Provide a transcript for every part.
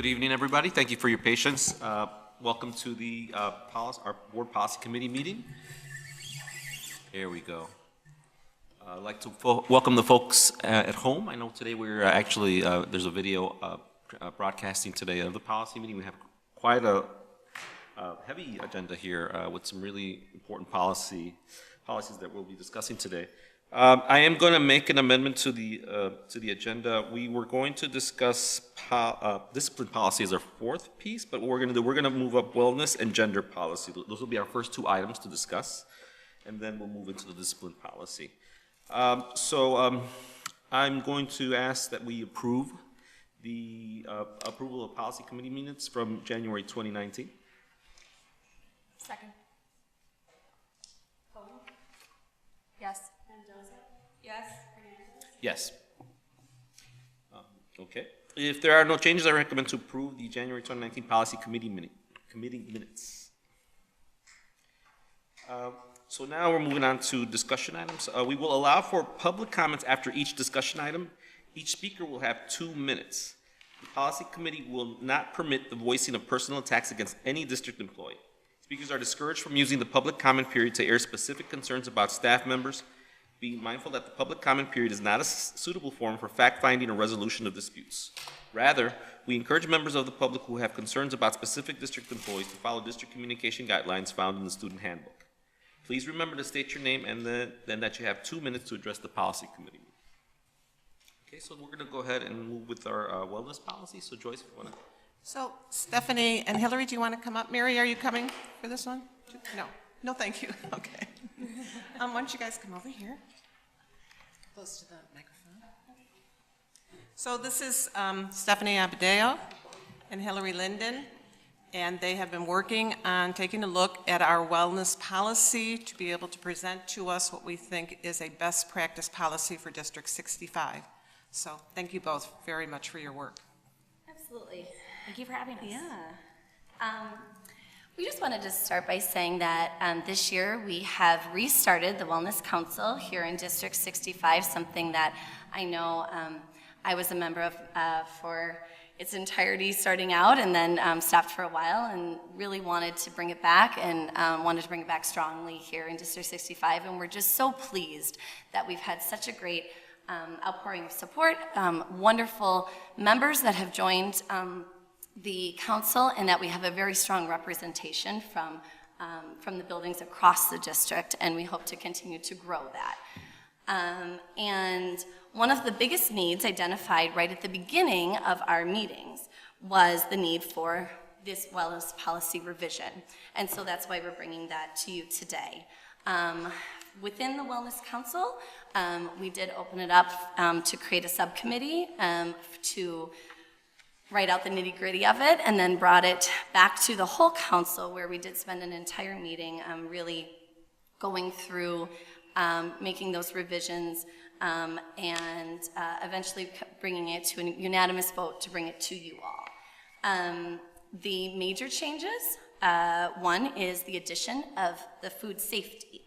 Good evening, everybody. Thank you for your patience. Welcome to the our Board Policy Committee meeting. Here we go. I'd like to welcome the folks at home. I know today we're actually, there's a video broadcasting today of the policy meeting. We have quite a heavy agenda here with some really important policies that we'll be discussing today. I am going to make an amendment to the agenda. We were going to discuss discipline policy as our fourth piece, but what we're going to do, we're going to move up wellness and gender policy. Those will be our first two items to discuss, and then we'll move into the discipline policy. I'm going to ask that we approve the approval of policy committee minutes from January 2019. Second. Yes. Yes. Yes. Okay. If there are no changes, I recommend to approve the January 2019 policy committee minutes. So now we're moving on to discussion items. We will allow for public comments after each discussion item. Each speaker will have 2 minutes. The policy committee will not permit the voicing of personal attacks against any district employee. Speakers are discouraged from using the public comment period to air specific concerns about staff members, being mindful that the public comment period is not a suitable forum for fact-finding or resolution of disputes. Rather, we encourage members of the public who have concerns about specific district employees to follow district communication guidelines found in the student handbook. Please remember to state your name and then that you have 2 minutes to address the policy committee. Okay, so we're going to go ahead and move with our wellness policy. So Joyce, if you want to. So Stephanie and Hillary, do you want to come up? Mary, are you coming for this one? No. No, thank you. Okay. Why don't you guys come over here? Close to the microphone. So this is Stephanie Abadeo and Hillary Linden, and they have been working on taking a look at our wellness policy to be able to present to us what we think is a best practice policy for District 65. So thank you both very much for your work. Absolutely. Thank you for having us. Yeah. We just wanted to start by saying that this year we have restarted the Wellness Council here in District 65, something that I know I was a member of for its entirety starting out and then stopped for a while and really wanted to bring it back and wanted to bring it back strongly here in District 65. And we're just so pleased that we've had such a great outpouring of support, wonderful members that have joined the council, and that we have a very strong representation from the buildings across the district, and we hope to continue to grow that. And one of the biggest needs identified right at the beginning of our meetings was the need for this wellness policy revision, and so that's why we're bringing that to you today. Within the Wellness Council, we did open it up to create a subcommittee to write out the nitty-gritty of it, and then brought it back to the whole council, where we did spend an entire meeting really going through making those revisions and eventually bringing it to a unanimous vote to bring it to you all. The major changes, one is the addition of the food safety.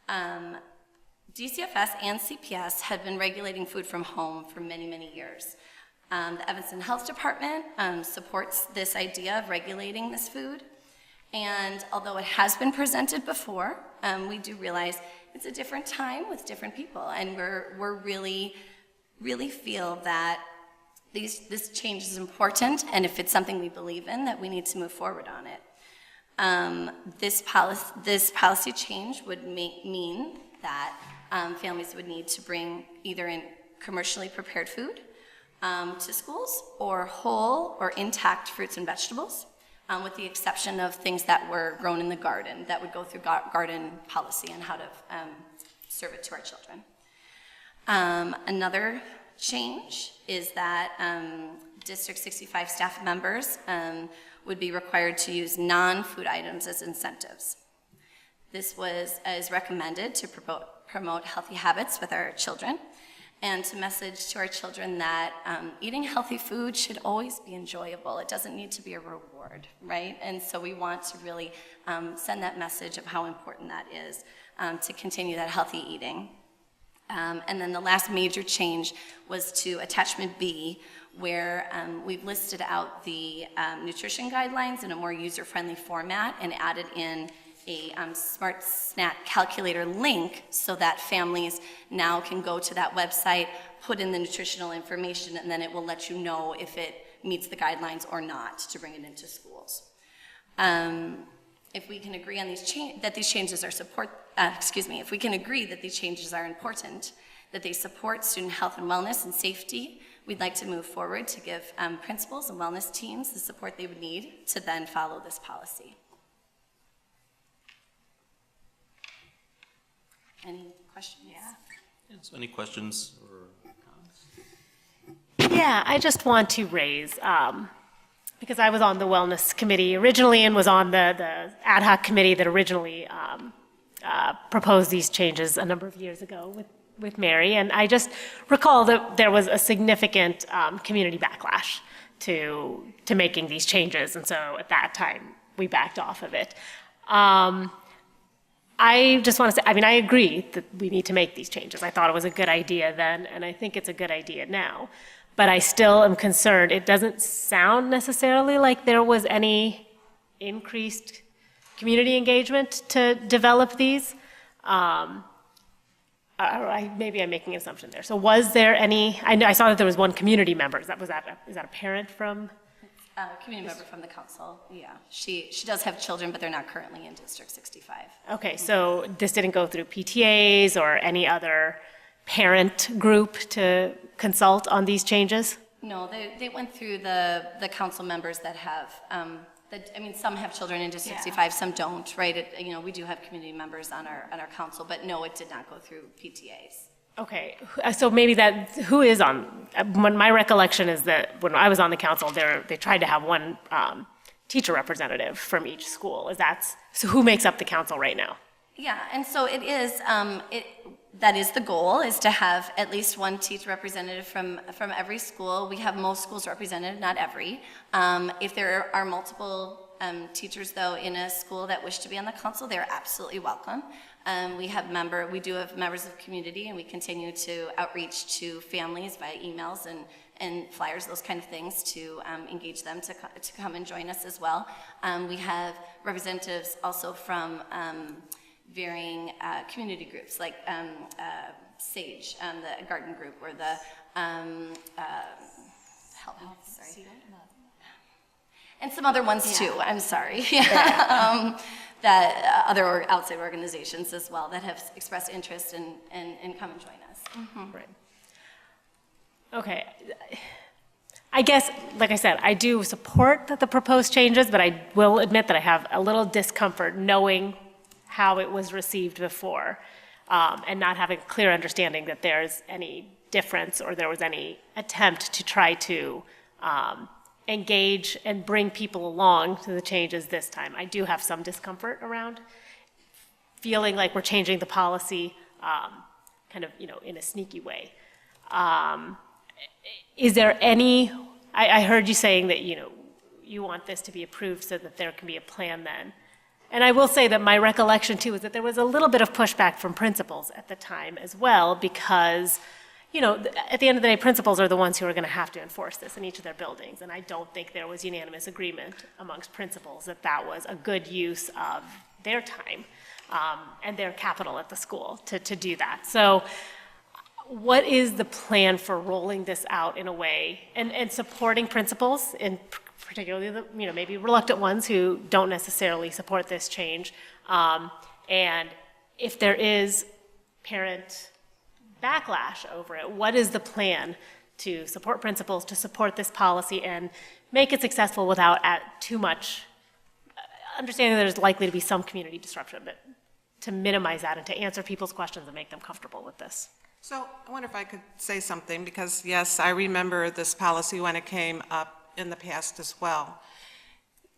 DCFS and CPS have been regulating food from home for many, many years. The Evanston Health Department supports this idea of regulating this food, and although it has been presented before, we do realize it's a different time with different people, and we're really feel that this change is important, and if it's something we believe in, that we need to move forward on it. This policy change would mean that families would need to bring either in commercially prepared food to schools, or whole or intact fruits and vegetables, with the exception of things that were grown in the garden that would go through garden policy and how to serve it to our children. Another change is that District 65 staff members would be required to use non-food items as incentives. This is recommended to promote healthy habits with our children, and to message to our children that eating healthy food should always be enjoyable. It doesn't need to be a reward, right? And so we want to really send that message of how important that is to continue that healthy eating. And then the last major change was to attachment B, where we've listed out the nutrition guidelines in a more user-friendly format and added in a Smart Snack Calculator link so that families now can go to that website, put in the nutritional information, and then it will let you know if it meets the guidelines or not to bring it into schools. If we can agree on that these changes are if we can agree that these changes are important, that they support student health and wellness and safety, we'd like to move forward to give principals and wellness teams the support they would need to then follow this policy. Any questions? Yeah. So any questions or comments? Yeah, I just want to raise, because I was on the wellness committee originally and was on the ad hoc committee that originally proposed these changes a number of years ago with Mary, and I just recall that there was a significant community backlash to making these changes, and so at that time we backed off of it. I just want to say, I mean, I agree that we need to make these changes. I thought it was a good idea then, and I think it's a good idea now. But I still am concerned. It doesn't sound necessarily like there was any increased community engagement to develop these. Maybe I'm making an assumption there. So was there any, I saw that there was one community member. Is that a parent from? Community member from the council, yeah. She does have children, but they're not currently in District 65. Okay, so this didn't go through PTAs or any other parent group to consult on these changes? No, they went through the council members that have, some have children in District 65, some don't, right? We do have community members on our council, but no, it did not go through PTAs. Okay, so maybe who is on, when my recollection is that when I was on the council, they tried to have one teacher representative from each school. So who makes up the council right now? Yeah, and so it is, that is the goal, is to have at least one teacher representative from every school. We have most schools represented, not every. If there are multiple teachers, though, in a school that wish to be on the council, they're absolutely welcome. We do have members of community, and we continue to outreach to families via emails and flyers, those kind of things, to engage them to come and join us as well. We have representatives also from varying community groups, like SAGE, the garden group, or the and some other ones too. I'm sorry. That other outside organizations as well that have expressed interest and come and join us. Mm-hmm. Right. Okay. I guess, like I said, I do support the proposed changes, but I will admit that I have a little discomfort knowing how it was received before, and not having a clear understanding that there's any difference or there was any attempt to try to engage and bring people along to the changes this time. I do have some discomfort around feeling like we're changing the policy in a sneaky way. Is there any, I heard you saying that, you want this to be approved so that there can be a plan then. And I will say that my recollection too is that there was a little bit of pushback from principals at the time as well, because at the end of the day, principals are the ones who are going to have to enforce this in each of their buildings, and I don't think there was unanimous agreement amongst principals that that was a good use of their time and their capital at the school to do that. So what is the plan for rolling this out in a way and supporting principals, and particularly the maybe reluctant ones who don't necessarily support this change, and if there is parent backlash over it, what is the plan to support principals, to support this policy and make it successful without too much, understanding there's likely to be some community disruption, but to minimize that and to answer people's questions and make them comfortable with this? So I wonder if I could say something, because yes, I remember this policy when it came up in the past as well.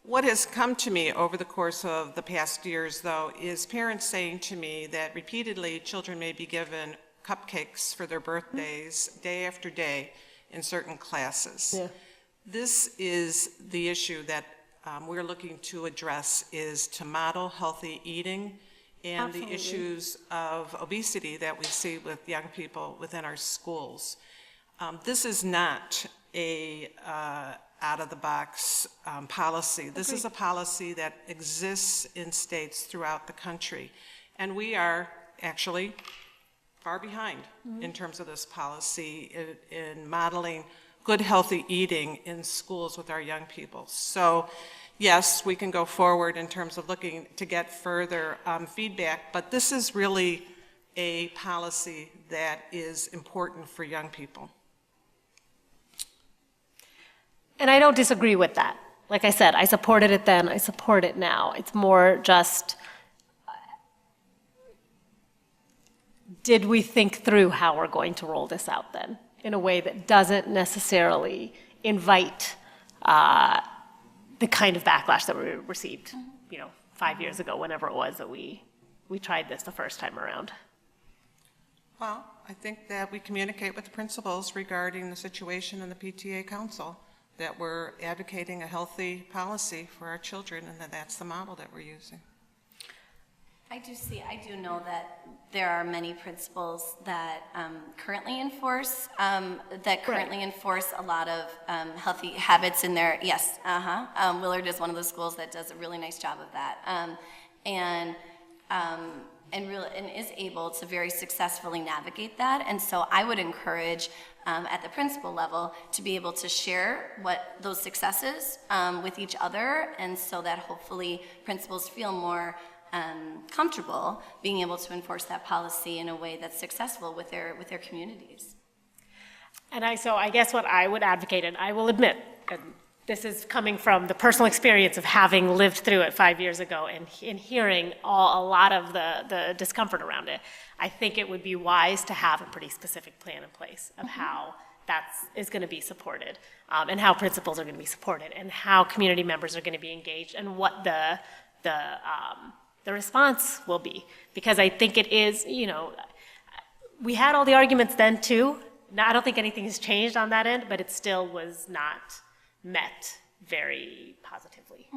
What has come to me over the course of the past years, though, is parents saying to me that repeatedly children may be given cupcakes for their birthdays day after day in certain classes. Yeah. This is the issue that we're looking to address, is to model healthy eating and the Absolutely. issues of obesity that we see with young people within our schools. This is not a out-of-the-box policy. This is a policy that exists in states throughout the country, and we are actually far behind in terms of this policy in modeling good, healthy eating in schools with our young people. So, yes, we can go forward in terms of looking to get further feedback, but this is really a policy that is important for young people. And I don't disagree with that. Like I said, I supported it then, I support it now. It's more just, did we think through how we're going to roll this out then, in a way that doesn't necessarily invite the kind of backlash that we received, 5 years ago, whenever it was that we tried this the first time around. Well, I think that we communicate with the principals regarding the situation in the PTA council, that we're advocating a healthy policy for our children, and that that's the model that we're using. I do know that there are many principals that currently enforce a lot of healthy habits in their, yes, Willard is one of those schools that does a really nice job of that. And is able to very successfully navigate that. And so I would encourage at the principal level to be able to share what those successes with each other, and so that hopefully principals feel more comfortable being able to enforce that policy in a way that's successful with their communities. And so I guess what I would advocate, and I will admit, and this is coming from the personal experience of having lived through it 5 years ago and hearing a lot of the discomfort around it, I think it would be wise to have a pretty specific plan in place of how that is going to be supported, and how principals are going to be supported, and how community members are going to be engaged, and what the response will be. Because I think it is, we had all the arguments then too. Now, I don't think anything has changed on that end, but it still was not met very positively.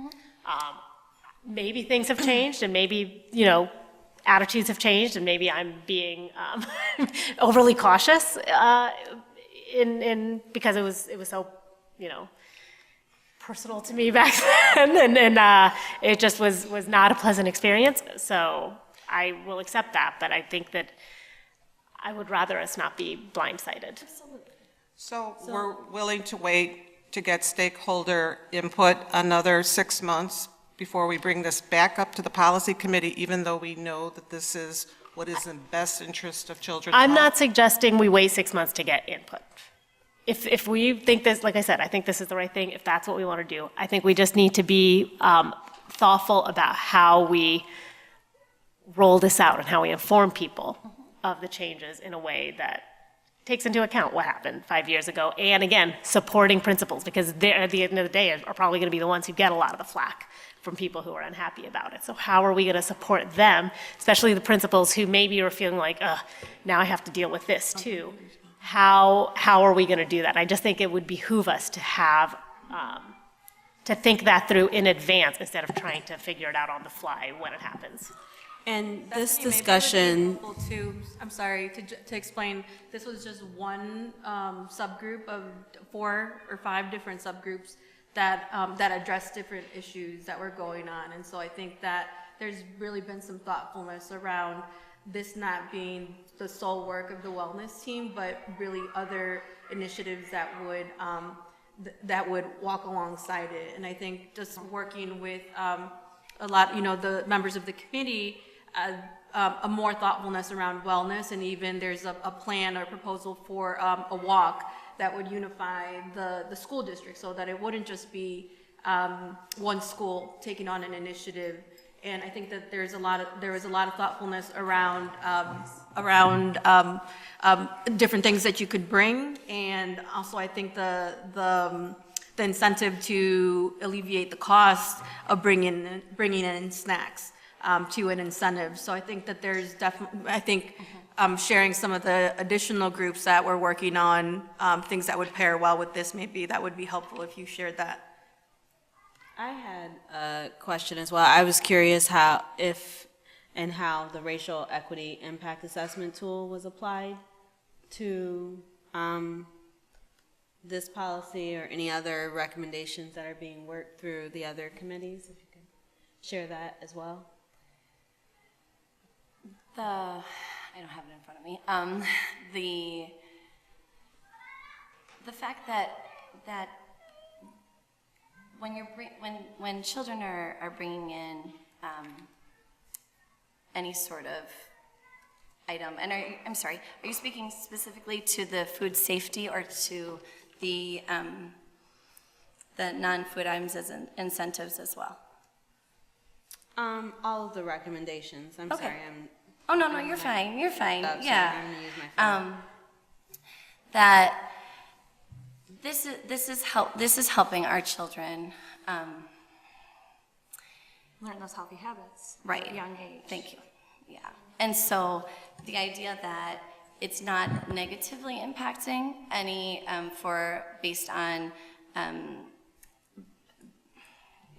Maybe things have changed, and maybe, attitudes have changed, and maybe I'm being overly cautious because it was so, personal to me back then, and it just was not a pleasant experience. So I will accept that, but I think that I would rather us not be blindsided. So we're willing to wait to get stakeholder input another 6 months before we bring this back up to the policy committee, even though we know that this is what is in best interest of children. I'm not suggesting we wait 6 months to get input. If we think this, like I said, I think this is the right thing, if that's what we want to do, I think we just need to be thoughtful about how we roll this out and how we inform people of the changes in a way that takes into account what happened 5 years ago, and again, supporting principals, because they, at the end of the day, are probably going to be the ones who get a lot of the flack from people who are unhappy about it. So how are we going to support them, especially the principals who maybe are feeling like, now I have to deal with this too. How are we going to do that? I just think it would behoove us to have, to think that through in advance instead of trying to figure it out on the fly when it happens. And this Bethany, maybe it would be discussion, helpful to explain, this was just one subgroup of 4 or 5 different subgroups that address different issues that were going on. And so I think that there's really been some thoughtfulness around this not being the sole work of the wellness team, but really other initiatives that would walk alongside it. And I think just working with a lot, the members of the committee, a more thoughtfulness around wellness, and even there's a plan or proposal for a walk that would unify the school district, so that it wouldn't just be one school taking on an initiative. And I think that there was a lot of thoughtfulness around different things that you could bring, and also I think the incentive to alleviate the cost of bringing in snacks to an incentive. So I think that there's definitely, sharing some of the additional groups that we're working on, things that would pair well with this, maybe that would be helpful if you shared that. I had a question as well. I was curious if and how the racial equity impact assessment tool was applied to this policy, or any other recommendations that are being worked through the other committees, if you could share that as well. I don't have it in front of me. The fact that when children are bringing in any sort of item, and I'm sorry, are you speaking specifically to the food safety or to the non-food items as incentives as well? All of the recommendations. I'm Okay. sorry, Oh, no, you're fine, I'm sorry, yeah. I'm gonna use my phone. That this is helping our children, Learn those healthy habits right. at a young age. Thank you, yeah. And so the idea that it's not negatively impacting any, based on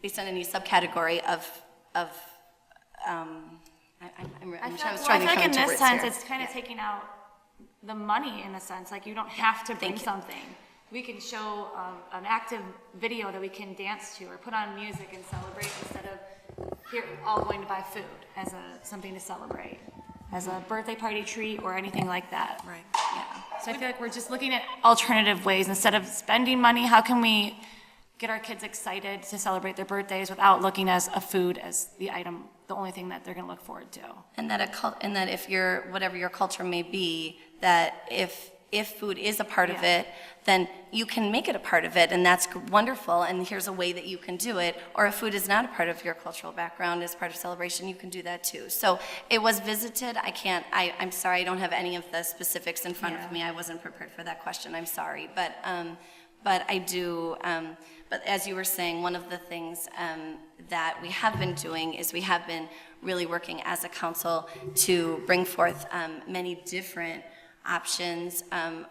any subcategory of I I'm feel I was like trying to come in to this words sense, here. it's kind of taking out the money in a sense. Like you don't have to bring Thank you. something. We can show an active video that we can dance to or put on music and celebrate instead of here all going to buy food as something to celebrate, as a birthday party treat or anything like that. Right. So I feel like we're just looking at alternative ways instead of spending money. How can we get our kids excited to celebrate their birthdays without looking as a food as the item, the only thing that they're going to look forward to? And that if you're, whatever your culture may be, that if food is a part of Yeah. it, then you can make it a part of it, and that's wonderful, and here's a way that you can do it. Or if food is not a part of your cultural background, as part of celebration, you can do that too. So it was visited. I'm sorry, I don't have any of the specifics in front Yeah. of me. I wasn't prepared for that question. I'm sorry. But I do, but as you were saying, one of the things that we have been doing is we have been really working as a council to bring forth many different options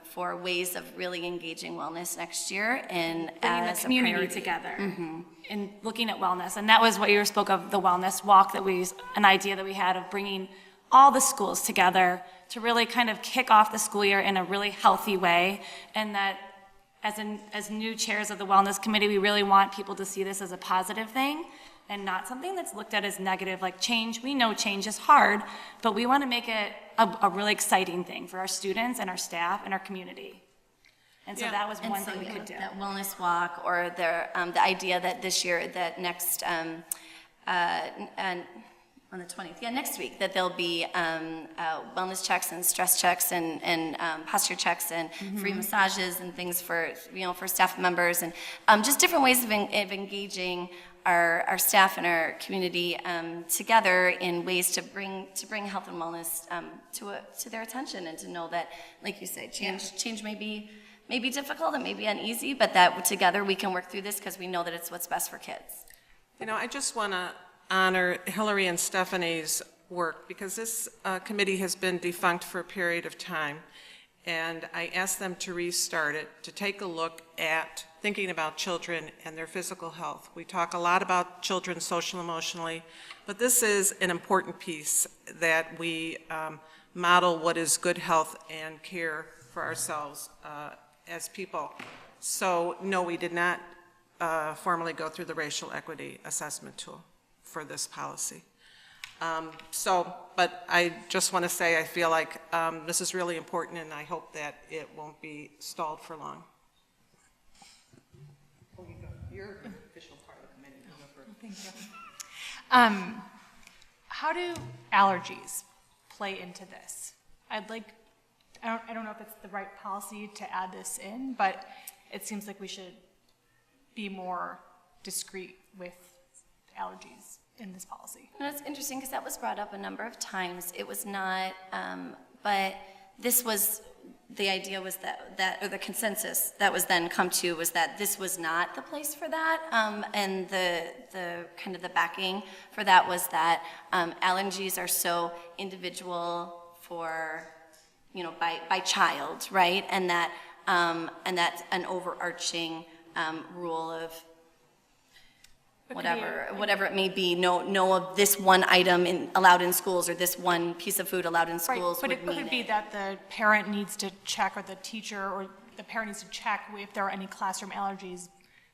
for ways of really engaging wellness next year and Bringing the as a community priority. together and looking at wellness. And that was what you spoke of, the wellness walk, an idea that we had of bringing all the schools together to really kind of kick off the school year in a really healthy way. And that as new chairs of the wellness committee, we really want people to see this as a positive thing and not something that's looked at as negative. Like change, we know change is hard, but we want to make it a really exciting thing for our students and our staff and our community. And so Yeah. that was And one so thing we could do. that wellness walk, or the idea that this year, that next, and on the 20th, next week, that there'll be wellness checks and stress checks and posture checks and free massages and things for staff members, and just different ways of engaging our staff and our community together in ways to bring health and wellness to their attention, and to know that, like you said, change may be difficult, it may be uneasy, but that together we can work through this because we know that it's what's best for kids. I just want to honor Hillary and Stephanie's work, because this committee has been defunct for a period of time, and I asked them to restart it, to take a look at thinking about children and their physical health. We talk a lot about children social emotionally, but this is an important piece, that we model what is good health and care for ourselves as people. So no, we did not formally go through the racial equity assessment tool for this policy. But I just want to say, I feel like this is really important, and I hope that it won't be stalled for long. You're an official part of the committee. How do allergies play into this? I don't know if it's the right policy to add this in, but it seems like we should be more discreet with allergies in this policy. And it's interesting because that was brought up a number of times. It was not, but this was, the idea was that, or the consensus that was then come to was that this was not the place for that. And the kind of the backing for that was that allergies are so individual for, by child, right? And that's an overarching rule of whatever it may be, no of this one item allowed in schools, or this one piece of food allowed in Right, schools but would it mean could be it. that the parent needs to check, or the teacher, or the parent needs to check if there are any classroom allergies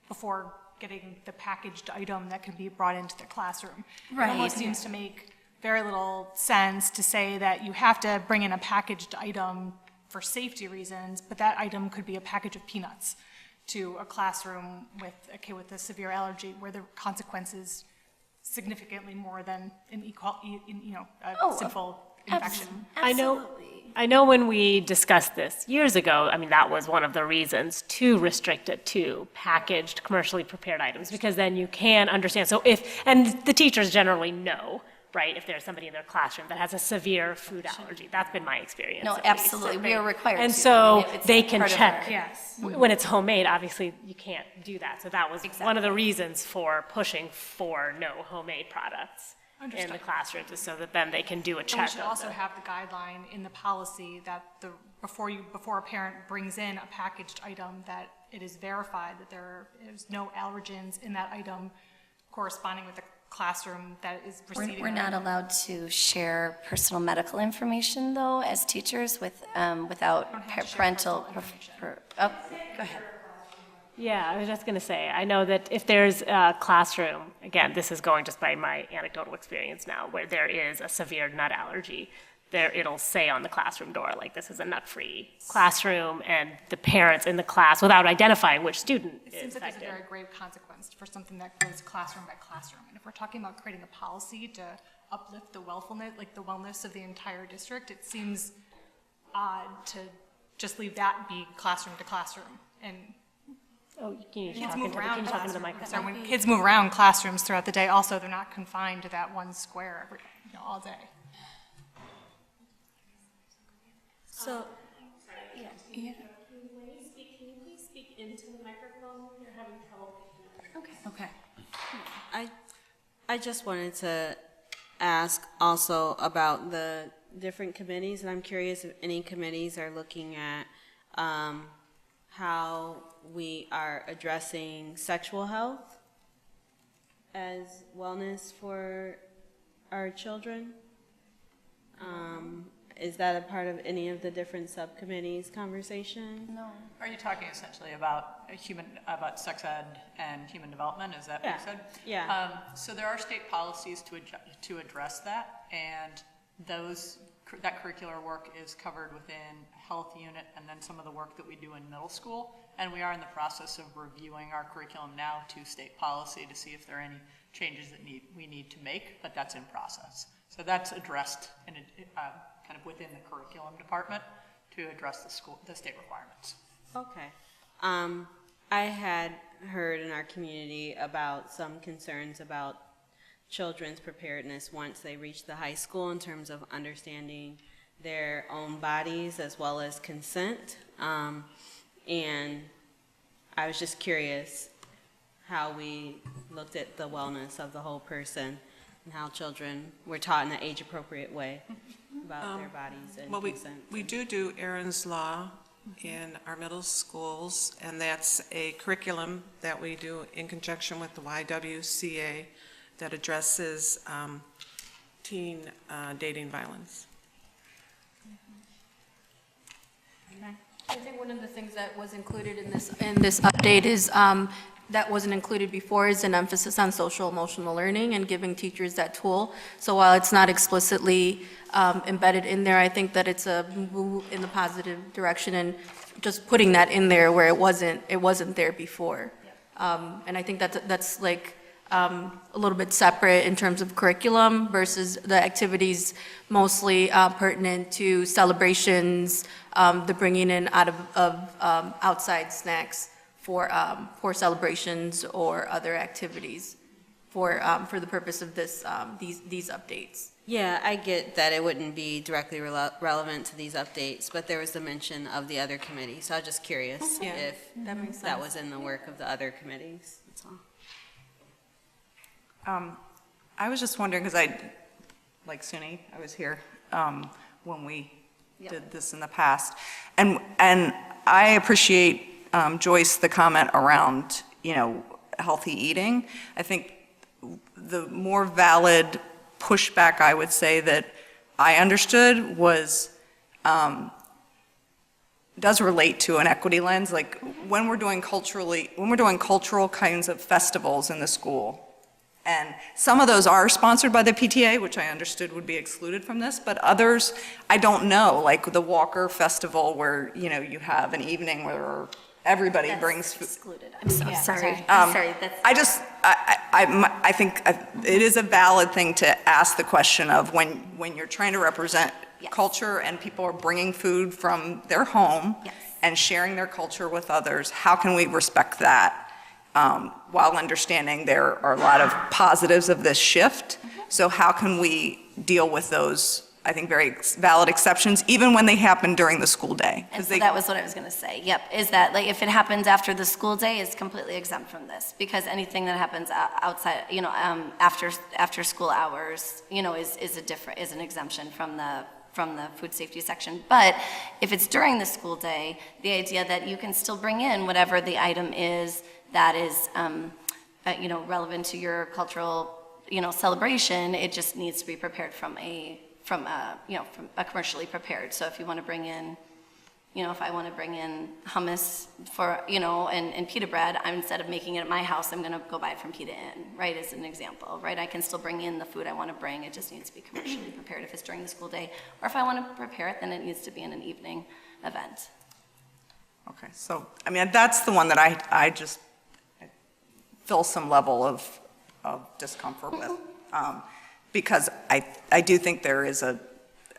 before getting the packaged item that can be brought into their classroom. It almost Right. seems to make very little sense to say that you have to bring in a packaged item for safety reasons, but that item could be a package of peanuts to a classroom with a kid with a severe allergy, where the consequences significantly more than a simple infection. I know when we discussed this years ago, I mean, that was one of the reasons to restrict it to packaged, commercially prepared items, because then you can understand. So and the teachers generally know, right, if there's somebody in their classroom that has a severe food allergy. That's been my experience. No, at least, absolutely, we are required to. And I so mean, if it's they can part of check. our- Yes. When it's homemade, obviously, you can't do that. So that was one of the reasons for pushing for no homemade products in the Understood. classrooms, is so that then they can do a And check. we should of also the- have the guideline in the policy that before a parent brings in a packaged item, that it is verified that there is no allergens in that item corresponding with the classroom that is receiving. We're not allowed to share personal medical information, though, as teachers without Don't have to share parental. personal information. Oh, go ahead. Yeah, I was just going to say, I know that if there's a classroom, again, this is going just by my anecdotal experience now, where there is a severe nut allergy, it'll say on the classroom door, like, this is a nut-free classroom, and the parents in the class, without identifying which student It is seems like there's a affected. very grave consequence for something that goes classroom by classroom. And if we're talking about creating a policy to uplift the wellness of the entire district, it seems odd to just leave that be classroom to classroom. And Oh, can you kids talk move into around the classrooms. So microphone? when kids move around classrooms throughout the day, also, they're not confined to that one square all day. So, okay. I just wanted to ask also about the different committees, and I'm curious if any committees are looking at how we are addressing sexual health as wellness for our children. Is that a part of any of the different subcommittees' conversation? No. Are you talking essentially about about sex ed and human development, is that what you Yeah. said? Yeah. So there are state policies to address that, and that curricular work is covered within health unit and then some of the work that we do in middle school. And we are in the process of reviewing our curriculum now to state policy to see if there are any changes that we need to make, but that's in process. So that's addressed in kind of within the curriculum department to address the state requirements. Okay. I had heard in our community about some concerns about children's preparedness once they reach the high school in terms of understanding their own bodies as well as consent. And I was just curious how we looked at the wellness of the whole person and how children were taught in an age-appropriate way about their bodies and Well, consent. we do Aaron's Law in our middle schools, and that's a curriculum that we do in conjunction with the YWCA that addresses teen dating violence. I think one of the things that was included in this update is, that wasn't included before, is an emphasis on social emotional learning and giving teachers that tool. So while it's not explicitly embedded in there, I think that it's a move in the positive direction, and just putting that in there where it wasn't there before. And I think that's like a little bit separate in terms of curriculum versus the activities mostly pertinent to celebrations, the bringing in of outside snacks for celebrations or other activities for the purpose of these updates. Yeah, I get that it wouldn't be directly relevant to these updates, but there was a mention of the other committee, so I was just curious Yeah. if That makes that sense. was in the work of the other committees, that's all. I was just wondering, because like SUNY, I was here when we did this in the past. And I appreciate, Joyce, the comment around, healthy eating. I think the more valid pushback I would say that I understood was, does relate to an equity lens, like when we're doing cultural kinds of festivals in the school, and some of those are sponsored by the PTA, which I understood would be excluded from this, but others, I don't know, like the Walker Festival where, you have an evening where everybody That's brings food. excluded. I'm so sorry. Um, I'm sorry. That's I think it is a valid thing to ask the question of when you're trying to represent Yes. culture and people are bringing food from their home Yes. and sharing their culture with others, how can we respect that while understanding there are a lot of positives of this shift? So how can we deal with those, I think, very valid exceptions, even when they happen during the school day? And so that was what I was going to say. Yep, is that like if it happens after the school day is completely exempt from this, because anything that happens outside, after school hours, is an exemption from the food safety section. But if it's during the school day, the idea that you can still bring in whatever the item is that is, relevant to your cultural, celebration, it just needs to be prepared from a commercially prepared. So if you want to bring in, if I want to bring in hummus for, and pita bread, instead of making it at my house, I'm going to go buy it from Pita Inn, right, as an example, right? I can still bring in the food I want to bring. It just needs to be commercially prepared if it's during the school day. Or if I want to prepare it, then it needs to be in an evening event. Okay, so, that's the one that I just feel some level of discomfort with. Because I do think there is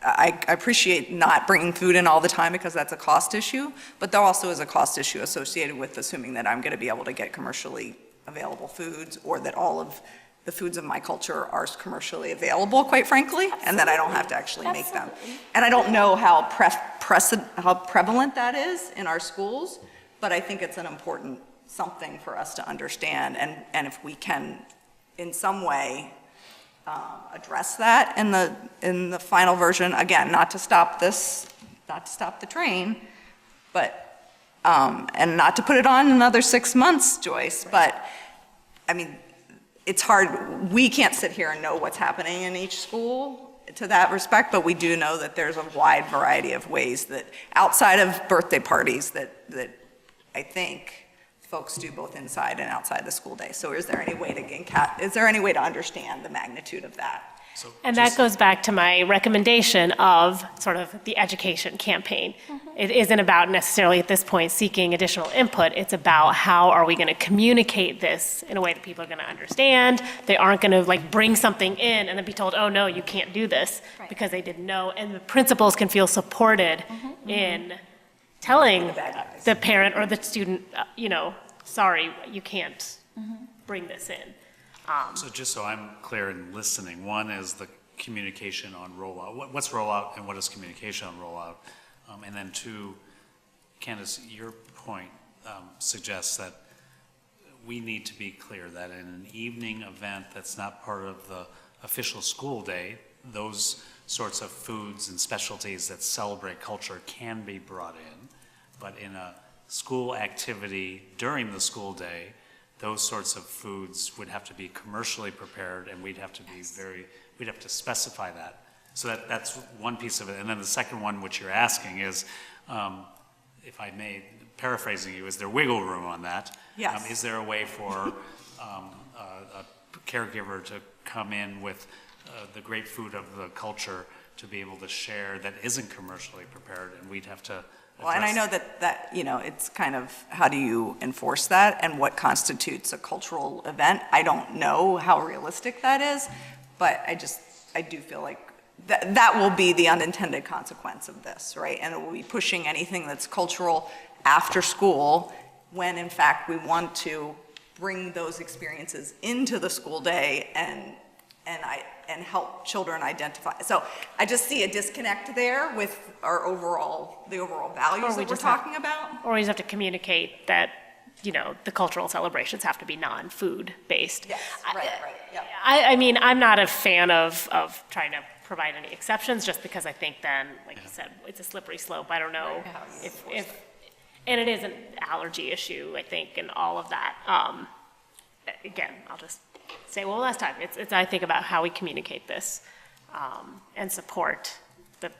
I appreciate not bringing food in all the time because that's a cost issue, but there also is a cost issue associated with assuming that I'm going to be able to get commercially available foods, or that all of the foods of my culture are commercially available, quite frankly, and that I don't have to actually make them. And I don't know how prevalent that is in our schools, but I think it's an important something for us to understand, and if we can, in some way, address that in the final version, again, not to stop the train, but, and not to put it on another 6 months, Joyce, but, it's hard, we can't sit here and know what's happening in each school to that respect, but we do know that there's a wide variety of ways that, outside of birthday parties, that I think folks do both inside and outside the school day. So is there any way to understand the magnitude of that? And that goes back to my recommendation of sort of the education campaign. It isn't about necessarily at this point seeking additional input. It's about how are we going to communicate this in a way that people are going to understand. They aren't going to bring something in and then be told, oh no, you can't do this, because they didn't know. And the principals can feel supported in telling the parent or the student, sorry, you can't bring this in. So just so I'm clear in listening, one is the communication on rollout. What's rollout and what is communication on rollout? And then two, Candace, your point suggests that we need to be clear that in an evening event that's not part of the official school day, those sorts of foods and specialties that celebrate culture can be brought in. But in a school activity during the school day, those sorts of foods would have to be commercially prepared, and we'd have to specify that. So that's one piece of it. And then the second one, which you're asking is, if I may, paraphrasing you, is there wiggle room on that? Yes. Is there a way for a caregiver to come in with the great food of the culture to be able to share that isn't commercially prepared, and we'd have to Well, and I know that it's kind of, how do you enforce that and what constitutes a cultural event? I don't know how realistic that is, but I do feel like that will be the unintended consequence of this, right? And it will be pushing anything that's cultural after school when in fact we want to bring those experiences into the school day and help children identify. So I just see a disconnect there with the overall values that we're talking about. Or we just have to communicate that, the cultural celebrations have to be non-food based. Yes, right, yeah. I'm not a fan of trying to provide any exceptions, just because I think then, like you said, it's a slippery slope. I don't know and it is an allergy issue, I think, and all of that. Again, I'll just say, well, last time, it's I think about how we communicate this and support the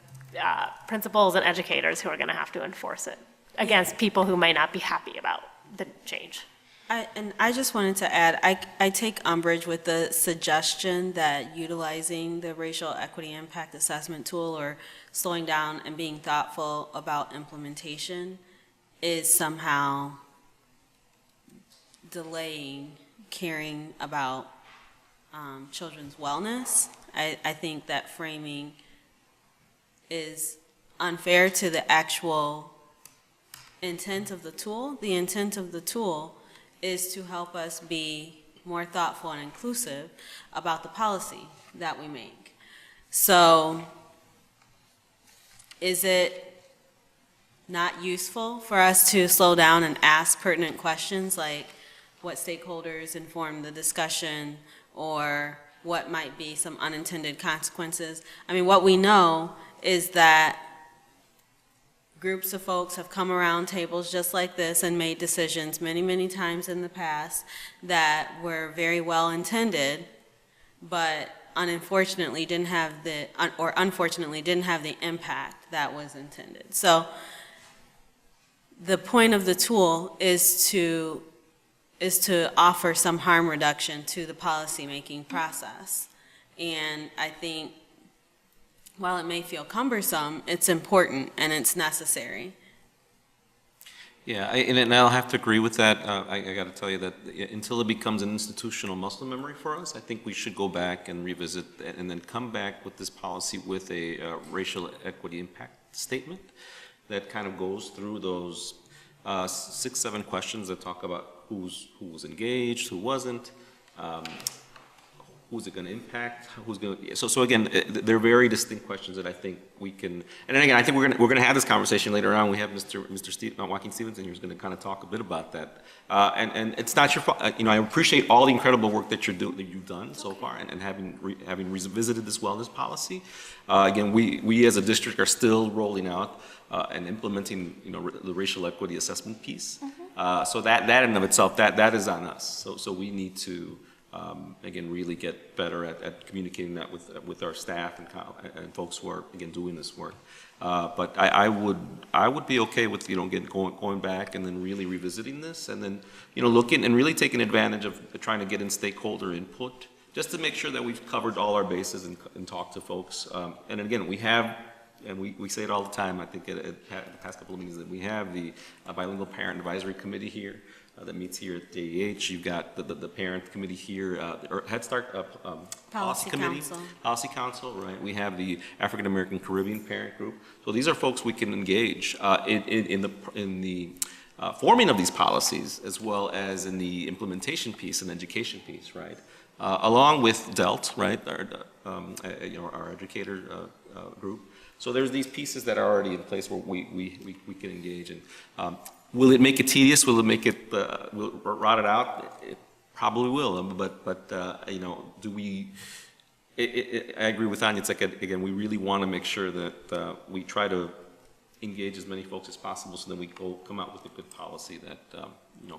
principals and educators who are going to have to enforce it against people who might not be happy about the change. I just wanted to add, I take umbrage with the suggestion that utilizing the racial equity impact assessment tool or slowing down and being thoughtful about implementation is somehow delaying caring about children's wellness. I think that framing is unfair to the actual intent of the tool. The intent of the tool is to help us be more thoughtful and inclusive about the policy that we make. So is it not useful for us to slow down and ask pertinent questions like what stakeholders informed the discussion or what might be some unintended consequences? I mean, what we know is that groups of folks have come around tables just like this and made decisions many, many times in the past that were very well intended, but unfortunately didn't have the impact that was intended. So the point of the tool is to offer some harm reduction to the policymaking process. And I think while it may feel cumbersome, it's important and it's necessary. Yeah, and I'll have to agree with that. I got to tell you that until it becomes an institutional muscle memory for us, I think we should go back and revisit and then come back with this policy with a racial equity impact statement that kind of goes through those 6, 7 questions that talk about who was engaged, who wasn't, who's it going to impact, who's going to, so again, they're very distinct questions that I think we can, and again, I think we're going to have this conversation later on. We have Mr. Joaquin Stevens, and he's going to kind of talk a bit about that. And it's not your fault. I appreciate all the incredible work that you've done so far, and having revisited this wellness policy. Again, we as a district are still rolling out and implementing, the racial equity assessment piece. So that in and of itself, that is on us. So we need to, again, really get better at communicating that with our staff and folks who are, again, doing this work. But I would be okay with, going back and then really revisiting this and then, looking and really taking advantage of trying to get in stakeholder input just to make sure that we've covered all our bases and talked to folks. And again, we have, and we say it all the time, I think at the past couple of meetings, that we have the Bilingual Parent Advisory Committee here that meets here at DAH. You've got the parent committee here, or Head Start Policy Committee. Policy Council, right? We have the African American Caribbean Parent Group. So these are folks we can engage in the forming of these policies, as well as in the implementation piece and education piece, right? Along with DELT, right? Our educator group. So there's these pieces that are already in place where we can engage in. Will it make it tedious? Will it make it, will it rot it out? It probably will, but do we, I agree with Anya. It's like, again, we really want to make sure that we try to engage as many folks as possible so that we come out with a good policy that,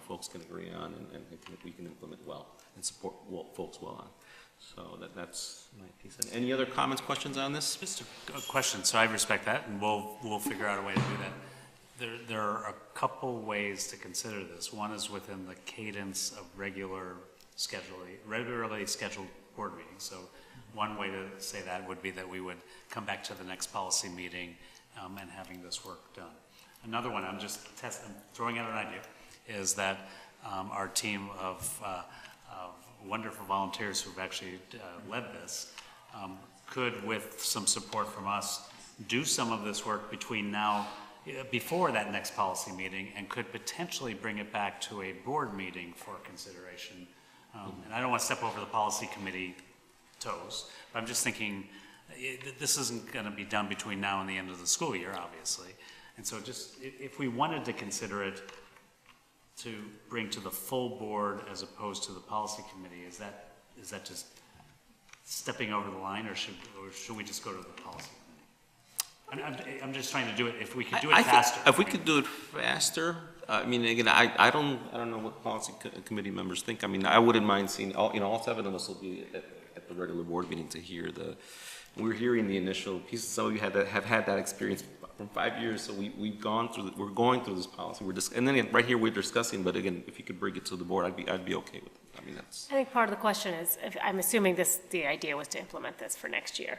folks can agree on and we can implement well and support folks well on. So that's my piece. And any other comments, questions on this? Just a question. So I respect that, and we'll figure out a way to do that. There are a couple ways to consider this. One is within the cadence of regularly scheduled board meetings. So one way to say that would be that we would come back to the next policy meeting and having this work done. Another one, I'm throwing out an idea, is that our team of wonderful volunteers who've actually led this could, with some support from us, do some of this work before that next policy meeting, and could potentially bring it back to a board meeting for consideration. And I don't want to step over the policy committee toes, but I'm just thinking this isn't going to be done between now and the end of the school year, obviously. And so just if we wanted to consider it to bring to the full board as opposed to the policy committee, is that just stepping over the line, or should we just go to the policy committee? I'm just trying to do it, if we could do it faster. If we could do it faster, I mean, again, I don't know what policy committee members think. I mean, I wouldn't mind seeing, all 7 of us will be at the regular board meeting to hear we're hearing the initial pieces. Some of you have had that experience from 5 years, so we're going through this policy. And then again, right here, we're discussing, but again, if you could bring it to the board, I'd be okay with it. I mean, that's. I think part of the question is, I'm assuming the idea was to implement this for next year.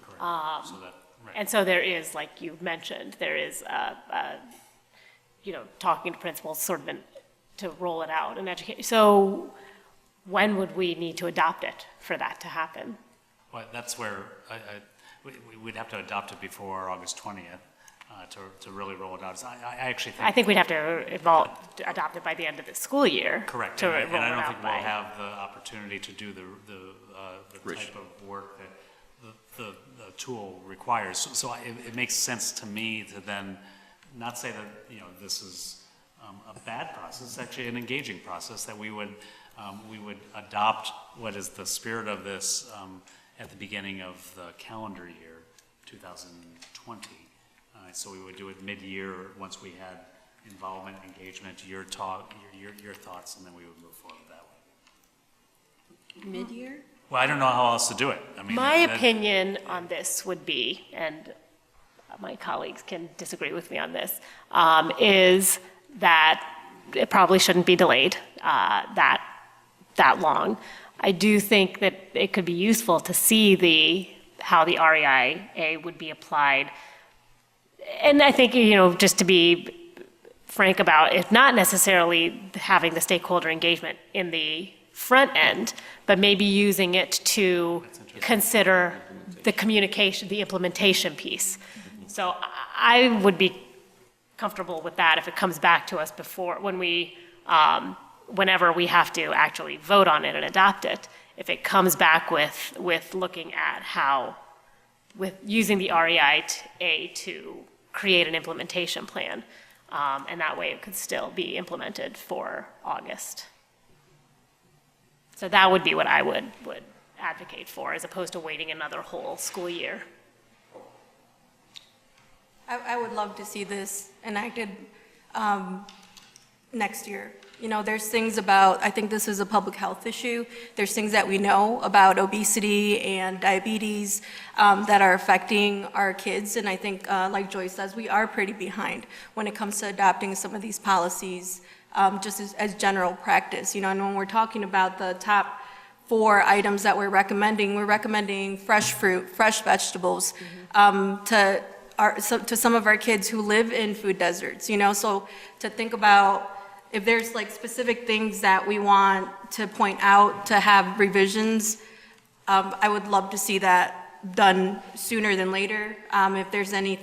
Correct. So that, right. And so there is, like you mentioned, there is, talking to principals sort of to roll it out and educate. So when would we need to adopt it for that to happen? Well, that's where we'd have to adopt it before August 20th to really roll it out. I actually think. I think we'd have to adopt it by the end of the school year. Correct. To roll And I it don't out think we'll by. have the opportunity to do the type of work that the tool requires. So it makes sense to me to then not say that, this is a bad process. It's actually an engaging process that we would adopt what is the spirit of this at the beginning of the calendar year, 2020. So we would do it mid-year once we had involvement, engagement, your talk, your thoughts, and then we would move forward that way. Mid-year? Well, I don't know how else to do it. I mean, My opinion on this would be, and my colleagues can disagree with me on this, is that it probably shouldn't be delayed that long. I do think that it could be useful to see how the REIA would be applied. And I think, just to be frank about it, not necessarily having the stakeholder engagement in the front end, but maybe using it to consider the communication, the implementation piece. So I would be comfortable with that if it comes back to us whenever we have to actually vote on it and adopt it. If it comes back with looking at with using the REIA to create an implementation plan, and that way it could still be implemented for August. So that would be what I would advocate for, as opposed to waiting another whole school year. I would love to see this enacted next year. There's things about, I think this is a public health issue. There's things that we know about obesity and diabetes that are affecting our kids. And I think, like Joyce says, we are pretty behind when it comes to adopting some of these policies just as general practice. And when we're talking about the top 4 items that we're recommending fresh fruit, fresh vegetables to some of our kids who live in food deserts, so to think about if there's like specific things that we want to point out to have revisions, I would love to see that done sooner than later. If there's any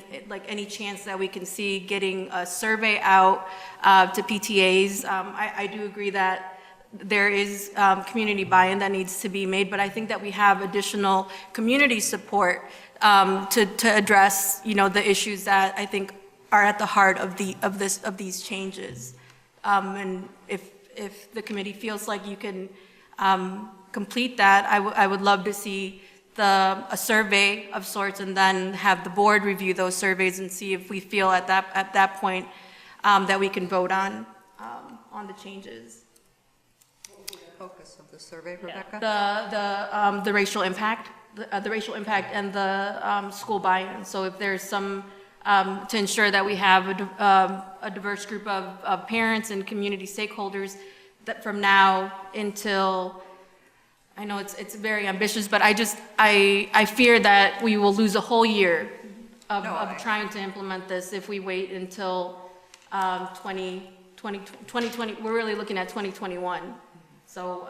chance that we can see getting a survey out to PTAs, I do agree that there is community buy-in that needs to be made, but I think that we have additional community support to address, the issues that I think are at the heart of these changes. And if the committee feels like you can complete that, I would love to see a survey of sorts, and then have the board review those surveys and see if we feel at that point that we can vote on the changes. Focus of the survey, Rebecca? The racial impact, the racial impact and the school buy-in. So if there's some, to ensure that we have a diverse group of parents and community stakeholders that from now until, I know it's very ambitious, but I fear that we will lose a whole year of trying to implement this if we wait until 2020, we're really looking at 2021. So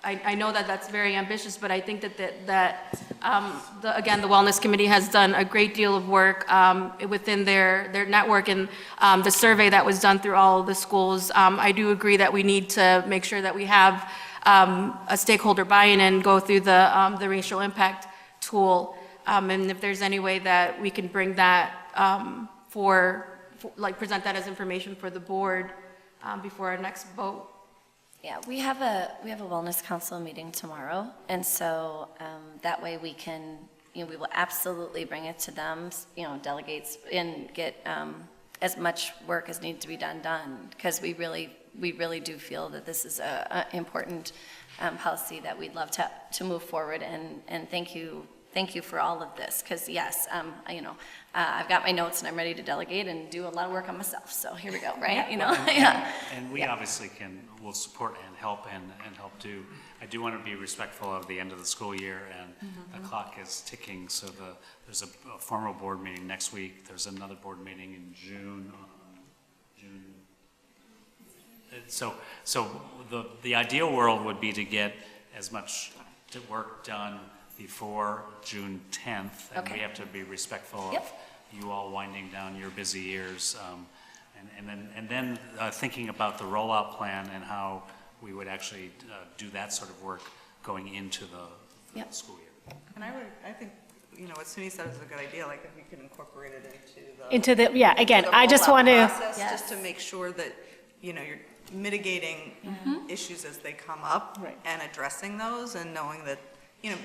I know that that's very ambitious, but I think that again, the Wellness Committee has done a great deal of work within their network, and the survey that was done through all of the schools. I do agree that we need to make sure that we have a stakeholder buy-in and go through the racial impact tool. And if there's any way that we can bring that present that as information for the board before our next vote. Yeah, we have a wellness council meeting tomorrow, and so that way we can, we will absolutely bring it to them, delegates, and get as much work as needs to be done, because we really do feel that this is a important policy that we'd love to move forward, and thank you for all of this, because yes, I've got my notes and I'm ready to delegate and do a lot of work on myself, so here we go, right? Yeah. And we obviously will support and help do. I do want to be respectful of the end of the school year, and the clock is ticking, so there's a formal board meeting next week. There's another board meeting in June. So the ideal world would be to get as much work done before June 10th, and we Okay. have to be respectful Yep. of you all winding down your busy years, and then thinking about the rollout plan and how we would actually do that sort of work going into the Yep. school year. And I think, what SUNY said is a good idea, like if we can incorporate it Into the, yeah, again, the I just rollout want to, process, Yes. just to make sure that, you're mitigating issues as they come up and addressing those and knowing that,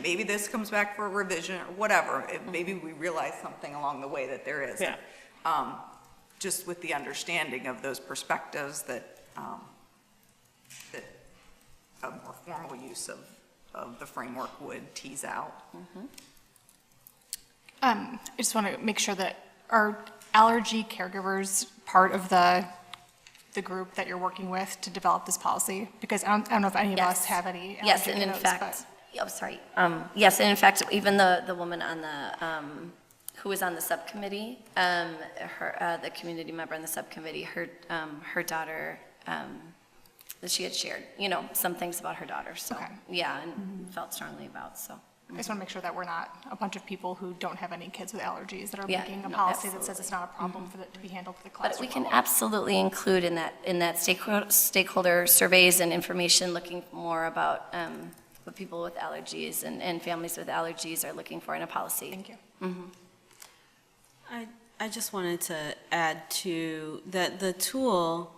maybe this comes back for a revision or whatever. Maybe we realize something along the way that there is. Yeah. Just with the understanding of those perspectives that a more formal use of the framework would tease out. I just want to make sure that are allergy caregivers part of the group that you're working with to develop this policy? Because I don't know if any of us Yes. have any Yes, allergy and in kiddos, fact, but- I'm sorry. Yes, and in fact, even the woman on who was on the subcommittee, the community member on the subcommittee, her daughter, that she had shared, some things about her daughter, so, Okay. yeah, and felt strongly about, so. I just want to make sure that we're not a bunch of people who don't have any kids with allergies that are Yeah, making a no, policy that says absolutely. it's not a problem for it to be handled at the But classroom we can level. absolutely include in that stakeholder surveys and information looking more about what people with allergies and families with allergies are looking for in a policy. Thank you. I just wanted to add to that the tool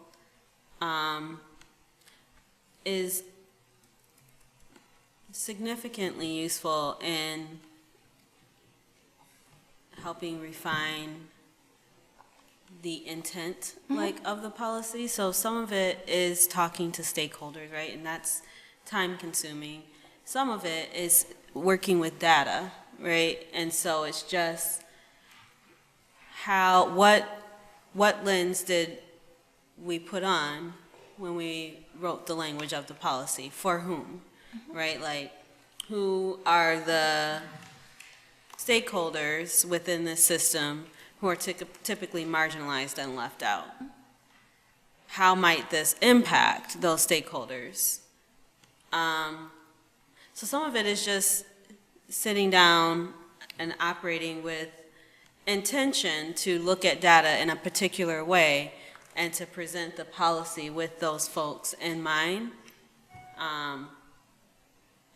is significantly useful in helping refine the intent of the policy. So some of it is talking to stakeholders, right? And that's time consuming. Some of it is working with data, right? And so it's just what lens did we put on when we wrote the language of the policy? For whom, right? Like, who are the stakeholders within this system who are typically marginalized and left out? How might this impact those stakeholders? So some of it is just sitting down and operating with intention to look at data in a particular way and to present the policy with those folks in mind. And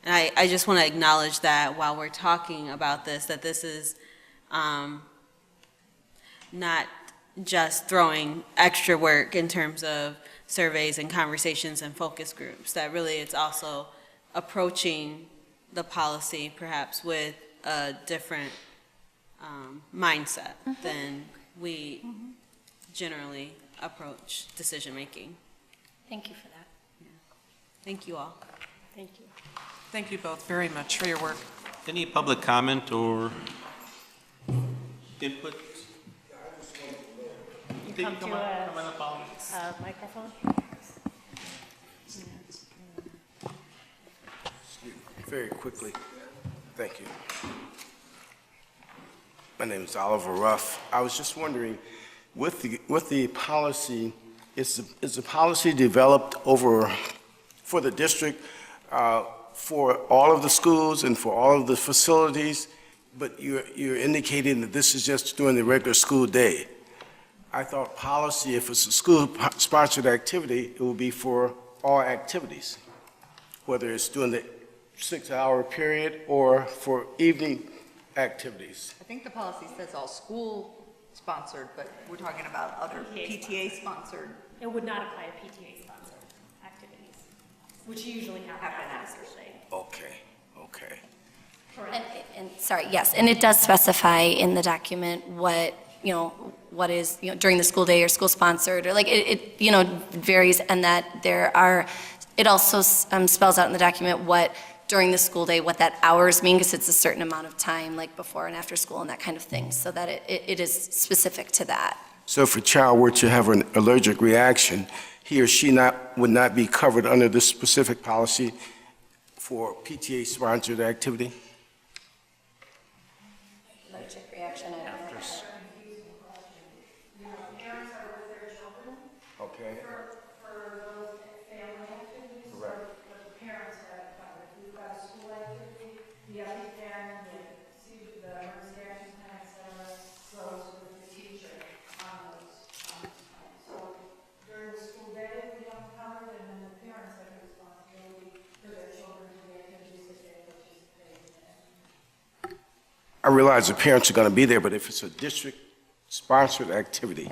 I just want to acknowledge that while we're talking about this, that this is not just throwing extra work in terms of surveys and conversations and focus groups, that really it's also approaching the policy perhaps with a different mindset than we generally approach decision-making. Thank you for that. Thank you all. thank you. Thank you both very much for your work. Any public comment or input? Come to a microphone? Very quickly. Thank you. My name is Oliver Ruff. I was just wondering, with the policy, is the policy developed for the district, for all of the schools and for all of the facilities, but you're indicating that this is just during the regular school day? I thought policy, if it's a school-sponsored activity, it would be for all activities, whether it's during the 6-hour period or for evening activities. I think the policy says all school-sponsored, but we're talking about other PTA-sponsored. It would not apply to PTA-sponsored activities, which usually happen after day. Okay, okay. And, sorry, yes, and it does specify in the document what what is, during the school day or school sponsored, or like it varies, and that it also spells out in the document what during the school day, what that hours mean, because it's a certain amount of time, like before and after school and that kind of thing, so that it is specific to that. So if a child were to have an allergic reaction, he or she would not be covered under this specific policy for PTA-sponsored activity? Allergic reaction, I don't know. Okay. I realize the parents are going to be there, but if it's a district-sponsored activity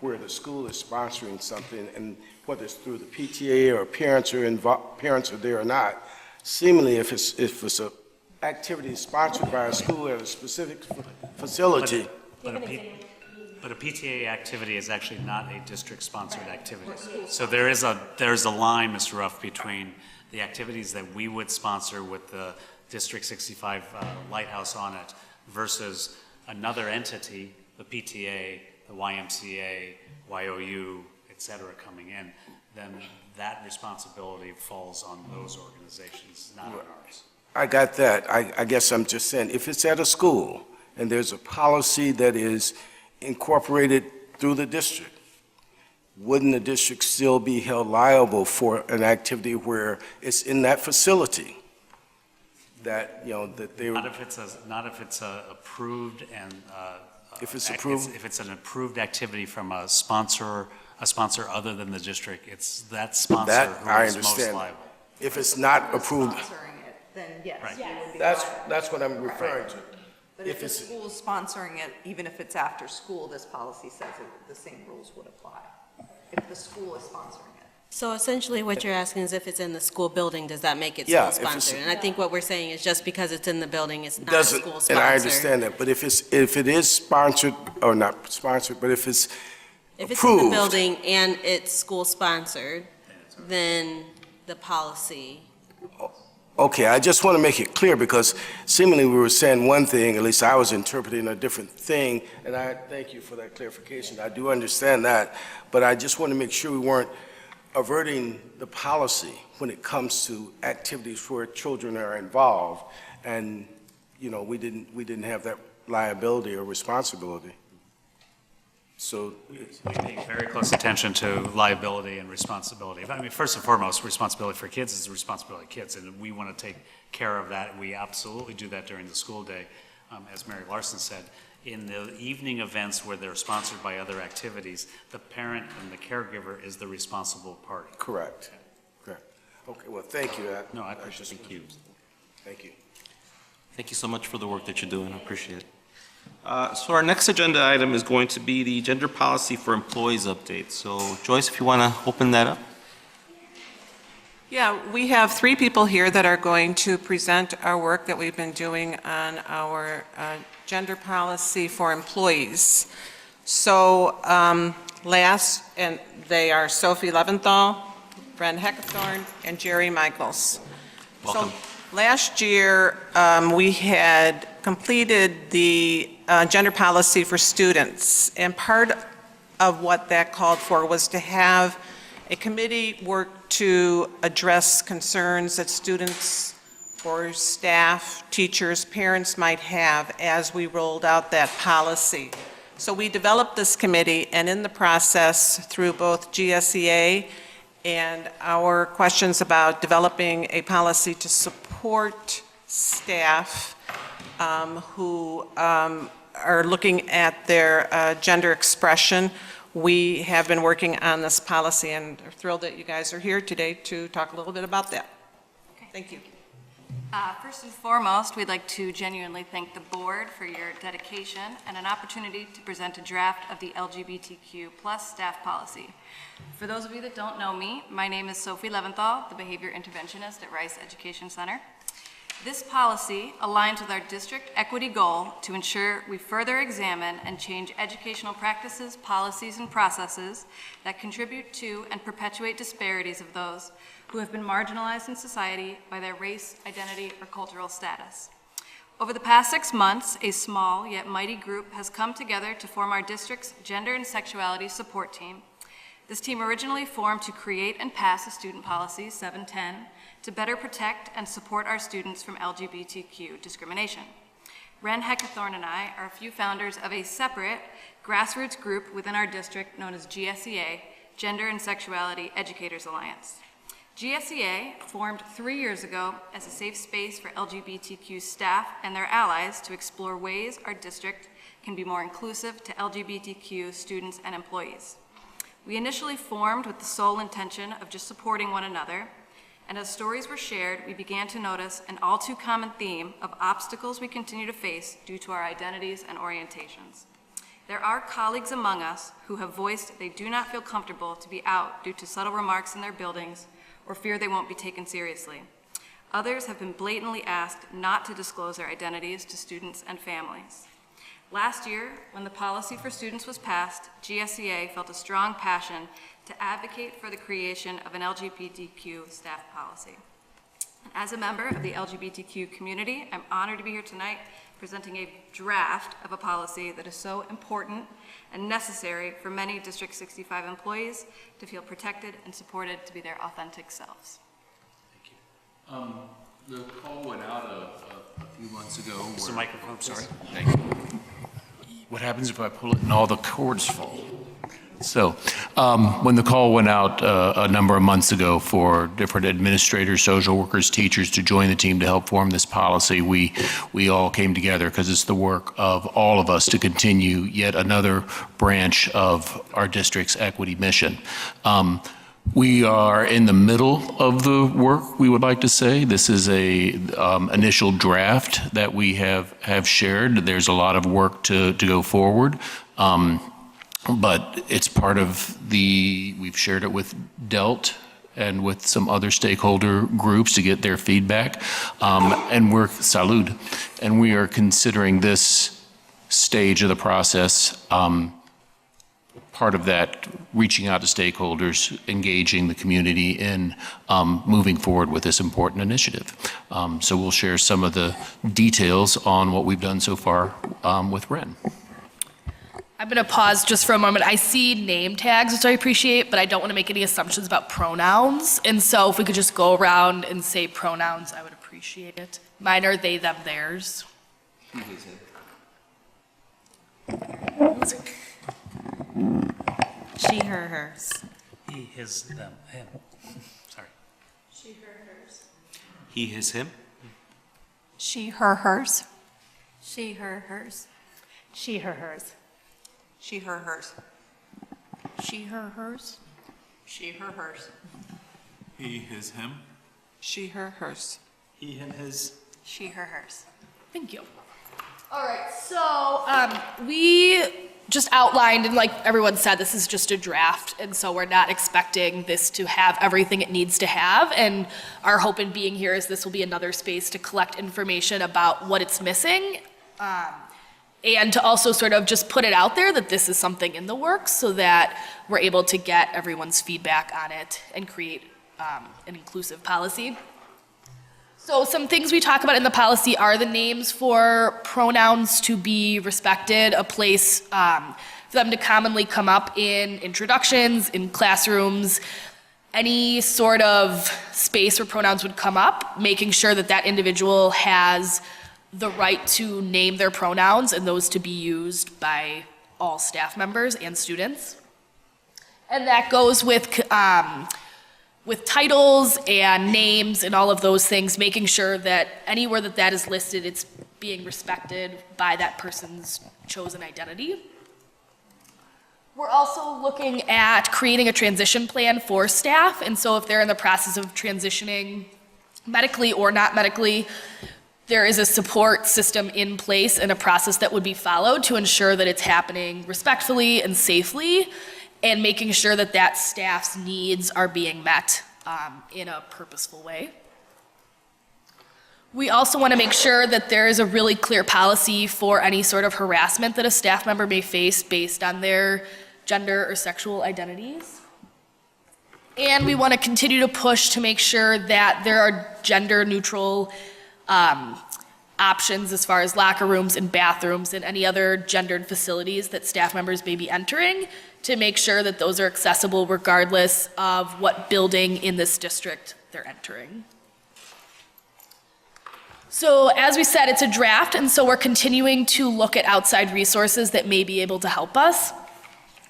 where the school is sponsoring something, and whether it's through the PTA or parents are there or not, seemingly if it's a activity sponsored by a school at a specific facility. But a PTA activity is actually not a district-sponsored activity. So there's a line, Mr. Ruff, between the activities that we would sponsor with the District 65 Lighthouse on it versus another entity, the PTA, the YMCA, YOU, et cetera, coming in, then that responsibility falls on those organizations, not on ours. I got that. I guess I'm just saying, if it's at a school and there's a policy that is incorporated through the district, wouldn't the district still be held liable for an activity where it's in that facility? That, that they Not if it's a approved and. If it's approved? If it's an approved activity from a sponsor other than the district, it's that sponsor That, who I is most understand. liable. If it's not approved, Sponsoring it, then yes, Right. you would be that's what I'm referring to. But if the school is sponsoring it, even if it's after school, this policy says the same rules would apply. If the school is sponsoring it. So essentially what you're asking is if it's in the school building, does that make it Yeah, school if it's- sponsored? And I think what we're saying is just because it's in the building, it's not Doesn't, school and sponsored. I understand that, but if it is sponsored, or not sponsored, but if it's If it's in the approved. building and it's school sponsored, then the policy, Okay, I just want to make it clear, because seemingly we were saying one thing, at least I was interpreting a different thing, and I thank you for that clarification. I do understand that, but I just want to make sure we weren't averting the policy when it comes to activities where children are involved, and, we didn't have that liability or responsibility. So, We pay very close attention to liability and responsibility. I mean, first and foremost, responsibility for kids is the responsibility of kids, and we want to take care of that. We absolutely do that during the school day. As Mary Larson said, in the evening events where they're sponsored by other activities, the parent and the caregiver is the responsible party. correct. Okay, well, thank you. No, I appreciate it. Thank you. Thank you. Thank you so much for the work that you're doing. I appreciate it. So our next agenda item is going to be the gender policy for employees update. So Joyce, if you want to open that up. Yeah, we have 3 people here that are going to present our work that we've been doing on our gender policy for employees. So and they are Sophie Leventhal, Bren Heckathorn, and Jerry Michaels. Welcome. So last year, we had completed the gender policy for students, and part of what that called for was to have a committee work to address concerns that students or staff, teachers, parents might have as we rolled out that policy. So we developed this committee, and in the process, through both GSEA and our questions about developing a policy to support staff who are looking at their gender expression, we have been working on this policy and are thrilled that you guys are here today to talk a little bit about that. Thank you. First and foremost, we'd like to genuinely thank the board for your dedication and an opportunity to present a draft of the LGBTQ+ staff policy. For those of you that don't know me, my name is Sophie Leventhal, the behavior interventionist at Rice Education Center. This policy aligns with our district equity goal to ensure we further examine and change educational practices, policies, and processes that contribute to and perpetuate disparities of those who have been marginalized in society by their race, identity, or cultural status. Over the past 6 months, a small yet mighty group has come together to form our district's Gender and Sexuality Support Team. This team originally formed to create and pass a student policy, 710, to better protect and support our students from LGBTQ discrimination. Ren Heckathorn and I are a few founders of a separate grassroots group within our district known as GSEA, Gender and Sexuality Educators Alliance. GSEA formed 3 years ago as a safe space for LGBTQ staff and their allies to explore ways our district can be more inclusive to LGBTQ students and employees. We initially formed with the sole intention of just supporting one another, and as stories were shared, we began to notice an all too common theme of obstacles we continue to face due to our identities and orientations. There are colleagues among us who have voiced they do not feel comfortable to be out due to subtle remarks in their buildings or fear they won't be taken seriously. Others have been blatantly asked not to disclose their identities to students and families. Last year, when the policy for students was passed, GSEA felt a strong passion to advocate for the creation of an LGBTQ staff policy. As a member of the LGBTQ community, I'm honored to be here tonight presenting a draft of a policy that is so important and necessary for many District 65 employees to feel protected and supported to be their authentic selves. The call went out a few months ago. Mr. Microphone, sorry. Thank you. What happens if I pull it and all the cords fall? So, when the call went out a number of months ago for different administrators, social workers, teachers to join the team to help form this policy, we all came together because it's the work of all of us to continue yet another branch of our district's equity mission. We are in the middle of the work, we would like to say. This is a initial draft that we have shared. There's a lot of work to go forward. But it's part of we've shared it with DELT and with some other stakeholder groups to get their feedback. And Salud. And we are considering this stage of the process part of that, reaching out to stakeholders, engaging the community in moving forward with this important initiative. So we'll share some of the details on what we've done so far with Ren. I'm going to pause just for a moment. I see name tags, which I appreciate, but I don't want to make any assumptions about pronouns. And so if we could just go around and say pronouns, I would appreciate it. Mine are they, them, theirs. She, her, hers. He, his, them, him. Sorry. She, her, hers. He, his, him. She, her, hers. She, her, hers. She, her, hers. She, her, hers. She, her, hers. She, her, hers. He, his, him. She, her, hers. He, him, his. She, her, hers. Thank you. All right, so we just outlined, and like everyone said, this is just a draft, and so we're not expecting this to have everything it needs to have, and our hope in being here is this will be another space to collect information about what it's missing, and to also sort of just put it out there that this is something in the works so that we're able to get everyone's feedback on it and create an inclusive policy. So some things we talk about in the policy are the names for pronouns to be respected, a place for them to commonly come up in introductions, in classrooms, any sort of space where pronouns would come up, making sure that that individual has the right to name their pronouns and those to be used by all staff members and students. And that goes with titles and names and all of those things, making sure that anywhere that that is listed, it's being respected by that person's chosen identity. We're also looking at creating a transition plan for staff, and so if they're in the process of transitioning medically or not medically, there is a support system in place and a process that would be followed to ensure that it's happening respectfully and safely, and making sure that that staff's needs are being met in a purposeful way. We also want to make sure that there is a really clear policy for any sort of harassment that a staff member may face based on their gender or sexual identities. And we want to continue to push to make sure that there are gender-neutral options as far as locker rooms and bathrooms and any other gendered facilities that staff members may be entering, to make sure that those are accessible regardless of what building in this district they're entering. So as we said, it's a draft, and so we're continuing to look at outside resources that may be able to help us.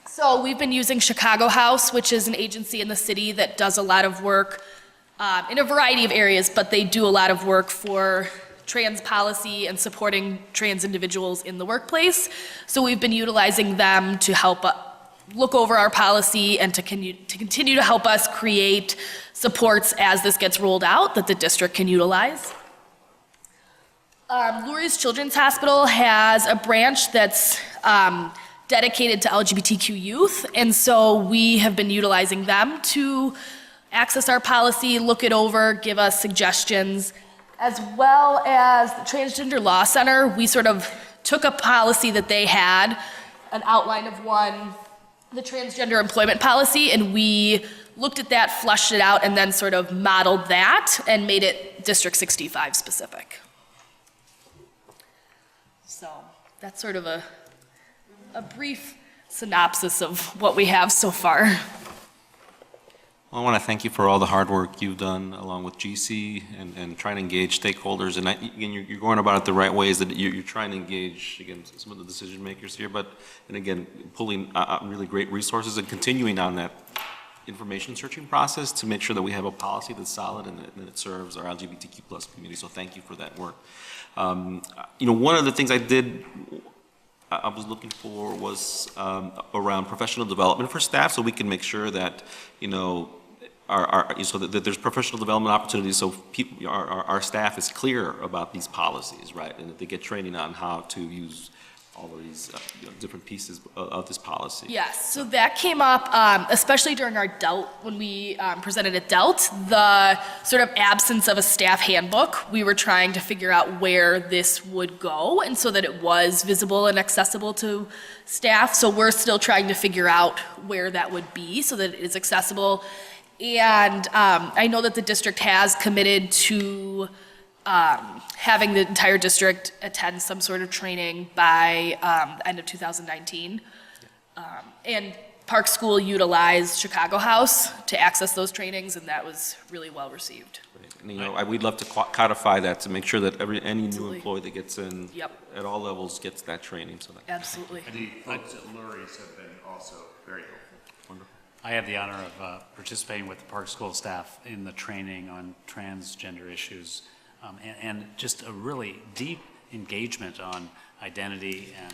So we've been using Chicago House, which is an agency in the city that does a lot of work in a variety of areas, but they do a lot of work for trans policy and supporting trans individuals in the workplace. So we've been utilizing them to help look over our policy and to continue to help us create supports as this gets rolled out that the district can utilize. Lurie's Children's Hospital has a branch that's dedicated to LGBTQ youth, and so we have been utilizing them to access our policy, look it over, give us suggestions, as well as the Transgender Law Center. We sort of took a policy that they had, an outline of one, the transgender employment policy, and we looked at that, fleshed it out, and then sort of modeled that and made it District 65 specific. So that's sort of a brief synopsis of what we have so far. Well, I want to thank you for all the hard work you've done along with GC and trying to engage stakeholders. And again, you're going about it the right ways, that you're trying to engage, again, some of the decision makers here, and again, pulling really great resources and continuing on that information searching process to make sure that we have a policy that's solid and that it serves our LGBTQ plus community. So thank you for that work. One of the things I was looking for was around professional development for staff, so we can make sure that, so that there's professional development opportunities, so our staff is clear about these policies, right? And that they get training on how to use all of these different pieces of this policy. Yes, so that came up, especially during our DELT, when we presented at DELT, the sort of absence of a staff handbook. We were trying to figure out where this would go, and so that it was visible and accessible to staff. So we're still trying to figure out where that would be so that it is accessible. And I know that the district has committed to having the entire district attend some sort of training by the end of 2019. And Park School utilized Chicago House to access those trainings, and that was really well received. And, we'd love to codify that to make sure that any Absolutely. new employee that gets in at all levels gets that training. So that Absolutely. And the folks at Lurie's have been also very helpful. Wonderful. I had the honor of participating with the Park School staff in the training on transgender issues. And just a really deep engagement on identity and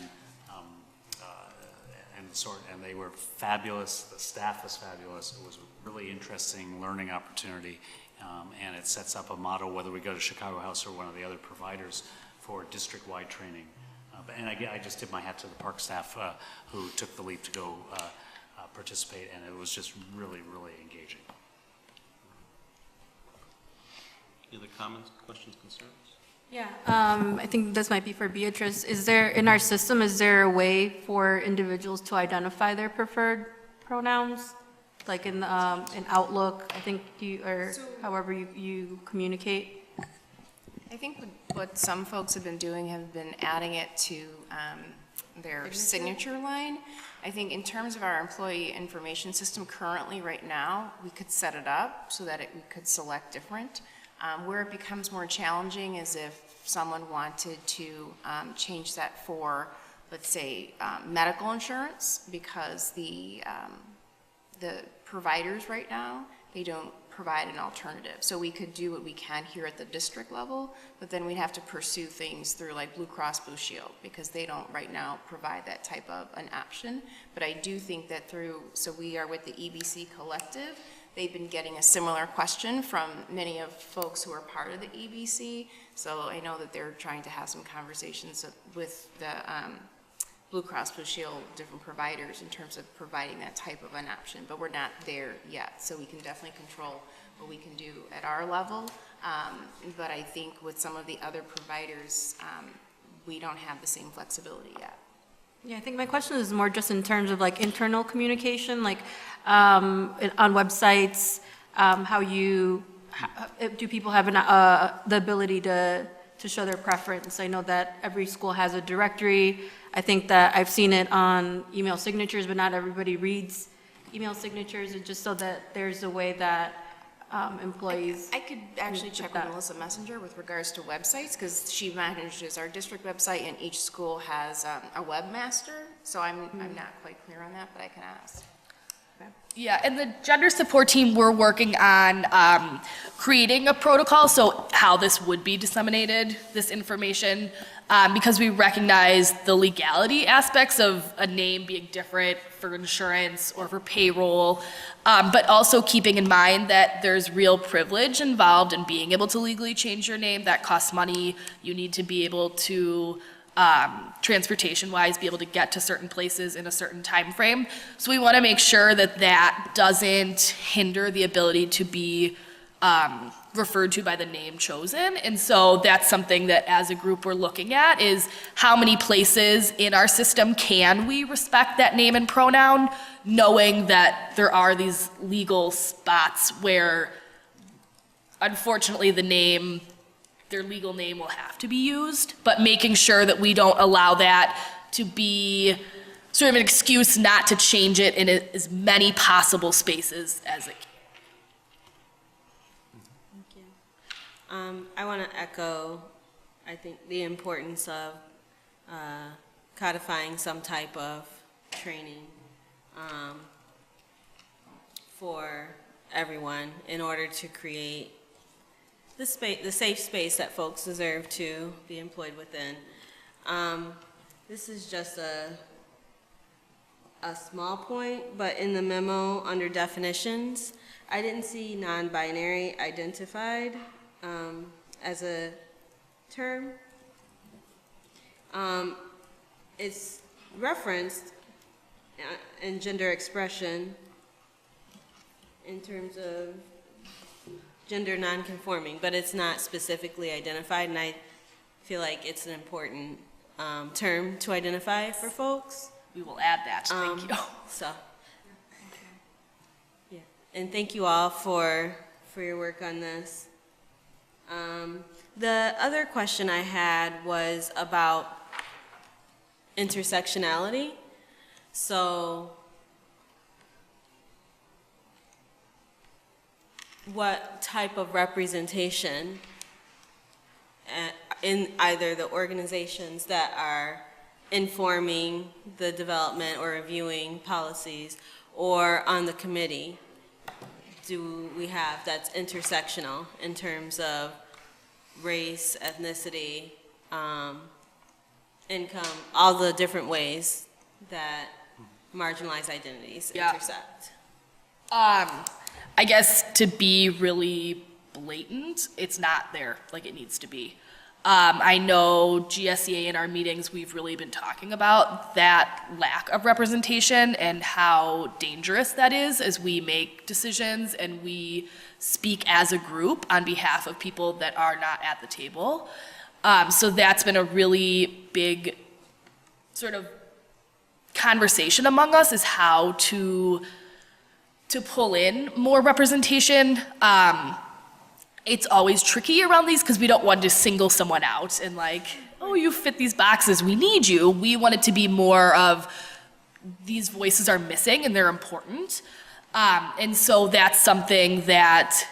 they were fabulous. The staff was fabulous. It was a really interesting learning opportunity, and it sets up a model whether we go to Chicago House or one of the other providers for district-wide training. And I just tip my hat to the park staff who took the leap to go participate, and it was just really, really engaging. Any other comments, questions, concerns? Yeah, I think this might be for Beatrice. In our system, is there a way for individuals to identify their preferred pronouns? Like in Outlook, I think, or however you communicate? I think what some folks have been doing have been adding it to their signature line. I think in terms of our employee information system currently right now, we could set it up so that we could select different. Where it becomes more challenging is if someone wanted to change that for, let's say, medical insurance, because the providers right now, they don't provide an alternative. So we could do what we can here at the district level, but then we'd have to pursue things through like Blue Cross Blue Shield, because they don't right now provide that type of an option. But I do think that so we are with the EBC Collective. They've been getting a similar question from many of folks who are part of the EBC. So I know that they're trying to have some conversations with Blue Cross Blue Shield, different providers in terms of providing that type of an option, but we're not there yet. So we can definitely control what we can do at our level. But I think with some of the other providers, we don't have the same flexibility yet. Yeah, I think my question is more just in terms of like internal communication, like on websites, do people have the ability to show their preference? I know that every school has a directory. I think that I've seen it on email signatures, but not everybody reads email signatures, and just so that there's a way that employees. I could actually check with Melissa Messenger with regards to websites, because she manages our district website, and each school has a webmaster. So I'm not quite clear on that, but I can ask. Yeah, and the gender support team, we're working on creating a protocol, so how this would be disseminated, this information, because we recognize the legality aspects of a name being different for insurance or for payroll, but also keeping in mind that there's real privilege involved in being able to legally change your name. That costs money. You need to be able to transportation-wise, be able to get to certain places in a certain time frame. So we want to make sure that that doesn't hinder the ability to be referred to by the name chosen. And so that's something that as a group we're looking at, is how many places in our system can we respect that name and pronoun, knowing that there are these legal spots where unfortunately their legal name will have to be used, but making sure that we don't allow that to be sort of an excuse not to change it in as many possible spaces as it can. Thank you. I want to echo, I think, the importance of codifying some type of training for everyone in order to create the safe space that folks deserve to be employed within. This is just a small point, but in the memo under definitions, I didn't see non-binary identified as a term. It's referenced in gender expression in terms of gender nonconforming, but it's not specifically identified, and I feel like it's an important term to identify for folks. We will add that, thank you. So, yeah, and thank you all for your work on this. The other question I had was about intersectionality. So, what type of representation in either the organizations that are informing the development or reviewing policies, or on the committee do we have that's intersectional in terms of race, ethnicity, income, all the different ways that marginalized identities intersect? I guess to be really blatant, it's not there like it needs to be. I know GSEA in our meetings, we've really been talking about that lack of representation and how dangerous that is as we make decisions and we speak as a group on behalf of people that are not at the table. So that's been a really big sort of conversation among us, is how to pull in more representation. It's always tricky around these because we don't want to single someone out and like, oh, you fit these boxes, we need you. We want it to be more of these voices are missing and they're important. And so that's something that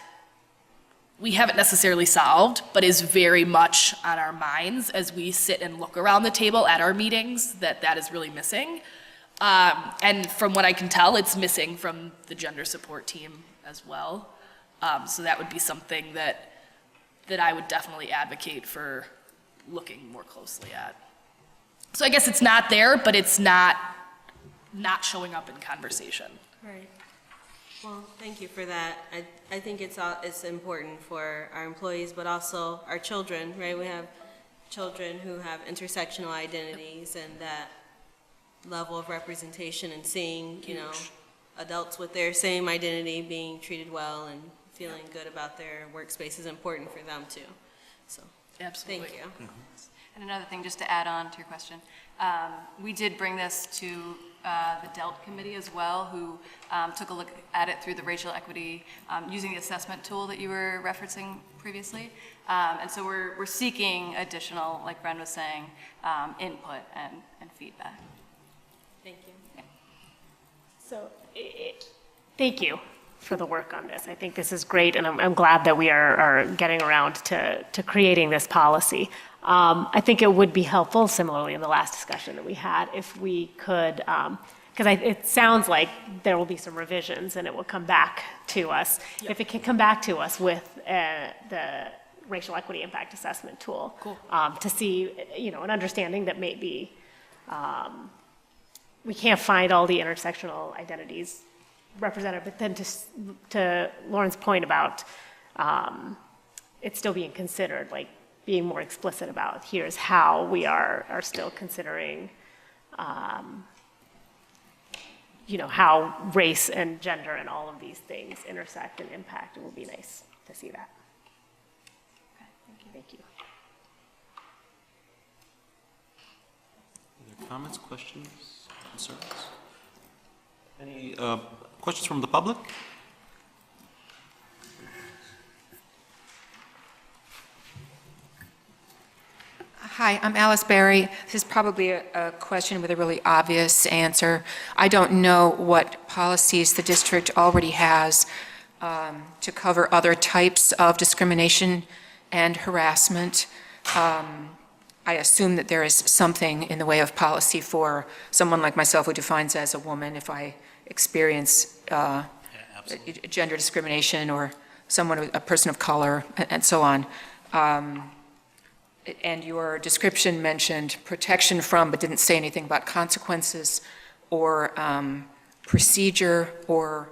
we haven't necessarily solved, but is very much on our minds as we sit and look around the table at our meetings, that is really missing. And from what I can tell, it's missing from the gender support team as well. So that would be something that I would definitely advocate for looking more closely at. So I guess it's not there, but it's not showing up in conversation. Right. Well, thank you for that. I think it's important for our employees, but also our children, right? We have children who have intersectional identities, and that level of representation and seeing, you know, adults with their same identity being treated well and feeling good about their workspace is important for them too. So, Absolutely. thank you. And another thing, just to add on to your question, we did bring this to the DELT committee as well, who took a look at it through the racial equity, using the assessment tool that you were referencing previously. And so we're seeking additional, like Bren was saying, input and feedback. Thank you. So, thank you for the work on this. I think this is great, and I'm glad that we are getting around to creating this policy. I think it would be helpful, similarly in the last discussion that we had, if we could, because it sounds like there will be some revisions and it will come back to us. Yep. If it can come back to us with the racial equity impact assessment tool, Cool. To see, you know, an understanding that maybe we can't find all the intersectional identities represented, but then to Lauren's point about it still being considered, like being more explicit about here's how we are still considering, you know, how race and gender and all of these things intersect and impact. It will be nice to see that. Okay, thank you. Other comments, questions, concerns? Any questions from the public? Hi, I'm Alice Berry. This is probably a question with a really obvious answer. I don't know what policies the district already has to cover other types of discrimination and harassment. I assume that there is something in the way of policy for someone like myself who defines as a woman if I experience gender discrimination, or a person of color, and so on. And your description mentioned protection from, but didn't say anything about consequences or procedure or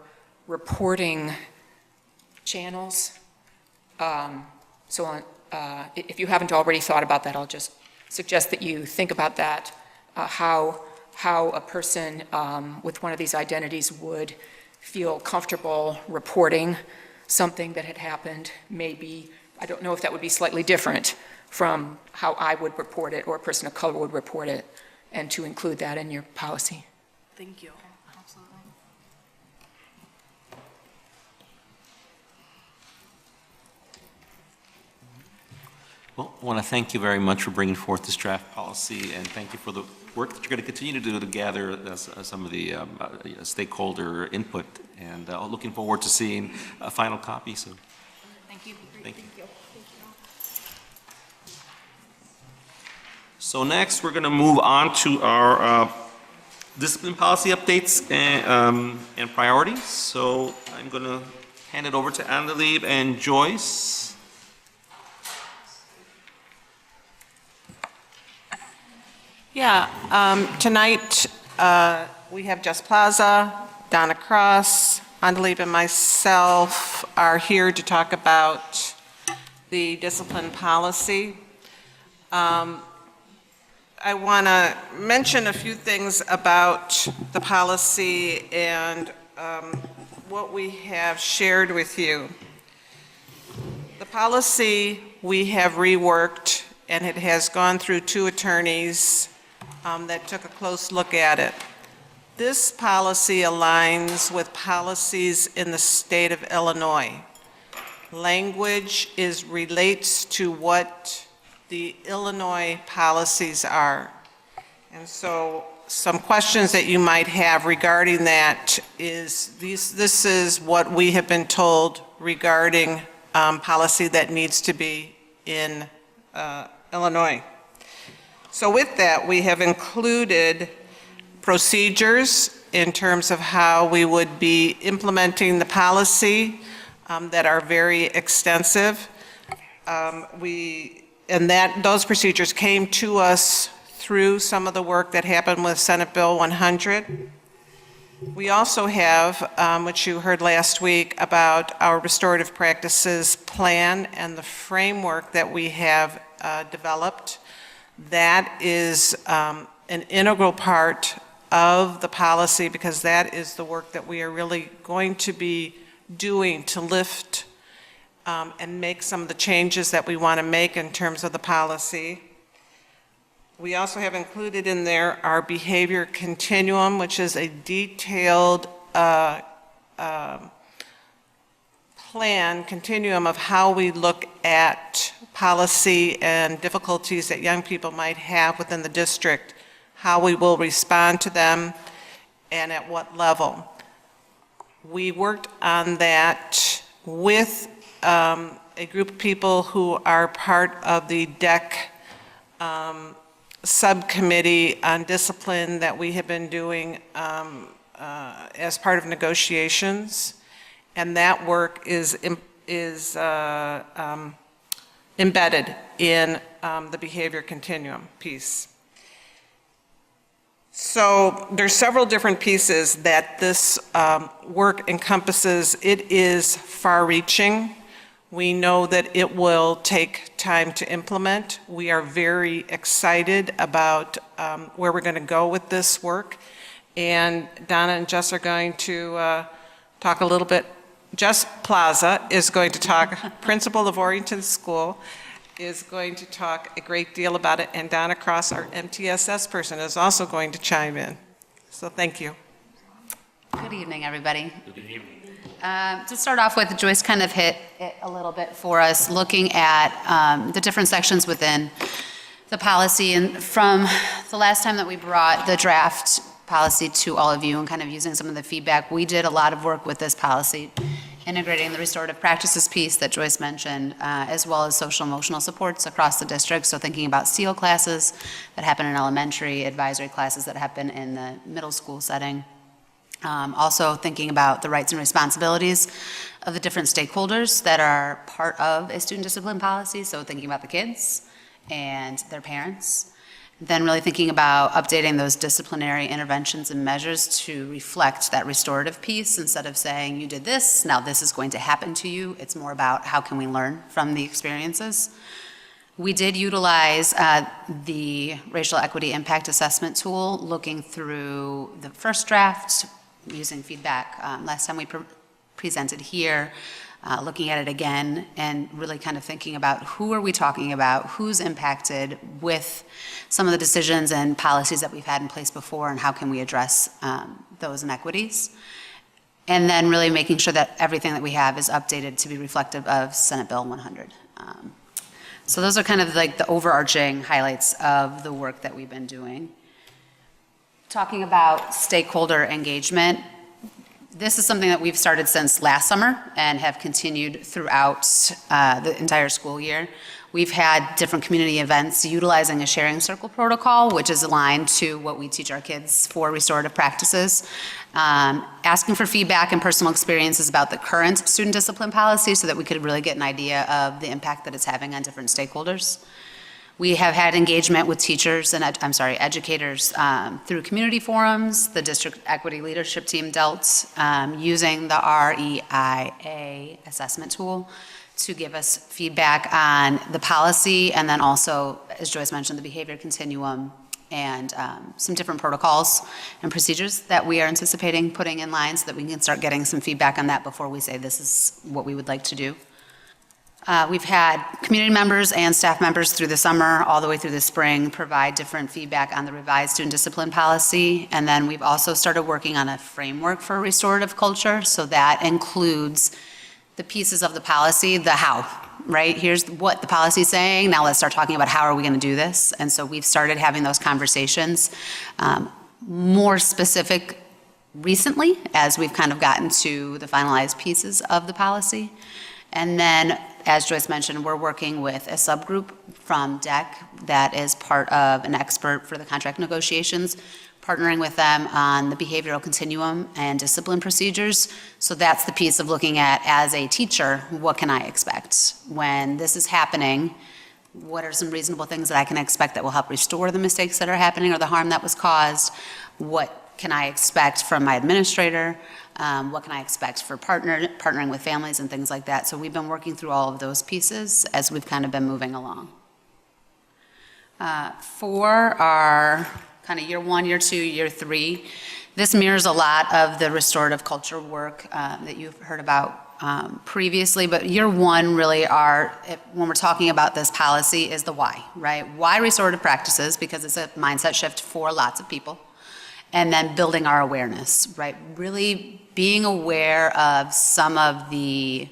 reporting channels. So on, if you haven't already thought about that, I'll just suggest that you think about that, how a person with one of these identities would feel comfortable reporting something that had happened. Maybe, I don't know if that would be slightly different from how I would report it or a person of color would report it, and to include that in your policy. Thank you. Absolutely. Well, I want to thank you very much for bringing forth this draft policy, and thank you for the work that you're going to continue to do to gather some of the stakeholder input, and looking forward to seeing a final copy soon. Thank you. Thank you. So next, we're going to move on to our discipline policy updates and priorities. So I'm going to hand it over to Andalib and Joyce. Yeah, tonight we have Jess Plaza, Donna Cross, Andalib, and myself are here to talk about the discipline policy. I want to mention a few things about the policy and what we have shared with you. The policy we have reworked, and it has gone through 2 attorneys that took a close look at it. This policy aligns with policies in the state of Illinois. Language relates to what the Illinois policies are. And so some questions that you might have regarding that is this is what we have been told regarding policy that needs to be in Illinois. So with that, we have included procedures in terms of how we would be implementing the policy that are very extensive. Those procedures came to us through some of the work that happened with Senate Bill 100. We also have, which you heard last week, about our restorative practices plan and the framework that we have developed. That is an integral part of the policy, because that is the work that we are really going to be doing to lift and make some of the changes that we want to make in terms of the policy. We also have included in there our behavior continuum, which is a detailed continuum of how we look at policy and difficulties that young people might have within the district, how we will respond to them, and at what level. We worked on that with a group of people who are part of the DEC subcommittee on discipline that we have been doing as part of negotiations. And that work is embedded in the behavior continuum piece. So there's several different pieces that this work encompasses. It is far-reaching. We know that it will take time to implement. We are very excited about where we're going to go with this work. And Donna and Jess are going to talk a little bit. Jess Plaza is going to talk, principal of Orienton School, is going to talk a great deal about it, and Donna Cross, our MTSS person, is also going to chime in. So thank you. Good evening, everybody. Good evening. To start off with, Joyce kind of hit it a little bit for us, looking at the different sections within the policy. And from the last time that we brought the draft policy to all of you and kind of using some of the feedback, we did a lot of work with this policy, integrating the restorative practices piece that Joyce mentioned, as well as social emotional supports across the district. So thinking about SEAL classes that happen in elementary, advisory classes that happen in the middle school setting. Also thinking about the rights and responsibilities of the different stakeholders that are part of a student discipline policy. So thinking about the kids and their parents. Then really thinking about updating those disciplinary interventions and measures to reflect that restorative piece. Instead of saying, you did this, now this is going to happen to you. It's more about how can we learn from the experiences. We did utilize the racial equity impact assessment tool, looking through the first draft, using feedback last time we presented here, looking at it again, and really kind of thinking about who are we talking about, who's impacted with some of the decisions and policies that we've had in place before, and how can we address those inequities. And then really making sure that everything that we have is updated to be reflective of Senate Bill 100. So those are kind of like the overarching highlights of the work that we've been doing. Talking about stakeholder engagement, this is something that we've started since last summer and have continued throughout the entire school year. We've had different community events utilizing a sharing circle protocol, which is aligned to what we teach our kids for restorative practices. Asking for feedback and personal experiences about the current student discipline policy so that we could really get an idea of the impact that it's having on different stakeholders. We have had engagement with teachers and, educators through community forums. The district equity leadership team dealt using the REIA assessment tool to give us feedback on the policy, and then also, as Joyce mentioned, the behavior continuum and some different protocols and procedures that we are anticipating putting in line so that we can start getting some feedback on that before we say this is what we would like to do. We've had community members and staff members through the summer, all the way through the spring, provide different feedback on the revised student discipline policy. And then we've also started working on a framework for restorative culture. So that includes the pieces of the policy, the how, right? Here's what the policy is saying. Now let's start talking about how are we going to do this. And so we've started having those conversations, more specific recently as we've kind of gotten to the finalized pieces of the policy. And then, as Joyce mentioned, we're working with a subgroup from DEC that is part of an expert for the contract negotiations, partnering with them on the behavioral continuum and discipline procedures. So that's the piece of looking at, as a teacher, what can I expect? When this is happening, what are some reasonable things that I can expect that will help restore the mistakes that are happening or the harm that was caused? What can I expect from my administrator? What can I expect for partnering with families and things like that? So we've been working through all of those pieces as we've kind of been moving along. For our kind of year 1, year 2, year 3. This mirrors a lot of the restorative culture work that you've heard about previously, but year 1 really when we're talking about this policy, is the why, right? Why restorative practices? Because it's a mindset shift for lots of people. And then building our awareness, right? Really being aware of some of the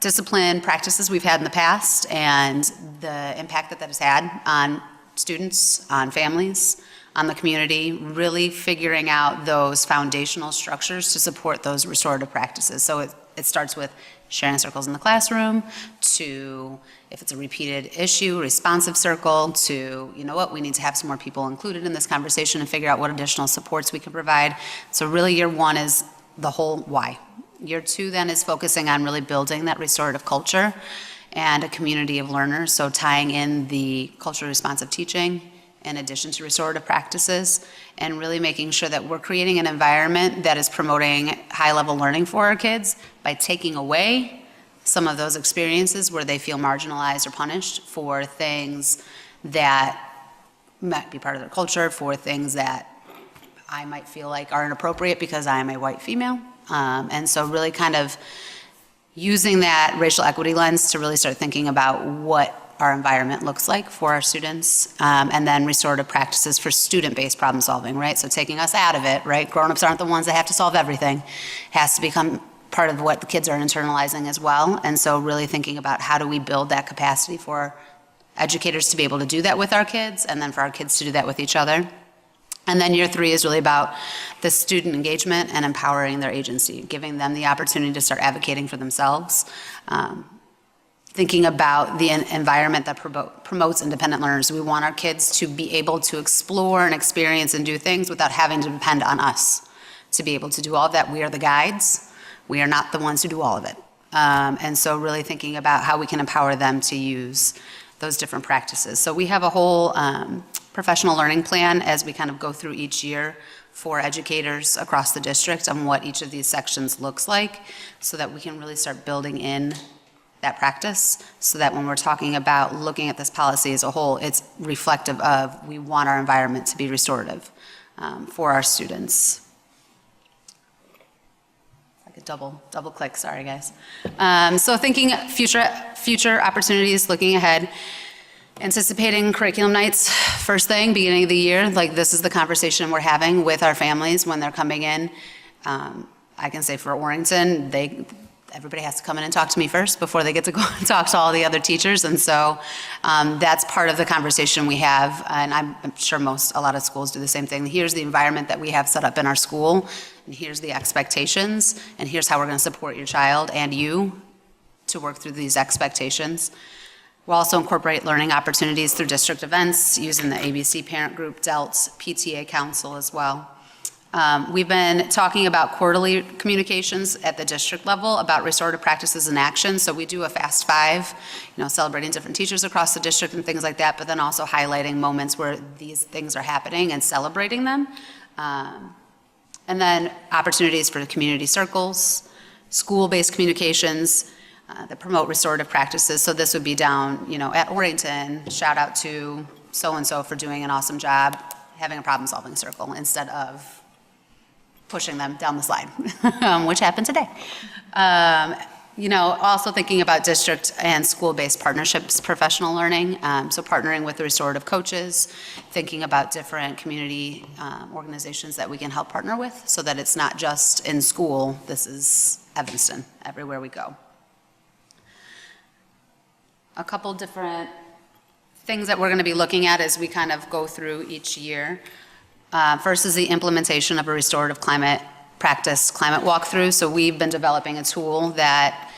discipline practices we've had in the past and the impact that has had on students, on families, on the community, really figuring out those foundational structures to support those restorative practices. So it starts with sharing circles in the classroom, to, if it's a repeated issue, responsive circle, to, you know what, we need to have some more people included in this conversation and figure out what additional supports we can provide. So really year 1 is the whole why. Year 2 then is focusing on really building that restorative culture and a community of learners, so tying in the culturally responsive teaching in addition to restorative practices, and really making sure that we're creating an environment that is promoting high-level learning for our kids by taking away some of those experiences where they feel marginalized or punished for things that might be part of their culture, for things that I might feel like are inappropriate because I am a white female. And so really kind of using that racial equity lens to really start thinking about what our environment looks like for our students, and then restorative practices for student-based problem solving, right? So taking us out of it, right? Grown-ups aren't the ones that have to solve everything. It has to become part of what the kids are internalizing as well. And so really thinking about how do we build that capacity for educators to be able to do that with our kids, and then for our kids to do that with each other. And then year 3 is really about the student engagement and empowering their agency, giving them the opportunity to start advocating for themselves, thinking about the environment that promotes independent learners. We want our kids to be able to explore and experience and do things without having to depend on us to be able to do all of that. We are the guides. We are not the ones who do all of it. And so really thinking about how we can empower them to use those different practices. So we have a whole professional learning plan as we kind of go through each year for educators across the district on what each of these sections looks like, so that we can really start building in that practice, so that when we're talking about looking at this policy as a whole, it's reflective of, we want our environment to be restorative for our students. Like a double click, sorry guys. So thinking future opportunities, looking ahead, anticipating curriculum nights, first thing, beginning of the year, like this is the conversation we're having with our families when they're coming in. I can say for Orrington, everybody has to come in and talk to me first before they get to go and talk to all the other teachers. And so that's part of the conversation we have. And I'm sure a lot of schools do the same thing. Here's the environment that we have set up in our school, and here's the expectations, and here's how we're going to support your child and you to work through these expectations. We'll also incorporate learning opportunities through district events using the ABC Parent Group, DELT, PTA Council as well. We've been talking about quarterly communications at the district level about restorative practices in action. So we do a Fast Five, celebrating different teachers across the district and things like that, but then also highlighting moments where these things are happening and celebrating them. And then opportunities for community circles, school-based communications that promote restorative practices. So this would be down, at Orrington, shout out to so-and-so for doing an awesome job, having a problem-solving circle instead of pushing them down the slide, which happened today. Also thinking about district and school-based partnerships, professional learning, so partnering with the restorative coaches, thinking about different community organizations that we can help partner with so that it's not just in school, this is Evanston, everywhere we go. A couple different things that we're going to be looking at as we kind of go through each year. First is the implementation of a restorative climate practice climate walkthrough. So we've been developing a tool that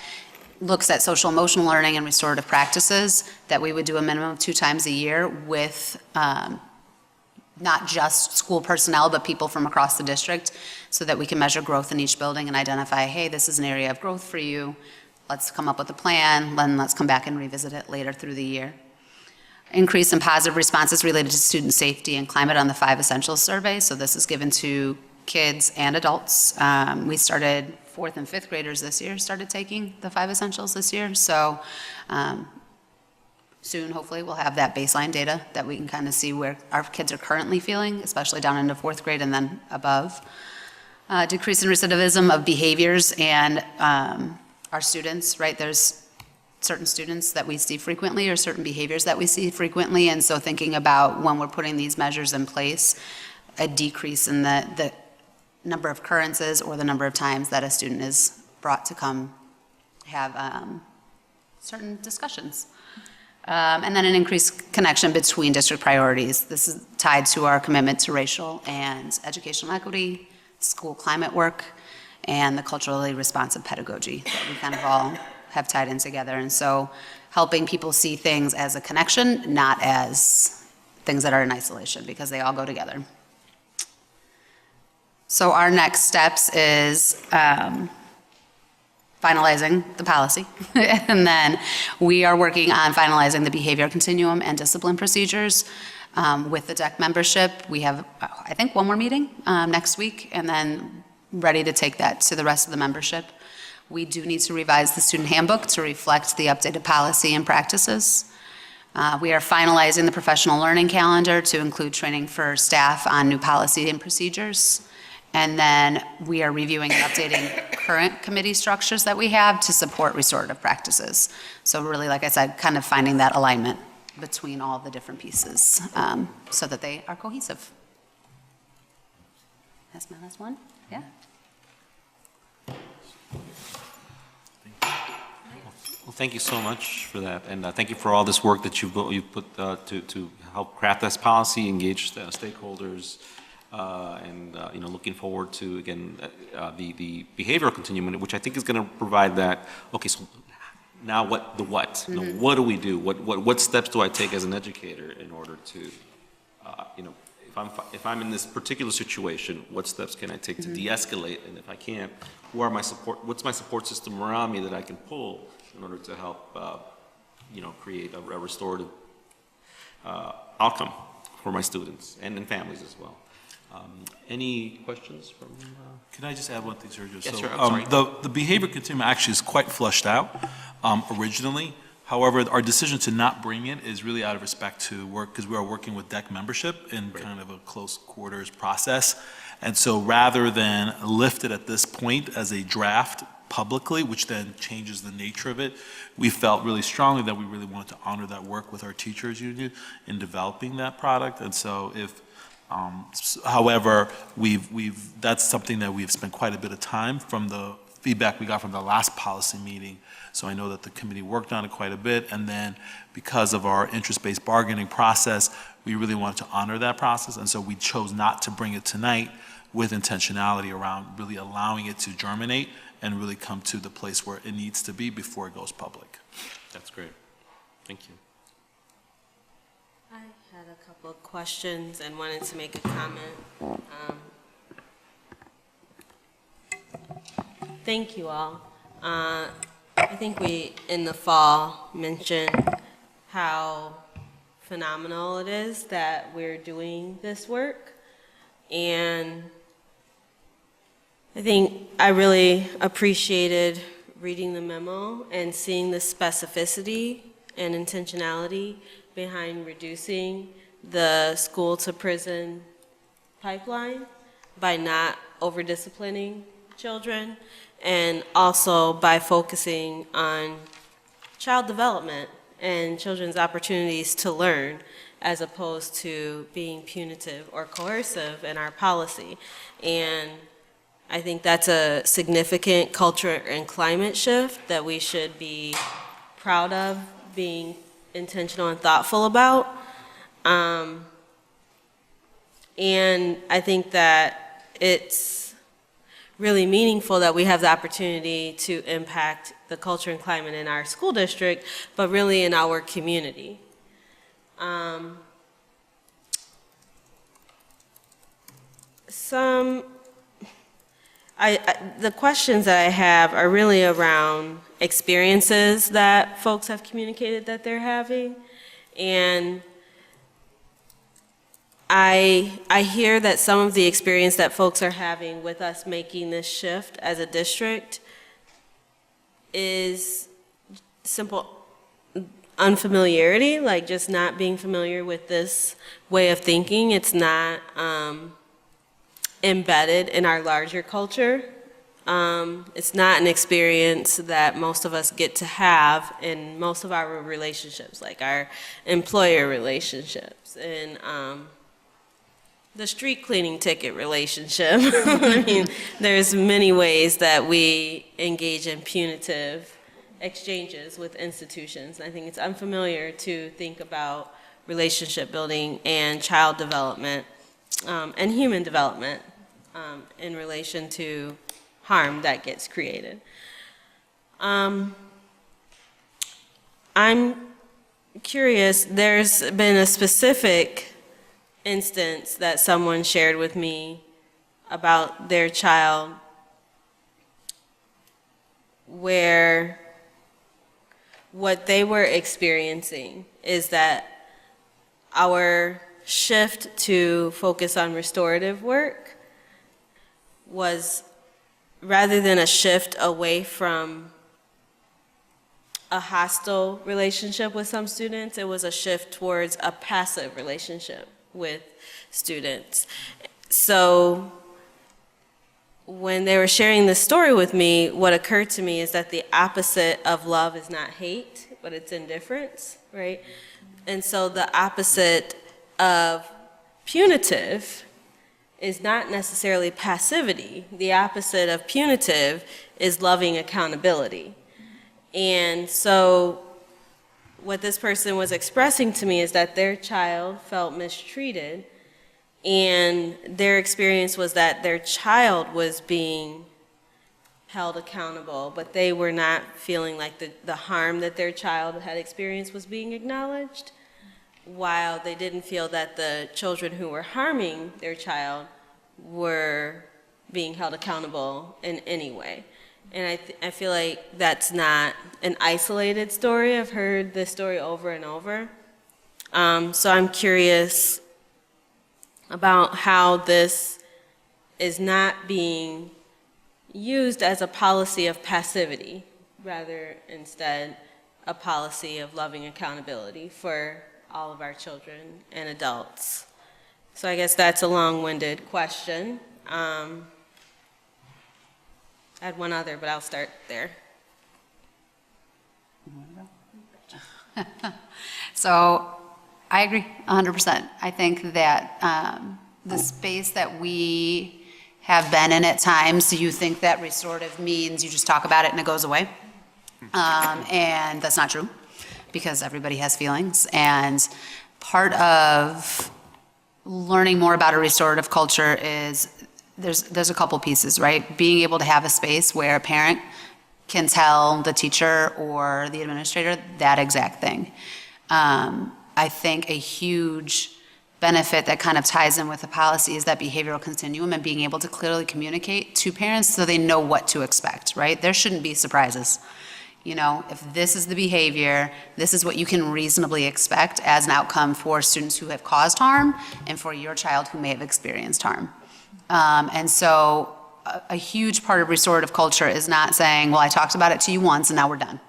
looks at social emotional learning and restorative practices that we would do a minimum of 2 times a year with not just school personnel, but people from across the district, so that we can measure growth in each building and identify, hey, this is an area of growth for you. Let's come up with a plan, then let's come back and revisit it later through the year. Increase in positive responses related to student safety and climate on the 5 Essentials survey. So this is given to kids and adults. We started 4th and 5th graders this year, started taking the 5 Essentials this year. So soon, hopefully, we'll have that baseline data that we can kind of see where our kids are currently feeling, especially down into fourth grade and then above. Decrease in recidivism of behaviors and our students, right? There's certain students that we see frequently or certain behaviors that we see frequently. And so thinking about when we're putting these measures in place, a decrease in the number of occurrences or the number of times that a student is brought to come have certain discussions. And then an increased connection between district priorities. This is tied to our commitment to racial and educational equity, school climate work, and the culturally responsive pedagogy that we kind of all have tied in together. And so helping people see things as a connection, not as things that are in isolation, because they all go together. So our next steps is finalizing the policy. And then we are working on finalizing the behavior continuum and discipline procedures with the DEC membership. We have, I think, one more meeting next week, and then ready to take that to the rest of the membership. We do need to revise the student handbook to reflect the updated policy and practices. We are finalizing the professional learning calendar to include training for staff on new policy and procedures. And then we are reviewing and updating current committee structures that we have to support restorative practices. So really, like I said, kind of finding that alignment between all the different pieces so that they are cohesive. That's my last one, yeah? Well, thank you so much for that, and thank you for all this work that you've put to help craft this policy, engage stakeholders, and looking forward to, again, the behavioral continuum, which I think is going to provide that. Okay, so now what? The what? Mm-hmm. What do we do? What steps do I take as an educator in order to, if I'm in this particular situation, what steps can I take to de-escalate? And if I can't, what's my support system around me that I can pull in order to help, create a restorative outcome for my students and families as well. Any questions from? Can I just add one thing, Sergio? Yes, So, sir. I'm sorry. the behavior continuum actually is quite flushed out originally. However, our decision to not bring it is really out of respect to work, because we are working with DEC membership in kind of a close quarters process. And so rather than lift it at this point as a draft publicly, which then changes the nature of it, we felt really strongly that we really wanted to honor that work with our teachers union in developing that product. And so if, however, that's something that we've spent quite a bit of time from the feedback we got from the last policy meeting. So I know that the committee worked on it quite a bit, and then because of our interest-based bargaining process, we really wanted to honor that process, and so we chose not to bring it tonight with intentionality around really allowing it to germinate and really come to the place where it needs to be before it goes public. That's great. Thank you. I had a couple of questions and wanted to make a comment. Thank you all. I think we, in the fall, mentioned how phenomenal it is that we're doing this work. And I think I really appreciated reading the memo and seeing the specificity and intentionality behind reducing the school to prison pipeline by not over-disciplining children, and also by focusing on child development and children's opportunities to learn, as opposed to being punitive or coercive in our policy. And I think that's a significant culture and climate shift that we should be proud of being intentional and thoughtful about. And I think that it's really meaningful that we have the opportunity to impact the culture and climate in our school district, but really in our community. The questions that I have are really around experiences that folks have communicated that they're having. And I hear that some of the experience that folks are having with us making this shift as a district is simple. unfamiliarity, like just not being familiar with this way of thinking. It's not embedded in our larger culture. It's not an experience that most of us get to have in most of our relationships, like our employer relationships and the street cleaning ticket relationship. I mean, there's many ways that we engage in punitive exchanges with institutions. I think it's unfamiliar to think about relationship building and child development and human development in relation to harm that gets created. I'm curious, there's been a specific instance that someone shared with me about their child where what they were experiencing is that our shift to focus on restorative work was, rather than a shift away from a hostile relationship with some students, it was a shift towards a passive relationship with students. So when they were sharing this story with me, what occurred to me is that the opposite of love is not hate, but it's indifference, right? And so the opposite of punitive is not necessarily passivity. The opposite of punitive is loving accountability. And so what this person was expressing to me is that their child felt mistreated, and their experience was that their child was being held accountable, but they were not feeling like the harm that their child had experienced was being acknowledged, while they didn't feel that the children who were harming their child were being held accountable in any way. And I feel like that's not an isolated story. I've heard this story over and over. So I'm curious about how this is not being used as a policy of passivity, rather instead a policy of loving accountability for all of our children and adults. So I guess that's a long-winded question. I had one other, but I'll start there. So I agree 100%. I think that the space that we have been in at times, do you think that restorative means you just talk about it and it goes away? And that's not true, because everybody has feelings. And part of learning more about a restorative culture is there's a couple pieces, right? Being able to have a space where a parent can tell the teacher or the administrator that exact thing. I think a huge benefit that kind of ties in with the policy is that behavioral continuum and being able to clearly communicate to parents so they know what to expect, right? There shouldn't be surprises. You know, if this is the behavior, this is what you can reasonably expect as an outcome for students who have caused harm and for your child who may have experienced harm. And so a huge part of restorative culture is not saying, well, I talked about it to you once and now we're done.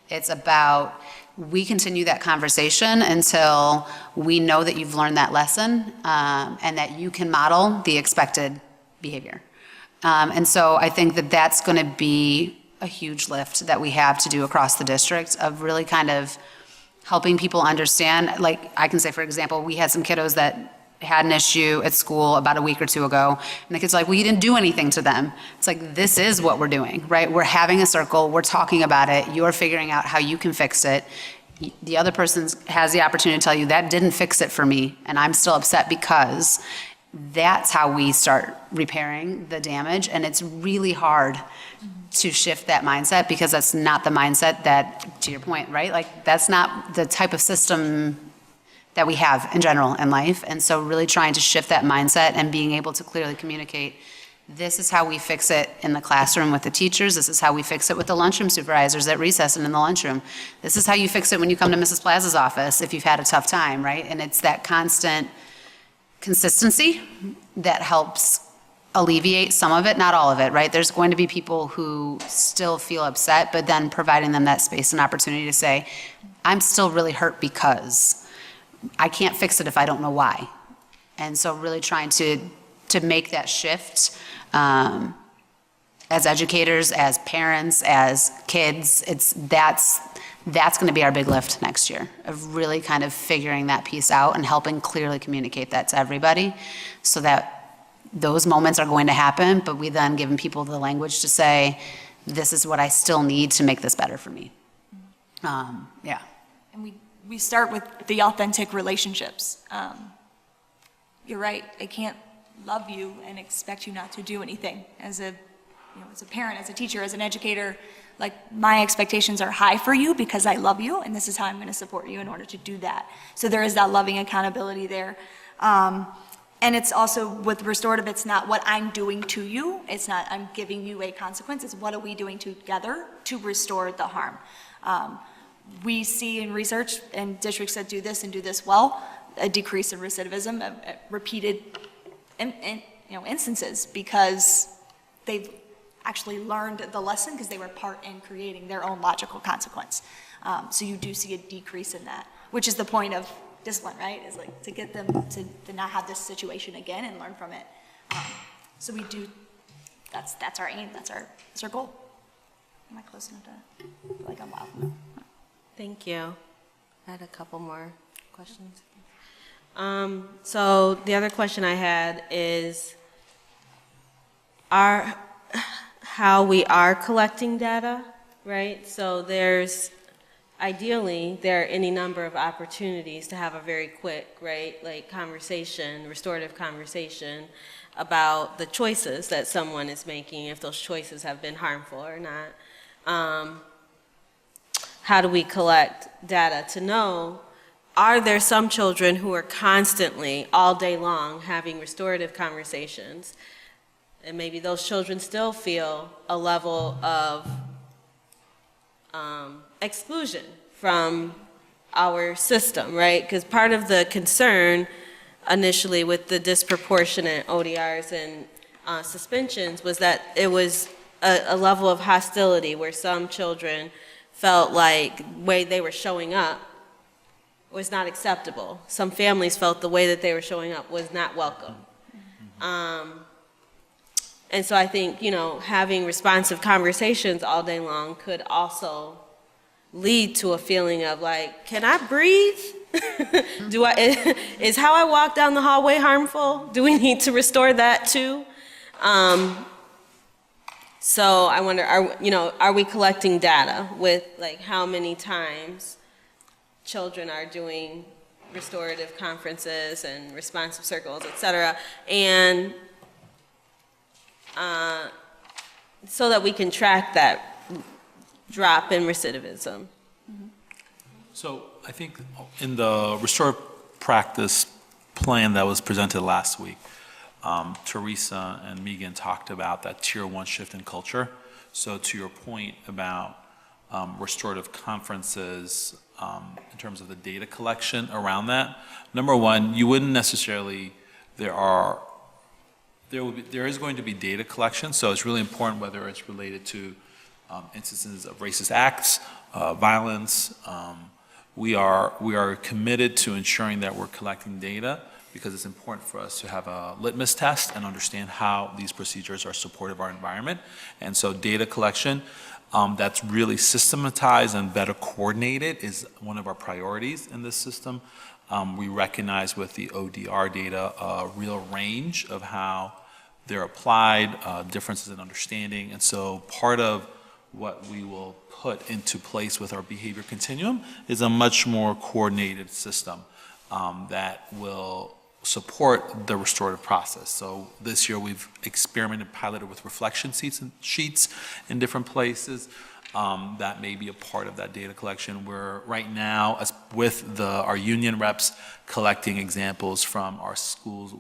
It's about, we continue that conversation until we know that you've learned that lesson and that you can model the expected behavior. And so I think that that's going to be a huge lift that we have to do across the district of really kind of helping people understand. Like I can say, for example, we had some kiddos that had an issue at school about a week or two ago, and the kids are like, well, you didn't do anything to them. It's like, this is what we're doing, right? We're having a circle, we're talking about it, you're figuring out how you can fix it. The other person has the opportunity to tell you, that didn't fix it for me, and I'm still upset because. That's how we start repairing the damage, and it's really hard to shift that mindset because that's not the mindset that, to your point, right? Like, that's not the type of system that we have in general in life. And so really trying to shift that mindset and being able to clearly communicate, this is how we fix it in the classroom with the teachers. This is how we fix it with the lunchroom supervisors at recess and in the lunchroom. This is how you fix it when you come to Mrs. Plaza's office if you've had a tough time, right? And it's that constant consistency that helps alleviate some of it, not all of it, right? There's going to be people who still feel upset, but then providing them that space and opportunity to say, I'm still really hurt because I can't fix it if I don't know why. And so really trying to make that shift, as educators, as parents, as kids, that's going to be our big lift next year, of really kind of figuring that piece out and helping clearly communicate that to everybody so that those moments are going to happen, but we then giving people the language to say, this is what I still need to make this better for me. Yeah. And we start with the authentic relationships. You're right, I can't love you and expect you not to do anything. As a parent, as a teacher, as an educator, like my expectations are high for you because I love you and this is how I'm going to support you in order to do that. So there is that loving accountability there. And it's also with restorative, it's not what I'm doing to you. It's not I'm giving you a consequence. It's what are we doing together to restore the harm. We see in research and districts that do this and do this well, a decrease in recidivism, repeated instances because they've actually learned the lesson because they were part in creating their own logical consequence. So you do see a decrease in that, which is the point of discipline, right? Is like to get them to not have this situation again and learn from it. So we do, that's our aim, that's our goal. Am I close enough to, I feel like I'm loud. Thank you. I had a couple more questions. So the other question I had is, how we are collecting data, right? So ideally, there are any number of opportunities to have a very quick, right, like conversation, restorative conversation about the choices that someone is making, if those choices have been harmful or not. How do we collect data to know, are there some children who are constantly, all day long, having restorative conversations, and maybe those children still feel a level of exclusion from our system, right? Because part of the concern initially with the disproportionate ODRs and suspensions was that it was a level of hostility where some children felt like the way they were showing up was not acceptable. Some families felt the way that they were showing up was not welcome. And so I think, having responsive conversations all day long could also lead to a feeling of like, can I breathe? Is how I walk down the hallway harmful? Do we need to restore that too? So I wonder, are we collecting data with like how many times children are doing restorative conferences and responsive circles, et cetera, and so that we can track that drop in recidivism. So I think in the restorative practice plan that was presented last week, Teresa and Megan talked about that tier 1 shift in culture. So to your point about restorative conferences, in terms of the data collection around that, number one, you wouldn't necessarily, there is going to be data collection, so it's really important whether it's related to instances of racist acts, violence. We are committed to ensuring that we're collecting data because it's important for us to have a litmus test and understand how these procedures are supportive of our environment. And so data collection that's really systematized and better coordinated is one of our priorities in this system. We recognize with the ODR data a real range of how they're applied, differences in understanding. And so part of what we will put into place with our behavior continuum is a much more coordinated system that will support the restorative process. So this year we've experimented, piloted with reflection sheets in different places. That may be a part of that data collection. We're right now with our union reps collecting examples from our schools,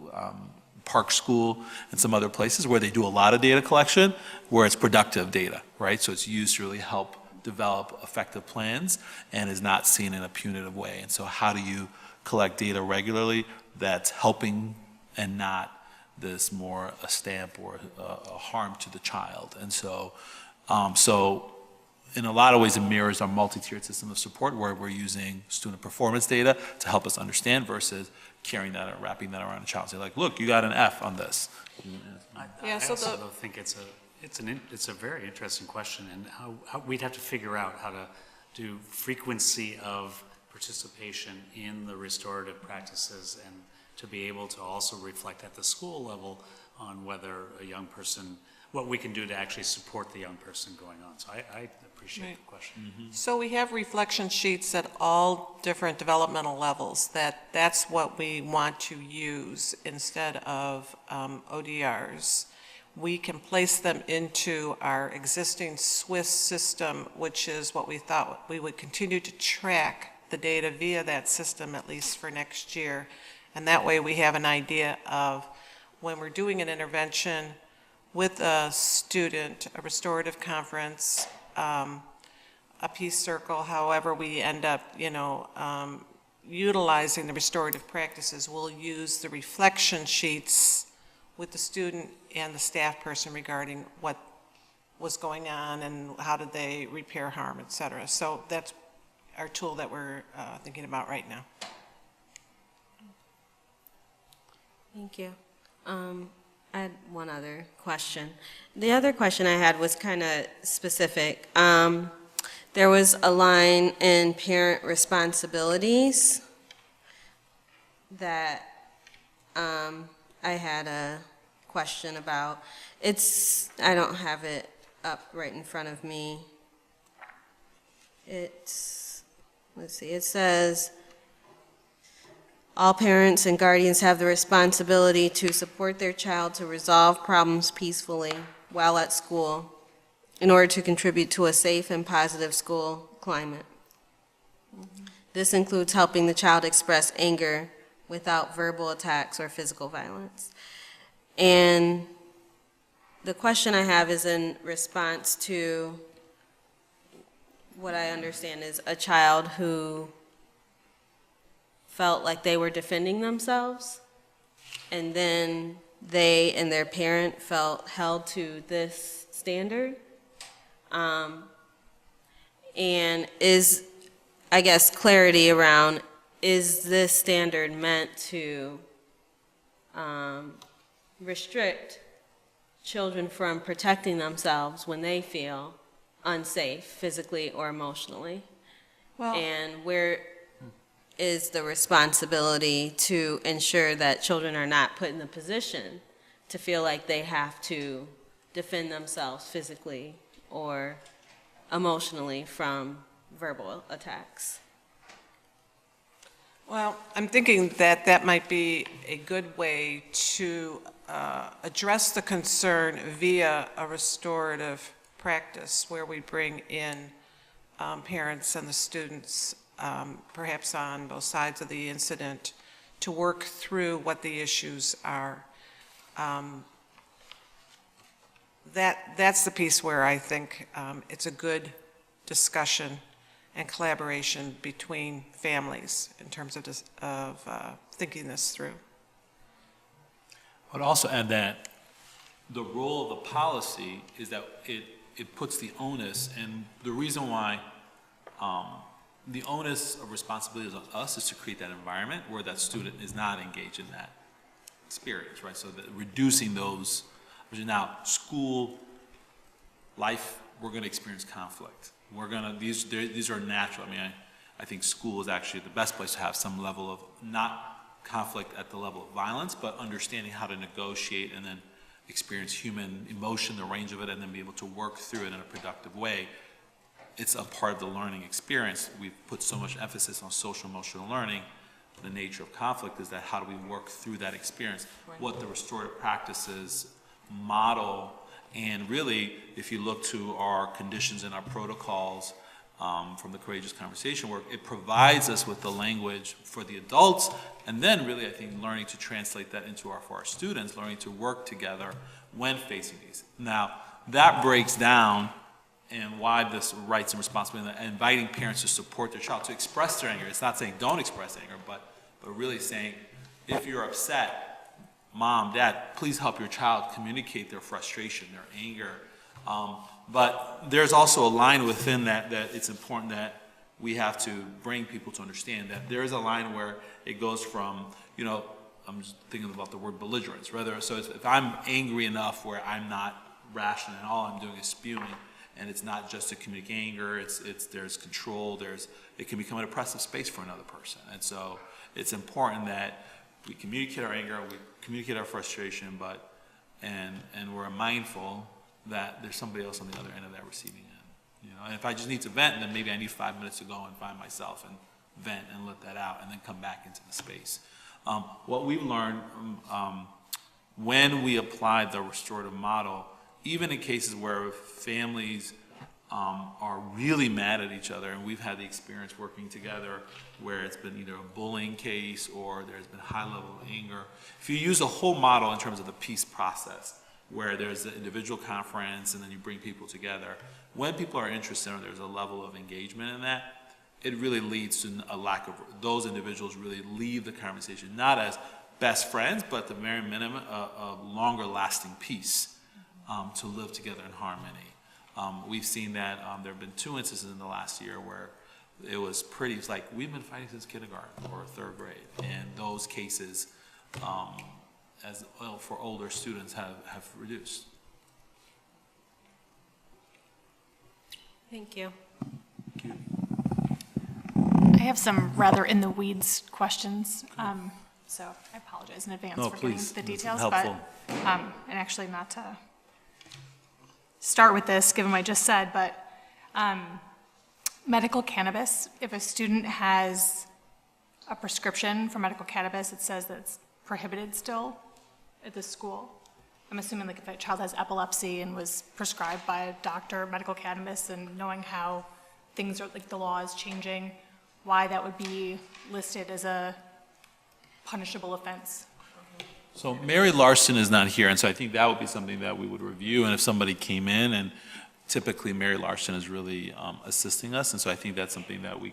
Park School and some other places where they do a lot of data collection, where it's productive data, right? So it's used to really help develop effective plans and is not seen in a punitive way. And so how do you collect data regularly that's helping and not this more a stamp or a harm to the child? And so, in a lot of ways, it mirrors our multi-tiered system of support where we're using student performance data to help us understand versus carrying that or wrapping that around a child. Say like, look, you got an F on this. I also think it's a very interesting question, and how we'd have to figure out how to do frequency of participation in the restorative practices and to be able to also reflect at the school level on whether a young person, what we can do to actually support the young person going on. So I appreciate the question. So we have reflection sheets at all different developmental levels. That's what we want to use instead of ODRs. We can place them into our existing Swiss system, which is what we thought we would continue to track the data via that system at least for next year. And that way we have an idea of when we're doing an intervention with a student, a restorative conference, a peace circle, however we end up, utilizing the restorative practices, we'll use the reflection sheets with the student and the staff person regarding what was going on and how did they repair harm, et cetera. So that's our tool that we're thinking about right now. Thank you. I had one other question. The other question I had was kind of specific. There was a line in parent responsibilities that I had a question about. I don't have it up right in front of me. Let's see, it says, all parents and guardians have the responsibility to support their child to resolve problems peacefully while at school in order to contribute to a safe and positive school climate. This includes helping the child express anger without verbal attacks or physical violence. And the question I have is in response to what I understand is a child who felt like they were defending themselves, and then they and their parent felt held to this standard. And is, I guess, clarity around, is this standard meant to restrict children from protecting themselves when they feel unsafe, physically or emotionally? And where is the responsibility to ensure that children are not put in the position to feel like they have to defend themselves physically or emotionally from verbal attacks? Well, I'm thinking that that might be a good way to address the concern via a restorative practice where we bring in parents and the students, perhaps on both sides of the incident, to work through what the issues are. That's the piece where I think it's a good discussion and collaboration between families in terms of thinking this through. I would also add that the role of the policy is that it puts the onus, and the reason why the onus of responsibility on us is to create that environment where that student is not engaged in that experience, right? So that reducing those, now school life, we're going to experience conflict. We're going to, these are natural. I mean, I think school is actually the best place to have some level of, not conflict at the level of violence, but understanding how to negotiate and then experience human emotion, the range of it, and then be able to work through it in a productive way. It's a part of the learning experience. We've put so much emphasis on social emotional learning. The nature of conflict is that how do we work through that experience? What the restorative practices model, and really, if you look to our conditions and our protocols from the Courageous Conversation work, it provides us with the language for the adults, and then really, I think, learning to translate that into for our students, learning to work together when facing these. Now, that breaks down and why this rights and responsibility, inviting parents to support their child, to express their anger. It's not saying don't express anger, but really saying, if you're upset, mom, dad, please help your child communicate their frustration, their anger, But there's also a line within that it's important that we have to bring people to understand that there is a line where it goes from, I'm just thinking about the word belligerence, so if I'm angry enough where I'm not rational and all I'm doing is spewing, and it's not just to communicate anger, there's control, it can become an oppressive space for another person. And so it's important that we communicate our anger, we communicate our frustration, and we're mindful that there's somebody else on the other end of that receiving end. And if I just need to vent, then maybe I need 5 minutes to go and find myself and vent and let that out and then come back into the space. What we've learned when we applied the restorative model, even in cases where families are really mad at each other, and we've had the experience working together where it's been either a bullying case or there's been high level of anger. If you use a whole model in terms of the peace process, where there's an individual conference and then you bring people together, when people are interested and there's a level of engagement in that, it really leads to a lack of, those individuals really leave the conversation not as best friends, but the very minimum of longer lasting peace to live together in harmony. We've seen that there have been 2 instances in the last year where it's like we've been fighting since kindergarten or 3rd grade, and those cases for older students have reduced. Thank you. I have some rather in the weeds questions, so I apologize in advance No, for please. getting the details. This is helpful. But and actually not to start with this, given what I just said, but medical cannabis. If a student has a prescription for medical cannabis, it says that it's prohibited still at the school. I'm assuming like if a child has epilepsy and was prescribed by a doctor medical cannabis, and knowing how things are, like the law is changing, why that would be listed as a punishable offense. So Mary Larson is not here, and so I think that would be something that we would review. And if somebody came in, and typically Mary Larson is really assisting us, and so I think that's something that we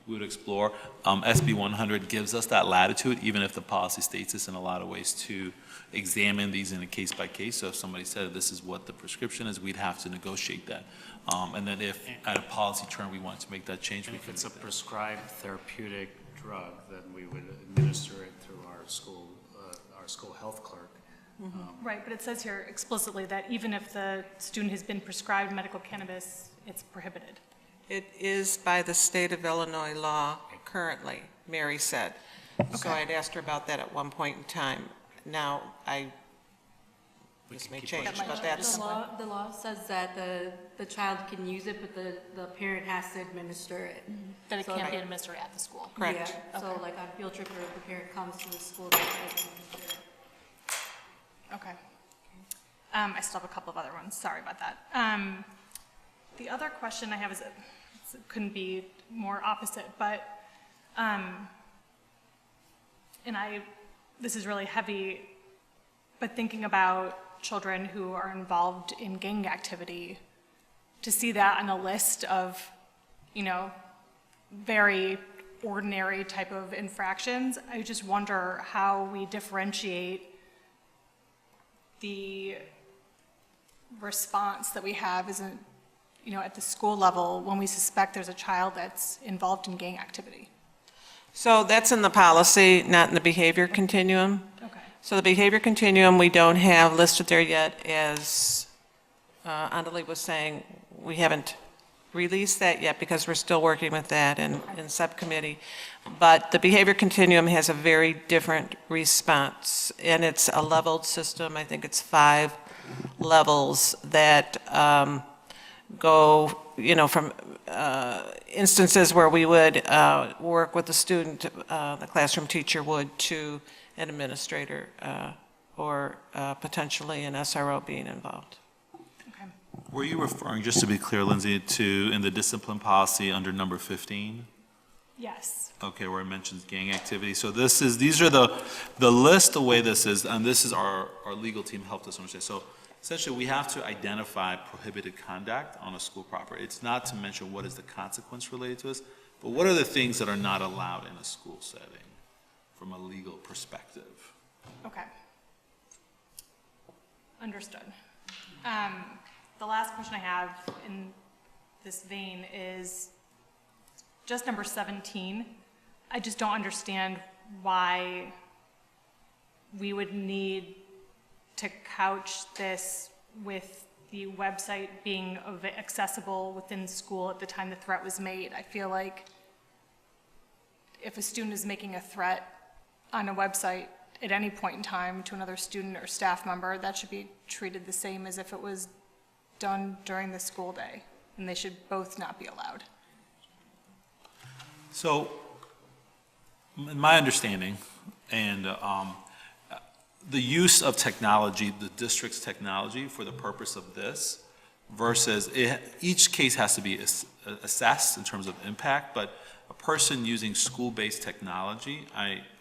would explore. SB 100 gives us that latitude, even if the policy states this in a lot of ways, to examine these in a case by case. So if somebody said this is what the prescription is, we'd have to negotiate that. And then if at a policy term we wanted to make that change, we could. If it's a prescribed therapeutic drug, then we would administer it through our school health clerk. Right, but it says here explicitly that even if the student has been prescribed medical cannabis, it's prohibited. It is by the state of Illinois law currently, Mary said. So I'd asked her about that at one point in time. Now, this may change, but that's. The law says that the child can use it, but the parent has to administer it. That it So can't like- be administered at the school. Correct. Yeah, so like on field trip, or if the parent comes to the school, they can administer it. Okay. I still have a couple of other ones, sorry about that. The other question I have is, it couldn't be more opposite, but, this is really heavy, but thinking about children who are involved in gang activity, to see that on a list of, very ordinary type of infractions, I just wonder how we differentiate the response that we have isn't, at the school level when we suspect there's a child that's involved in gang activity. So that's in the policy, not in the behavior continuum. Okay. So the behavior continuum, we don't have listed there yet, as Anjali was saying, we haven't released that yet because we're still working with that in subcommittee. But the behavior continuum has a very different response, and it's a leveled system. I think it's 5 levels that go, from instances where we would work with the student, the classroom teacher would, to an administrator or potentially an SRO being involved. Were you referring, just to be clear, Lindsay, to in the discipline policy under number 15? Yes. Okay, where it mentions gang activity. So these are the list, the way this is, and this is our legal team helped us understand. So essentially, we have to identify prohibited conduct on a school property. It's not to mention what is the consequence related to this, but what are the things that are not allowed in a school setting from a legal perspective? Okay. Understood. the last question I have in this vein is just number 17. I just don't understand why we would need to couch this with the website being accessible within school at the time the threat was made. I feel like if a student is making a threat on a website at any point in time to another student or staff member, that should be treated the same as if it was done during the school day, and they should both not be allowed. So, in my understanding, and the use of technology, the district's technology for the purpose of this, versus each case has to be assessed in terms of impact, but a person using school-based technology,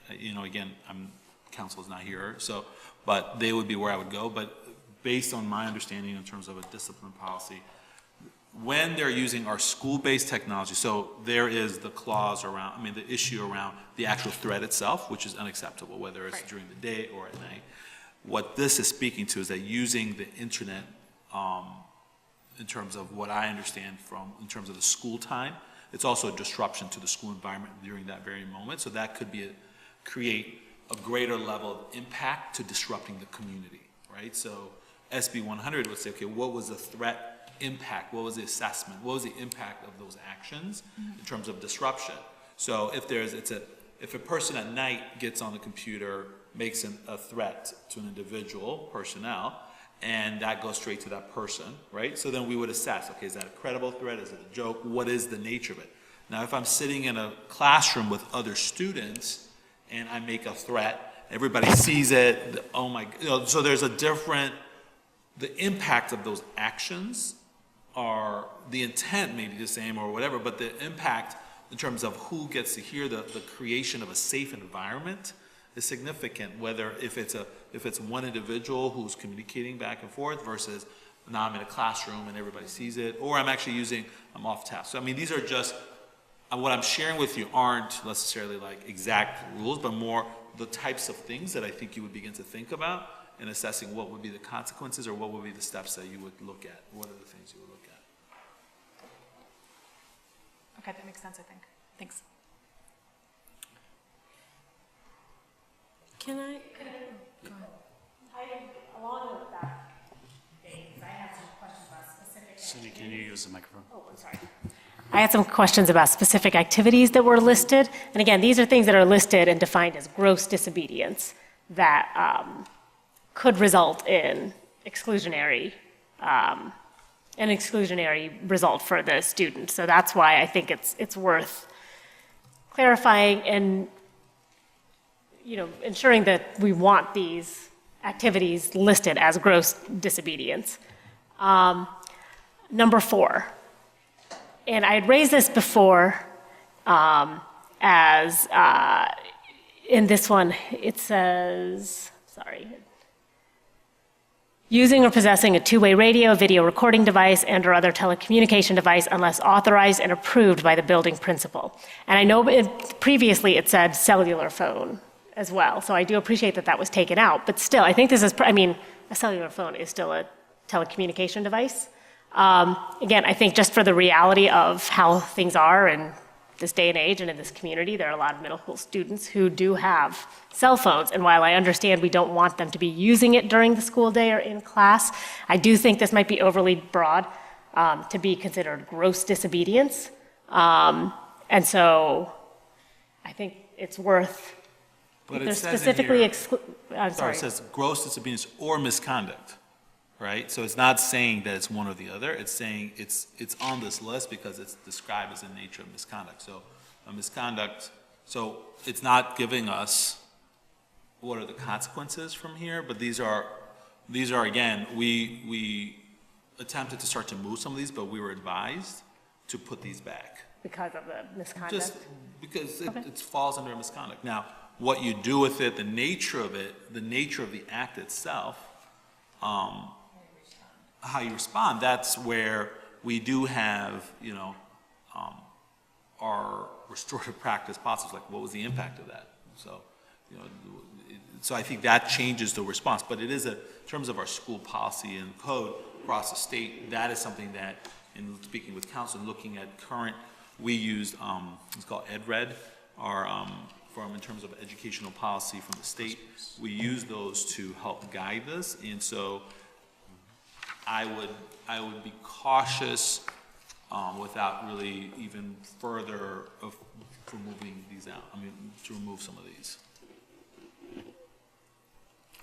again, council is not here, so, but they would be where I would go, but based on my understanding in terms of a discipline policy, when they're using our school-based technology, so there is the clause around, the issue around the actual threat itself, which is unacceptable, whether it's during the day or at night. What this is speaking to is that using the internet, in terms of what I understand in terms of the school time, it's also a disruption to the school environment during that very moment, so that could create a greater level of impact to disrupting the community, right? So SB 100 would say, okay, what was the threat impact? What was the assessment? What was the impact of those actions in terms of disruption? So if a person at night gets on the computer, makes a threat to an individual personnel, and that goes straight to that person, right? So then we would assess, okay, is that a credible threat? Is it a joke? What is the nature of it? Now, if I'm sitting in a classroom with other students and I make a threat, everybody sees it, oh my, so there's the impact of those actions are, the intent may be the same or whatever, but the impact in terms of who gets to hear the creation of a safe environment is significant, whether if it's one individual who's communicating back and forth versus now I'm in a classroom and everybody sees it, or I'm off task. So these are just, what I'm sharing with you aren't necessarily like exact rules, but more the types of things that I think you would begin to think about in assessing what would be the consequences or what would be the steps that you would look at. What are the things you would look at? Okay, that makes sense, I think. Thanks. Can I? Along with that, I have some questions about specific. Cindy, can you use the microphone? Oh, I'm sorry. I had some questions about specific activities that were listed. And again, these are things that are listed and defined as gross disobedience that could result in exclusionary result for the student. So that's why I think it's worth clarifying and ensuring that we want these activities listed as gross disobedience. Number 4. And I had raised this before as in this one, it says, using or possessing a two-way radio, video recording device, and/or other telecommunication device unless authorized and approved by the building principal. And I know previously it said cellular phone as well, so I do appreciate that was taken out. But still, I think this is, a cellular phone is still a telecommunication device. Again, I think just for the reality of how things are in this day and age and in this community, there are a lot of middle school students who do have cell phones. And while I understand we don't want them to be using it during the school day or in class, I do think this might be overly broad to be considered gross disobedience. And so I think it's worth But either it says specifically in here, it says gross disobedience or misconduct. Right? So it's not saying that it's one or the other. It's saying it's on this list because it's described as the nature of misconduct. So a misconduct, so it's not giving us what are the consequences from here, but these are again, we attempted to start to move some of these, but we were advised to put these back. Because of the misconduct? Just because it falls under misconduct. Now, what you do with it, the nature of the act itself, how you respond, that's where we do have, our restorative practice process, like what was the impact of that? So, so I think that changes the response, but it is in terms of our school policy and code, across the state, that is something that, in speaking with council and looking at current, we used, it's called EdRed, our, from in terms of educational policy from the state. We use those to help guide this, and so I would be cautious without really even further of removing these out. I mean, to remove some of these.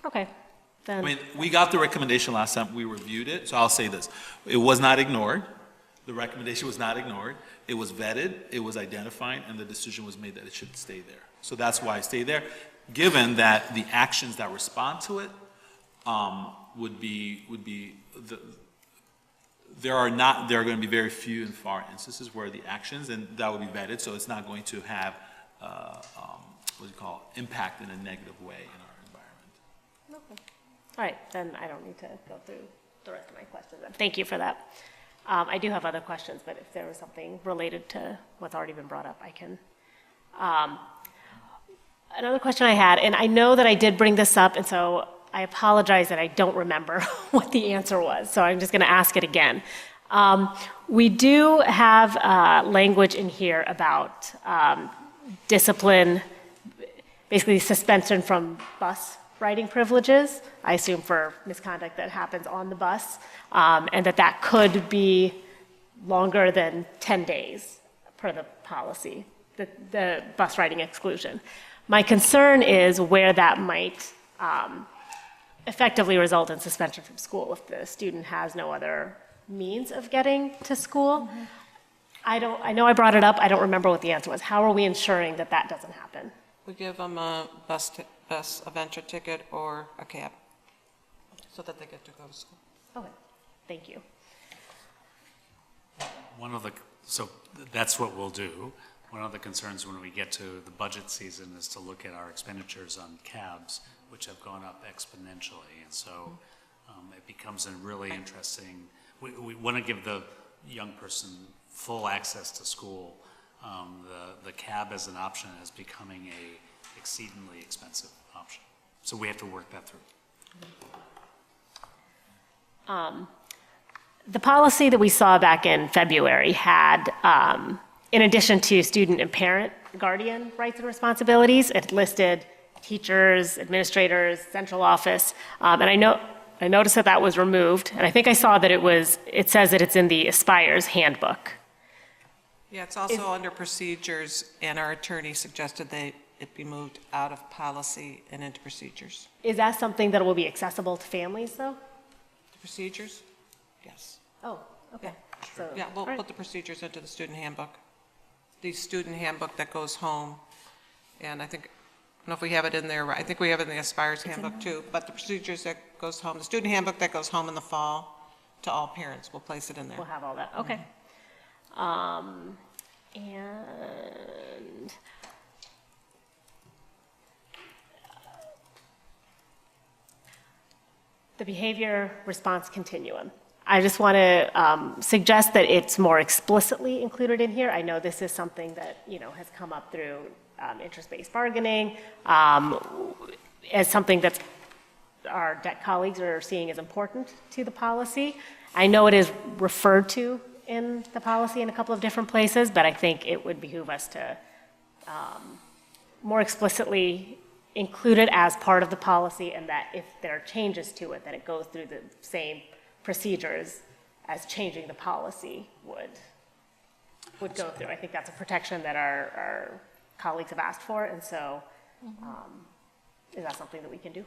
Okay, then. I mean, we got the recommendation last time we reviewed it, so I'll say this. It was not ignored. The recommendation was not ignored. It was vetted, it was identified, and the decision was made that it should stay there. So that's why it stayed there, given that the actions that respond to it would be there are going to be very few and far instances where the actions, and that would be vetted, so it's not going to have what do you call it, impact in a negative way in our environment. Okay. All right, then I don't need to go through the rest of my questions. Thank you for that. I do have other questions, but if there was something related to what's already been brought up, I can. Another question I had, and I know that I did bring this up, and so I apologize that I don't remember what the answer was, so I'm just going to ask it again. We do have language in here about discipline, basically suspension from bus riding privileges, I assume for misconduct that happens on the bus, and that could be longer than 10 days per the policy, the bus riding exclusion. My concern is where that might effectively result in suspension from school if the student has no other means of getting to school. I know I brought it up, I don't remember what the answer was. How are we ensuring that that doesn't happen? We give them a a venture ticket or a cab, so that they get to go to school. Okay, thank you. So that's what we'll do. One of the concerns when we get to the budget season is to look at our expenditures on cabs, which have gone up exponentially. And so it becomes a really interesting, we want to give the young person full access to school. The cab as an option is becoming a exceedingly expensive option. So we have to work that through. The policy that we saw back in February had, in addition to student and parent guardian rights and responsibilities, it listed teachers, administrators, central office, and I noticed that was removed, and I think I saw that it says that it's in the Aspires handbook. Yeah, it's also under procedures, and our attorney suggested that it be moved out of policy and into procedures. Is that something that will be accessible to families, though? The procedures? Yes. Oh, okay. So, Yeah, we'll put the procedures into the student handbook. The student handbook that goes home, and I don't know if we have it in there, I think we have it in the Aspires handbook too, but the procedures that goes home, the student handbook that goes home in the fall to all parents, we'll place it in there. We'll have all that, okay. And the behavior response continuum. I just want to suggest that it's more explicitly included in here. I know this is something that, has come up through interest-based bargaining, as something that our debt colleagues are seeing as important to the policy. I know it is referred to in the policy in a couple of different places, but I think it would behoove us to more explicitly include it as part of the policy, and that if there are changes to it, that it goes through the same procedures as changing the policy would go through. I think that's a protection that our colleagues have asked for, and so is that something that we can do?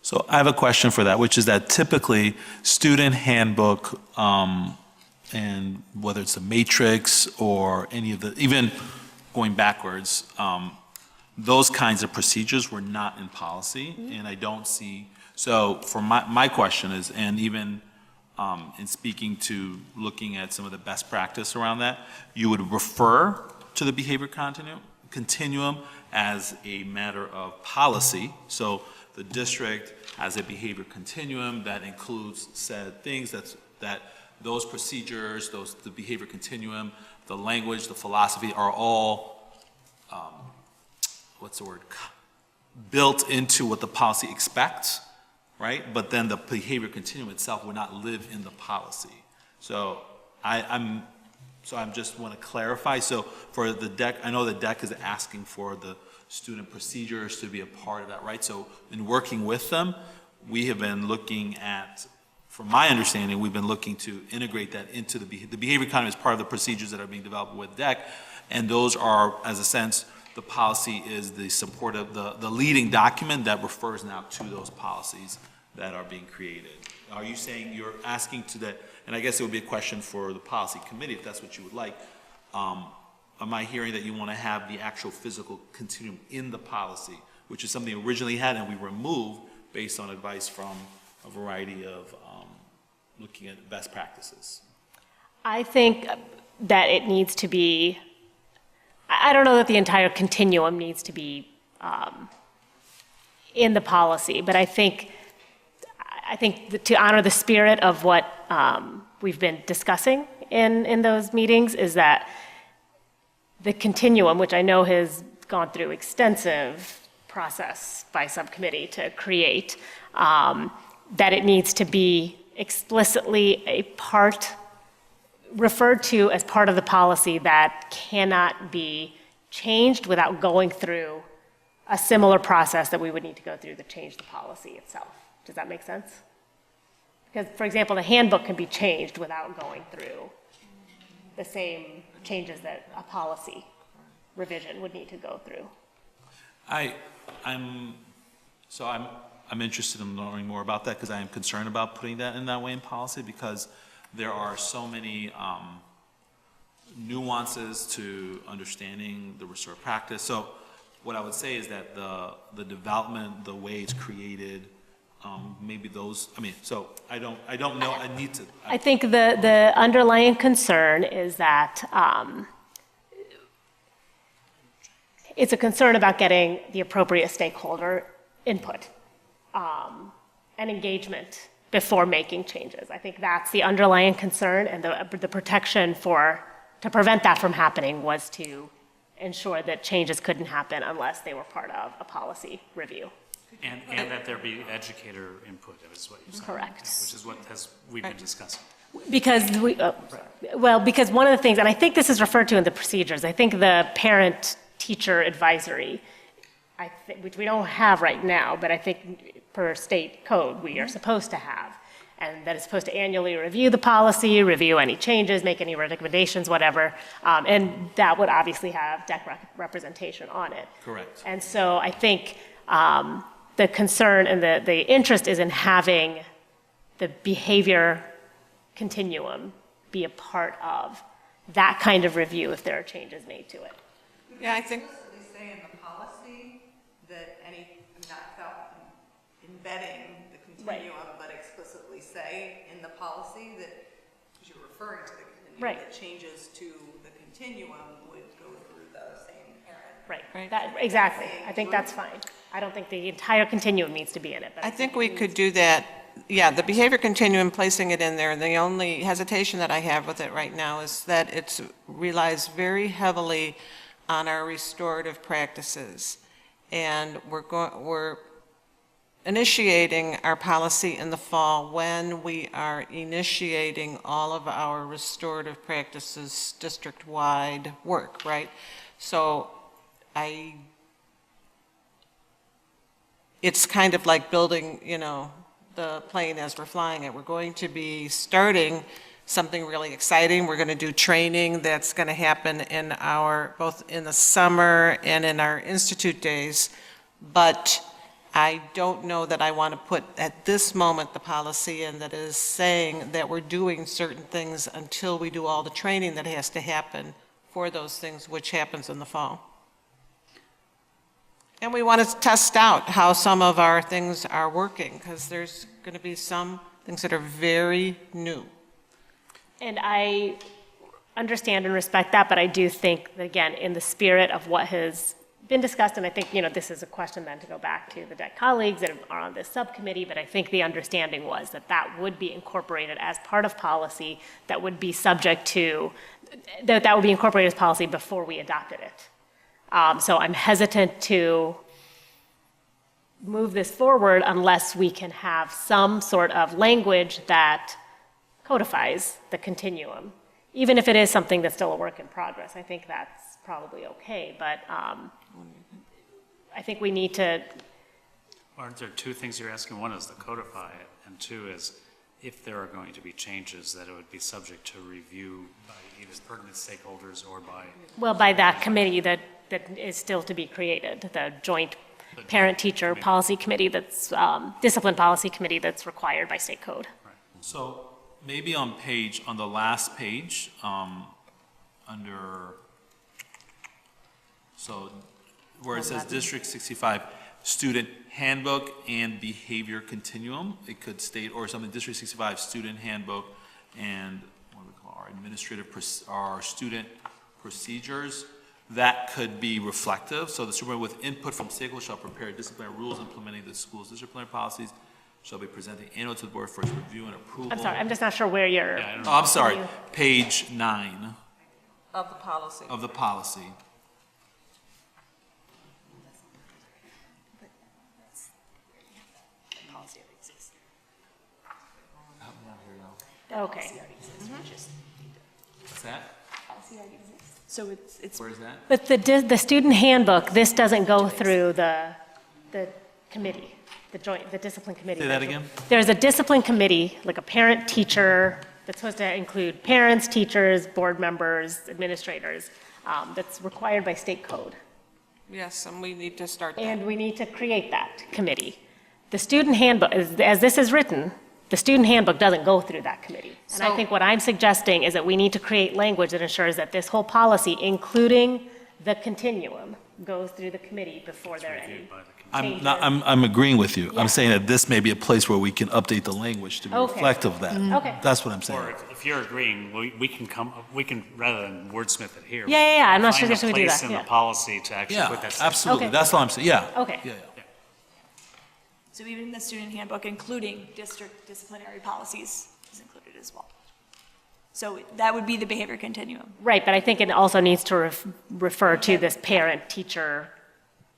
So I have a question for that, which is that typically student handbook, and whether it's the matrix or any of the, even going backwards, those kinds of procedures were not in policy, and I don't see, so for my question is, and even in speaking to looking at some of the best practice around that, you would refer to the behavior continuum as a matter of policy. So the district has a behavior continuum that includes said things, that those procedures, the behavior continuum, the language, the philosophy are all, built into what the policy expects, right? But then the behavior continuum itself would not live in the policy. So I'm just want to clarify. So for the DEC, I know the DEC is asking for the student procedures to be a part of that, right? So in working with them, we have been looking at, from my understanding, we've been looking to integrate that into the behavior economy as part of the procedures that are being developed with DEC. And those are, as a sense, the policy is the support of the leading document that refers now to those policies that are being created. Are you saying you're asking to that, and I guess it would be a question for the policy committee if that's what you would like. Am I hearing that you want to have the actual physical continuum in the policy, which is something we originally had and we removed based on advice from a variety of looking at best practices? I think that it needs to be, I don't know that the entire continuum needs to be in the policy, but I think to honor the spirit of what we've been discussing in those meetings is that the continuum, which I know has gone through extensive process by subcommittee to create, that it needs to be explicitly a part, referred to as part of the policy that cannot be changed without going through a similar process that we would need to go through to change the policy itself. Does that make sense? Because, for example, the handbook can be changed without going through the same changes that a policy revision would need to go through. I'm interested in learning more about that because I am concerned about putting that in that way in policy because there are so many nuances to understanding the restorative practice. So what I would say is that the development, the way it's created, maybe those, so I don't know, I need to. I think the underlying concern is that it's a concern about getting the appropriate stakeholder input and engagement before making changes. I think that's the underlying concern, and the protection to prevent that from happening was to ensure that changes couldn't happen unless they were part of a policy review. And that there be educator input, is what you're saying. Correct. Which is what we've been discussing. Because because one of the things, and I think this is referred to in the procedures, I think the parent-teacher advisory, which we don't have right now, but I think per state code we are supposed to have, and that is supposed to annually review the policy, review any changes, make any recommendations, whatever, and that would obviously have DEC representation on it. Correct. And so I think the concern and the interest is in having the behavior continuum be a part of that kind of review if there are changes made to it. Yeah, I think. Explicitly say in the policy that not embedding the continuum, but explicitly say in the policy that, because you're referring to the continuum, that changes to the continuum would go through the same parent. Right. Exactly. I think that's fine. I don't think the entire continuum needs to be in it. But I think we could do that. Yeah, the behavior continuum, placing it in there, the only hesitation that I have with it right now is that it relies very heavily on our restorative practices. And we're initiating our policy in the fall when we are initiating all of our restorative practices district-wide work, right? So it's kind of like building, the plane as we're flying it. We're going to be starting something really exciting. We're going to do training that's going to happen in both in the summer and in our institute days. But I don't know that I want to put at this moment the policy in that is saying that we're doing certain things until we do all the training that has to happen for those things, which happens in the fall. And we want to test out how some of our things are working, because there's going to be some things that are very new. And I understand and respect that, but I do think that, again, in the spirit of what has been discussed, and I think, this is a question then to go back to the DEC colleagues that are on this subcommittee, but I think the understanding was that that would be incorporated as part of policy that would be subject to, that would be incorporated as policy before we adopted it. So I'm hesitant to move this forward unless we can have some sort of language that codifies the continuum. Even if it is something that's still a work in progress, I think that's probably okay, but I think we need to. Aren't there two things you're asking? One is to codify it, and two is if there are going to be changes, that it would be subject to review by either pertinent stakeholders or by... Well, by that committee that is still to be created, the joint parent-teacher policy committee that's, discipline policy committee that's required by state code. So maybe on the last page, where it says District 65, Student Handbook and Behavior Continuum, it could state, or something, District 65, Student Handbook and, what do we call our student procedures. That could be reflective. So the superintendent with input from stakeholders shall prepare disciplinary rules implementing the school's disciplinary policies, shall be presented annually to the board for its review and approval. I'm sorry, I'm just not sure where you're. I'm sorry, page 9 Of the policy. of the policy. Okay. What's that? So it's. Where is that? But the student handbook, this doesn't go through the committee, the discipline committee. Say that again? There's a discipline committee, like a parent-teacher, that's supposed to include parents, teachers, board members, administrators, that's required by state code. Yes, and we need to start that. And we need to create that committee. The student handbook, as this is written, the student handbook doesn't go through that committee. And I think what I'm suggesting is that we need to create language that ensures that this whole policy, including the continuum, goes through the committee before there are any changes. I'm agreeing with you. I'm saying that this may be a place where we can update the language to be Okay. reflective of that. Okay. That's what I'm saying. Or if you're agreeing, we can, rather than wordsmith it here. Yeah, I'm not find a suggesting we do place that, in yeah. the policy to actually put that. Yeah, absolutely. Okay. That's all I'm saying. Yeah. Okay. Yeah. So even in the student handbook, including district disciplinary policies is included as well. So that would be the behavior continuum. Right, but I think it also needs to refer to this parent-teacher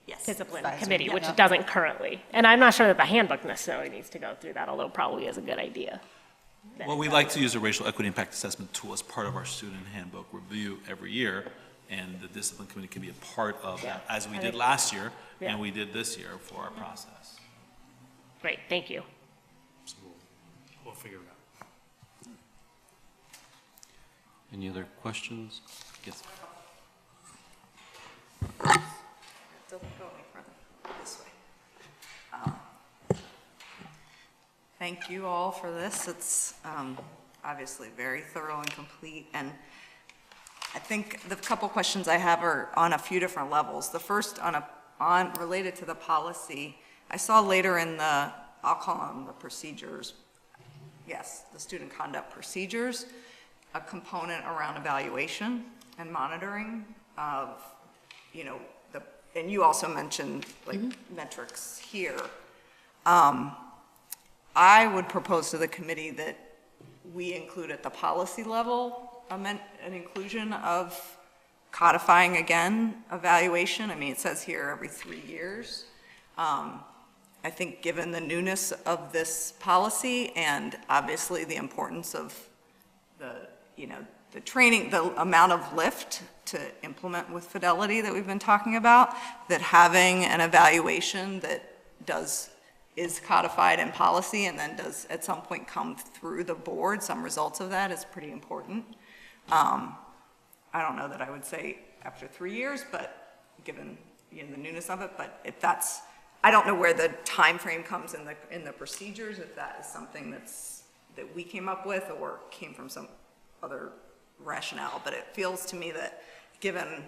Yes. discipline Advisory, committee, yeah. which it doesn't currently. And I'm not sure that the handbook necessarily needs to go through that, although it probably is a good idea. Well, we like to use a racial equity impact assessment tool as part of our student handbook review every year, and the discipline committee can be a part of that, as we did last year, Yeah. and we did this year for our process. Great, thank you. So we'll figure it out. Any other questions? Yes. Don't go any further, this way. Thank you all for this. It's obviously very thorough and complete, and I think the couple questions I have are on a few different levels. The first related to the policy. I saw later in I'll call them the procedures, yes, the student conduct procedures, a component around evaluation and monitoring of, and you also mentioned like metrics here. I would propose to the committee that we include at the policy level an inclusion of codifying again evaluation. I mean, it says here every 3 years. I think given the newness of this policy and obviously the importance of the training, the amount of lift to implement with fidelity that we've been talking about, that having an evaluation that is codified in policy and then does at some point come through the board, some results of that is pretty important. I don't know that I would say after 3 years, but given the newness of it, but if that's, I don't know where the time frame comes in the procedures, if that is something that we came up with or came from some other rationale, but it feels to me that given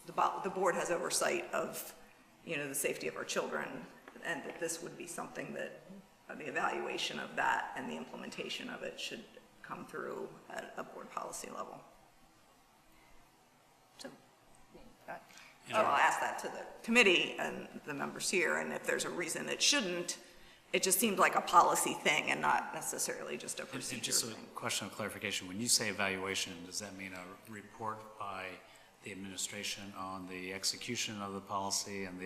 the board has oversight of, the safety of our children, and that this would be something that the evaluation of that and the implementation of it should come through at a board policy level. So I'll ask that to the committee and the members here, and if there's a reason it shouldn't, it just seems like a policy thing and not necessarily just a procedure And just a thing. question of clarification, when you say evaluation, does that mean a report by the administration on the execution of the policy and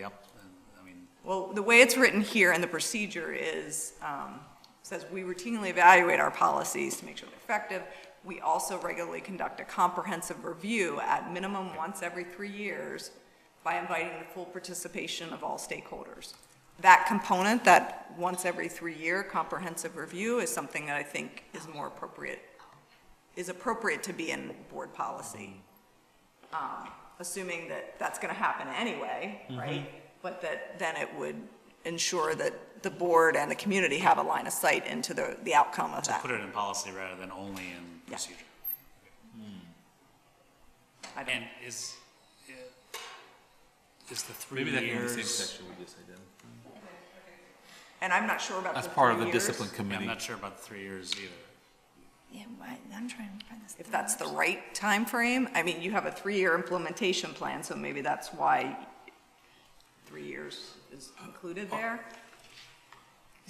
Well, the way it's written here in the procedure is, says we routinely evaluate our policies to make sure they're effective. We also regularly conduct a comprehensive review at minimum once every 3 years by inviting the full participation of all stakeholders. That component, that once every 3-year comprehensive review, is something that I think is more appropriate, to be in board policy. Assuming that that's going to happen anyway, right? But that then it would ensure that the board and the community have a line of sight into the outcome of To that. put it in policy rather than only in procedure. And is the 3 Maybe that can be the same years? section we just identified. And I'm not sure about That's the part of 3 the years. discipline Yeah, committee. I'm not sure about the 3 years either. Yeah, I'm trying to find this. If that's the right time frame. I mean, you have a 3-year implementation plan, so maybe that's why 3 years is included there.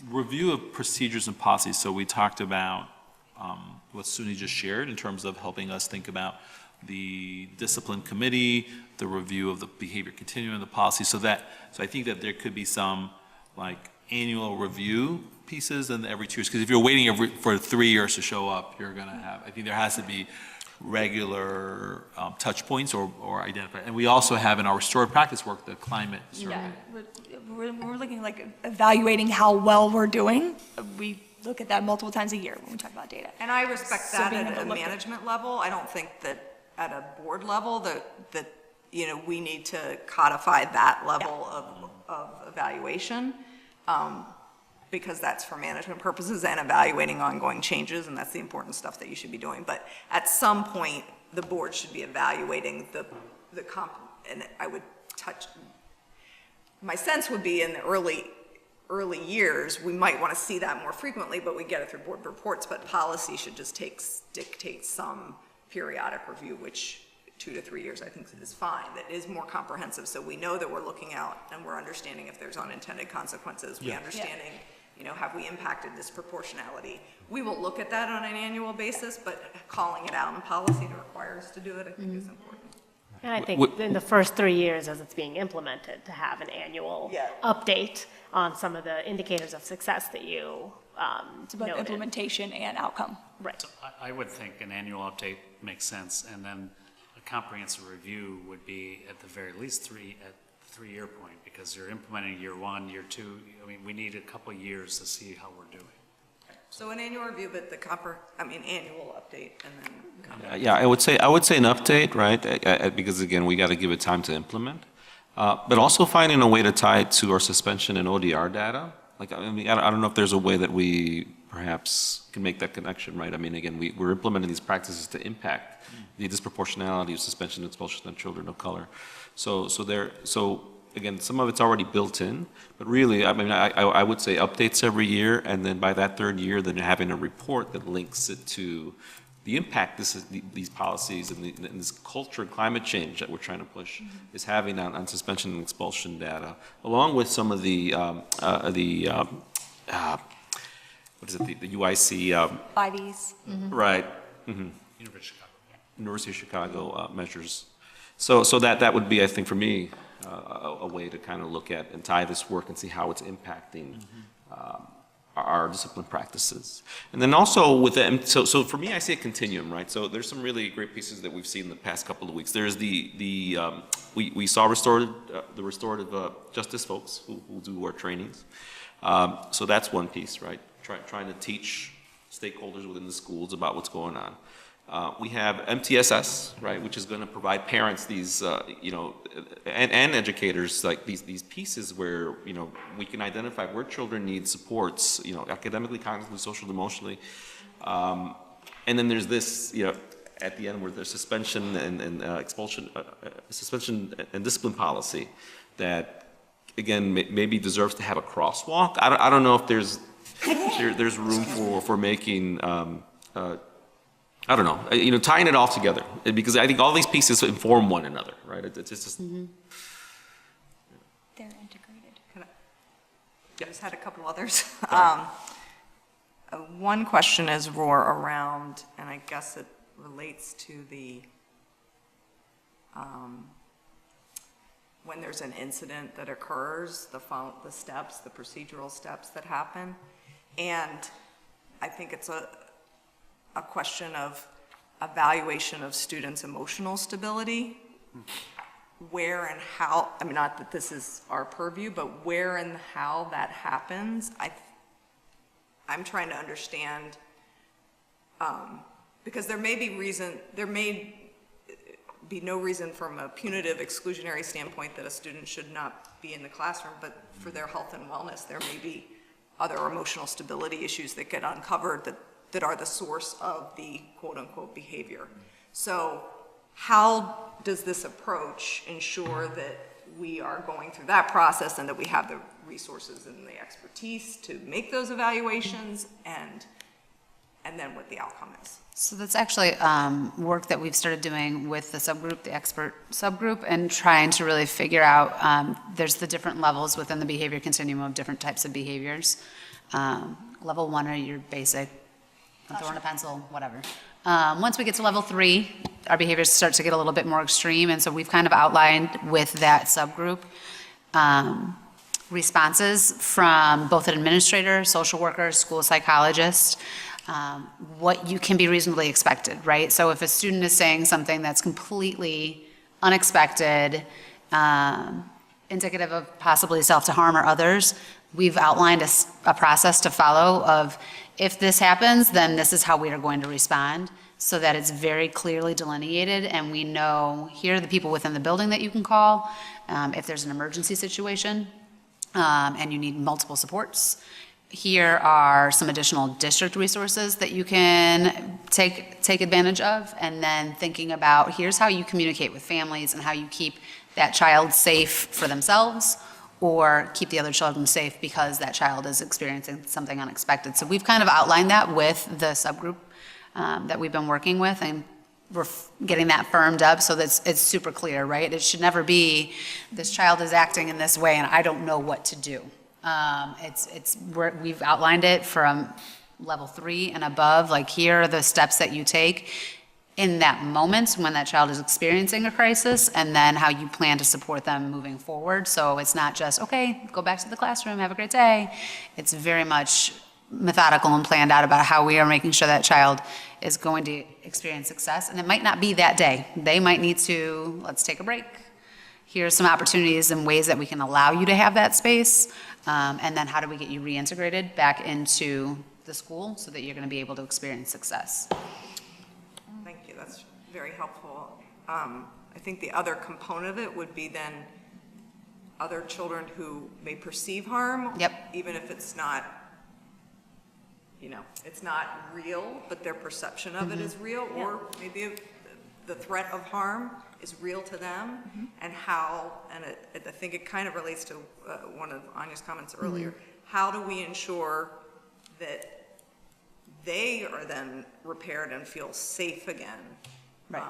Review of procedures and policies. So we talked about what SUNY just shared in terms of helping us think about the discipline committee, the review of the behavior continuum, the policy. So I think that there could be some like annual review pieces and every 2 years. Because if you're waiting for 3 years to show up, you're going to have, I think there has to be regular touch points or identify. And we also have in our restored practice work, the climate survey. Yeah, we're looking like evaluating how well we're doing. We look at that multiple times a year when we talk about data. And I respect So that being at able a to look at- management level. I don't think that at a board level that we need to codify that level of evaluation. Because that's for management purposes and evaluating ongoing changes, and that's the important stuff that you should be doing. But at some point, the board should be evaluating the comp, and I would my sense would be in the early years, we might want to see that more frequently, but we get it through board reports, but policy should just dictate some periodic review, which 2 to 3 years I think is fine, that is more comprehensive, so we know that we're looking out and we're understanding if there's unintended consequences, we understanding, have we impacted disproportionality? We will look at that on an annual basis, but calling it out in policy to require us to do it, I think is important. And I think in the first 3 years as it's being implemented, to have an annual update on some of the indicators of success that you It's about noted. implementation and outcome. Right. So I would think an annual update makes sense, and then a comprehensive review would be at the very least at the 3-year point, because you're implementing year 1, year 2. I mean, we need a couple of years to see how we're doing. So an annual review, but annual update and then. Yeah, I would say an update, right? Because again, we got to give it time to implement. But also finding a way to tie it to our suspension and ODR data. Like, I mean, I don't know if there's a way that we perhaps can make that connection, right? I mean, again, we're implementing these practices to impact the disproportionality of suspension and expulsion of children of color. So again, some of it's already built in, but really, I mean, I would say updates every year, and then by that 3rd year, then having a report that links it to the impact these policies and this culture and climate change that we're trying to push is having on suspension and expulsion data, along with some of the UIC. IVs. Right. University of Chicago measures. So that would be, I think, for me, a way to kind of look at and tie this work and see how it's impacting our discipline practices. And then also with so for me, I see a continuum, right? So there's some really great pieces that we've seen in the past couple of weeks. There's we saw the restorative justice folks who do our trainings. So that's one piece, right? Trying to teach stakeholders within the schools about what's going on. We have MTSS, right, which is going to provide parents these, and educators like these pieces where, we can identify where children need supports, academically, cognitively, socially, emotionally. And then there's this, at the end where there's suspension and expulsion, suspension and discipline policy that, again, maybe deserves to have a crosswalk. I don't know if there's room for making. I don't know, tying it all together, because I think all these pieces inform one another, right? It's just. They're integrated. I just had a couple others. One question is around, and I guess it relates to the when there's an incident that occurs, the steps, the procedural steps that happen. And I think it's a question of evaluation of students' emotional stability, where and how, I mean, not that this is our purview, but where and how that happens. I'm trying to understand, because there may be no reason from a punitive exclusionary standpoint that a student should not be in the classroom, but for their health and wellness, there may be other emotional stability issues that get uncovered that are the source of the quote-unquote behavior. So how does this approach ensure that we are going through that process and that we have the resources and the expertise to make those evaluations, and then what the outcome is? So that's actually work that we've started doing with the subgroup, the expert subgroup, and trying to really figure out, there's the different levels within the behavior continuum of different types of behaviors. Level 1 are your basic, throwing a pencil, whatever. Once we get to level 3, our behaviors start to get a little bit more extreme, and so we've kind of outlined with that subgroup responses from both an administrator, social worker, school psychologist, what you can be reasonably expected, right? So if a student is saying something that's completely unexpected, indicative of possibly self-to-harm or others, we've outlined a process to follow of, if this happens, then this is how we are going to respond, so that it's very clearly delineated and we know, here are the people within the building that you can call if there's an emergency situation and you need multiple supports. Here are some additional district resources that you can take advantage of, and then thinking about, here's how you communicate with families and how you keep that child safe for themselves, or keep the other children safe because that child is experiencing something unexpected. So we've kind of outlined that with the subgroup that we've been working with, and we're getting that firmed up so that it's super clear, right? It should never be, this child is acting in this way and I don't know what to do. We've outlined it from level 3 and above, like here are the steps that you take in that moment when that child is experiencing a crisis, and then how you plan to support them moving forward. So it's not just, okay, go back to the classroom, have a great day. It's very much methodical and planned out about how we are making sure that child is going to experience success. And it might not be that day. They might need to, let's take a break. Here's some opportunities and ways that we can allow you to have that space. And then how do we get you reintegrated back into the school so that you're going to be able to experience success? Thank you, that's very helpful. I think the other component of it would be then other children who may perceive harm. Yep. Even if it's not, it's not real, but their perception of it is real, or maybe the threat of harm is real to them, and how, and I think it kind of relates to one of Anya's comments earlier, how do we ensure that they are then repaired and feel safe again? Right.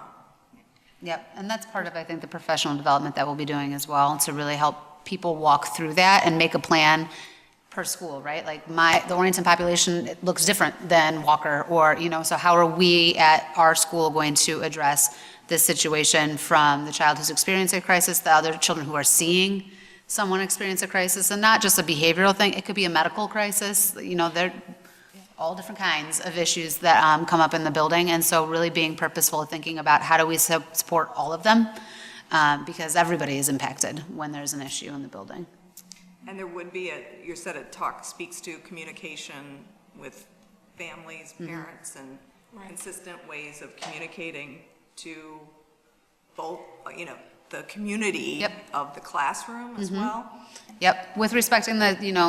Yep, and that's part of, I think, the professional development that we'll be doing as well, to really help people walk through that and make a plan per school, right? Like the Orienton population, it looks different than Walker, or, so how are we at our school going to address this situation from the child who's experiencing a crisis, the other children who are seeing someone experience a crisis, and not just a behavioral thing, it could be a medical crisis, they're all different kinds of issues that come up in the building, and so really being purposeful of thinking about how do we support all of them, because everybody is impacted when there's an issue in the building. And there would be you said it speaks to communication with families, parents, and consistent ways of communicating to both, the community of the classroom as well. Yep, with respecting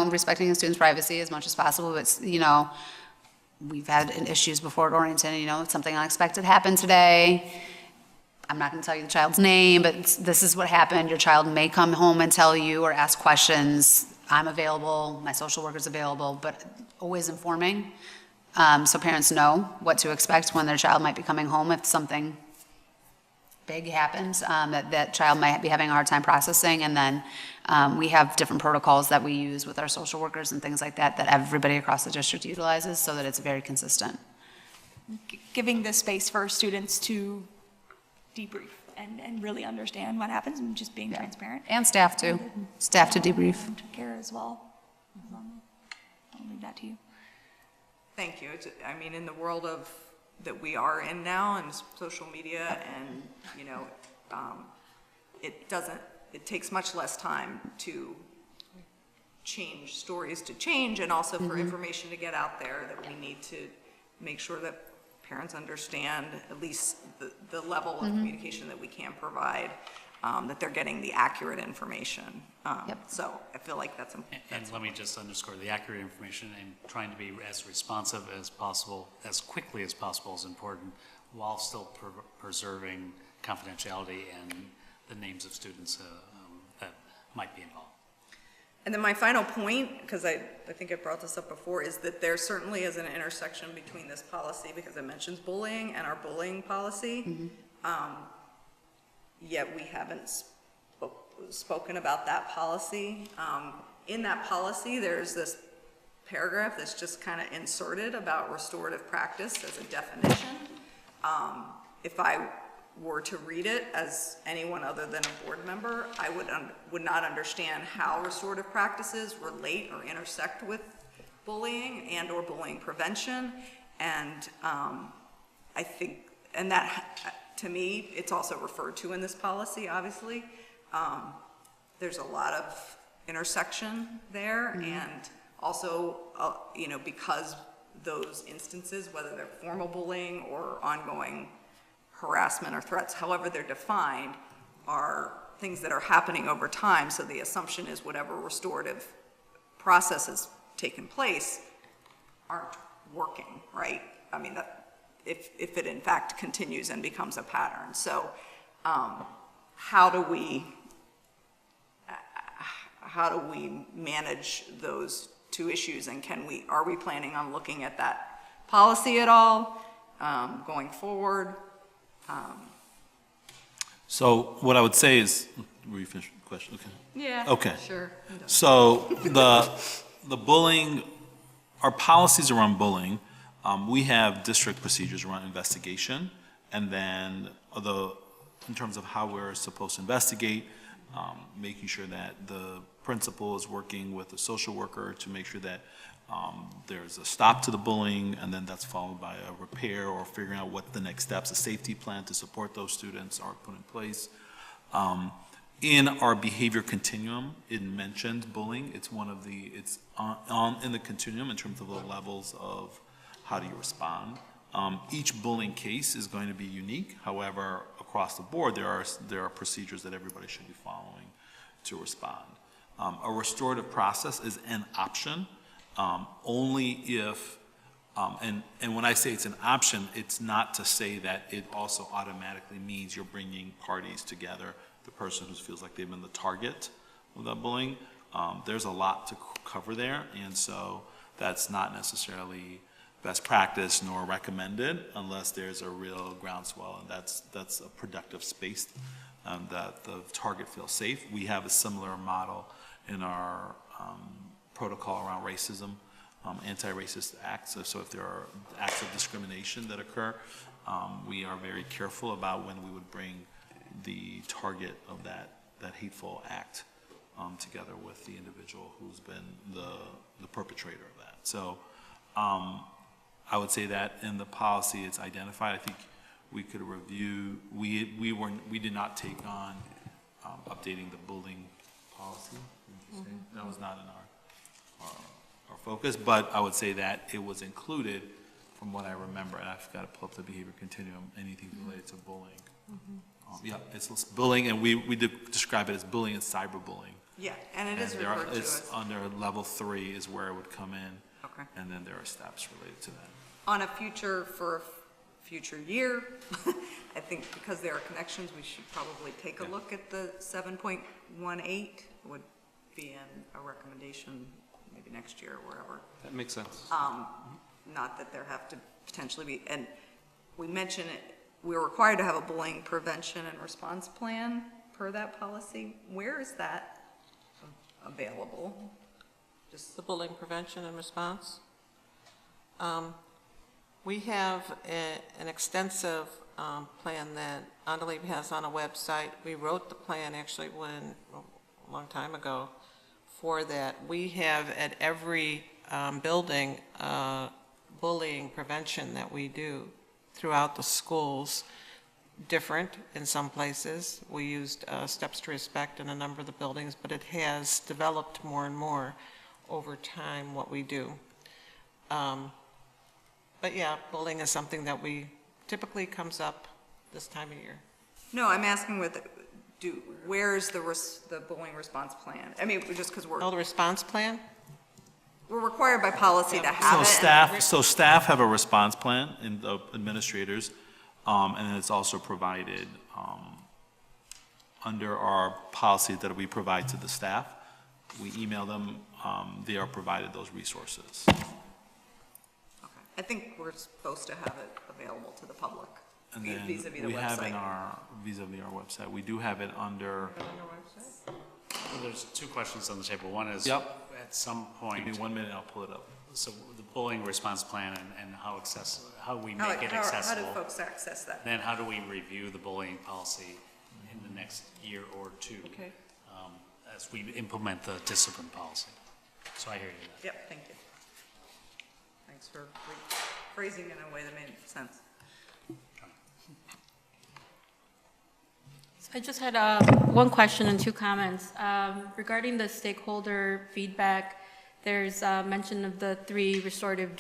respecting the students' privacy as much as possible. It's, we've had issues before at Orienton, something unexpected happened today. I'm not going to tell you the child's name, but this is what happened. Your child may come home and tell you or ask questions. I'm available, my social worker's available, but always informing. So parents know what to expect when their child might be coming home if something big happens that child might be having a hard time processing. And then we have different protocols that we use with our social workers and things like that everybody across the district utilizes, so that it's very consistent. Giving the space for students to debrief and really understand what happens and just being transparent. And staff too. Staff to debrief. And Kara as well. I'll leave that to you. Thank you. I mean, in the world that we are in now and social media and, you know, it takes much less time to change stories to change and also for information to get out there, that we need to make sure that parents understand at least the level of communication that we can provide, that they're getting the accurate information. So I feel like that's important. And let me just underscore, the accurate information and trying to be as responsive as possible, as quickly as possible is important, while still preserving confidentiality and the names of students that might be involved. And then my final point, because I think I brought this up before, is that there certainly is an intersection between this policy, because it mentions bullying, and our bullying policy. Yet we haven't spoken about that policy. In that policy, there's this paragraph that's just kind of inserted about restorative practice as a definition. If I were to read it as anyone other than a board member, I would not understand how restorative practices relate or intersect with bullying and or bullying prevention. And I think, and that, to me, it's also referred to in this policy, obviously. There's a lot of intersection there, and also, you know, because those instances, whether they're formal bullying or ongoing harassment or threats, however they're defined, are things that are happening over time. So the assumption is whatever restorative processes taken place aren't working, right? I mean, that if it in fact continues and becomes a pattern. So how do we manage those two issues, and are we planning on looking at that policy at all going forward? So what I would say is, were you finished with the question? Okay. Yeah. Okay. Sure. So the bullying, our policies around bullying, we have district procedures around investigation, and then in terms of how we're supposed to investigate, making sure that the principal is working with the social worker to make sure that there's a stop to the bullying, and then that's followed by a repair or figuring out what the next steps, a safety plan to support those students are put in place. In our behavior continuum, it mentioned bullying. It's one of it's in the continuum in terms of the levels of how do you respond. Each bullying case is going to be unique. However, across the board, there are procedures that everybody should be following to respond. A restorative process is an option only if, and when I say it's an option, it's not to say that it also automatically means you're bringing parties together, the person who feels like they've been the target of that bullying. There's a lot to cover there, and so that's not necessarily best practice nor recommended unless there's a real groundswell, and that's a productive space that the target feels safe. We have a similar model in our protocol around racism, anti-racist acts. So if there are acts of discrimination that occur, we are very careful about when we would bring the target of that hateful act together with the individual who's been the perpetrator of that. So I would say that in the policy it's identified. I think we could review, we did not take on updating the bullying policy. That was not in our focus, but I would say that it was included from what I remember, and I've got to pull up the behavior continuum, anything related to bullying. Yeah, it's bullying, and we describe it as bullying and cyberbullying. Yeah, and it is referred to as. Under level 3 is where it would come in. Okay. And then there are steps related to that. For a future year, I think because there are connections, we should probably take a look at the 7.18 would be in a recommendation maybe next year or wherever. That makes sense. Not that there have to potentially be, and we mentioned it, we're required to have a bullying prevention and response plan per that policy. Where is that available? Just the bullying prevention and response. We have an extensive plan that Andalib has on a website. We wrote the plan actually a long time ago for that. We have at every building bullying prevention that we do throughout the schools, different in some places. We used Steps to Respect in a number of the buildings, but it has developed more and more over time what we do. But yeah, bullying is something that we typically comes up this time of year. No, I'm asking where's the bullying response plan? I mean, just because we're. Oh, the response plan? We're required by policy to have it. So staff have a response plan, and the administrators, and then it's also provided under our policy that we provide to the staff. We email them, they are provided those resources. I think we're supposed to have it available to the public And then vis-a-vis the we have in website. our, vis-a-vis our website, we do have it under, Well, there's two questions on the table. One is, Yep. at some point. give me 1 minute, I'll pull it up. So the bullying response plan and how we How make it do accessible. folks access that? Then how do we review the bullying policy in the next year or two? Okay. As we implement the discipline policy. So I hear you. Yep, thank you. Thanks for phrasing it in a way that made sense. I just had one question and two comments. Regarding the stakeholder feedback, there's mention of the 3 restorative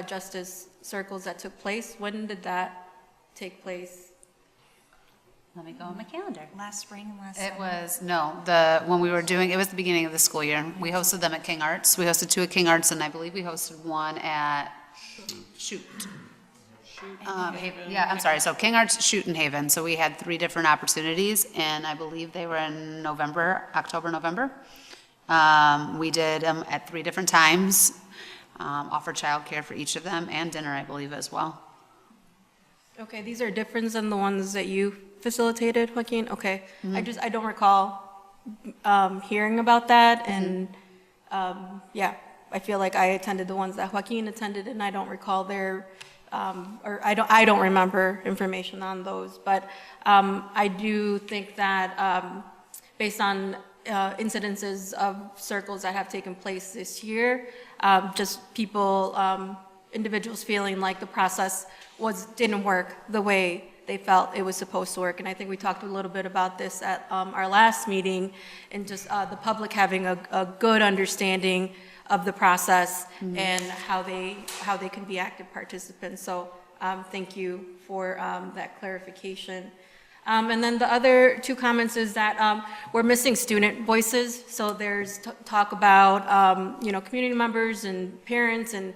justice circles that took place. When did that take place? Let me go on my calendar. Last spring, last It summer. was, no, when we were doing, it was the beginning of the school year. We hosted them at King Arts. We hosted 2 at King Arts, and I believe we hosted 1 at Shoot. Yeah, I'm sorry, so King Arts, Shoot, and Haven. So we had 3 different opportunities, and I believe they were in October, November. We did them at 3 different times, offered childcare for each of them, and dinner, I believe, as well. Okay, these are different than the ones that you facilitated, Joaquin? Okay. I don't recall hearing about that, and yeah, I feel like I attended the ones that Joaquin attended, and I don't recall their, or I don't remember information on those. But I do think that based on incidences of circles that have taken place this year, just people, individuals feeling like the process didn't work the way they felt it was supposed to work. And I think we talked a little bit about this at our last meeting, and just the public having a good understanding of the process and how they can be active participants. So thank you for that clarification. And then the other 2 comments is that we're missing student voices. So there's talk about community members and parents and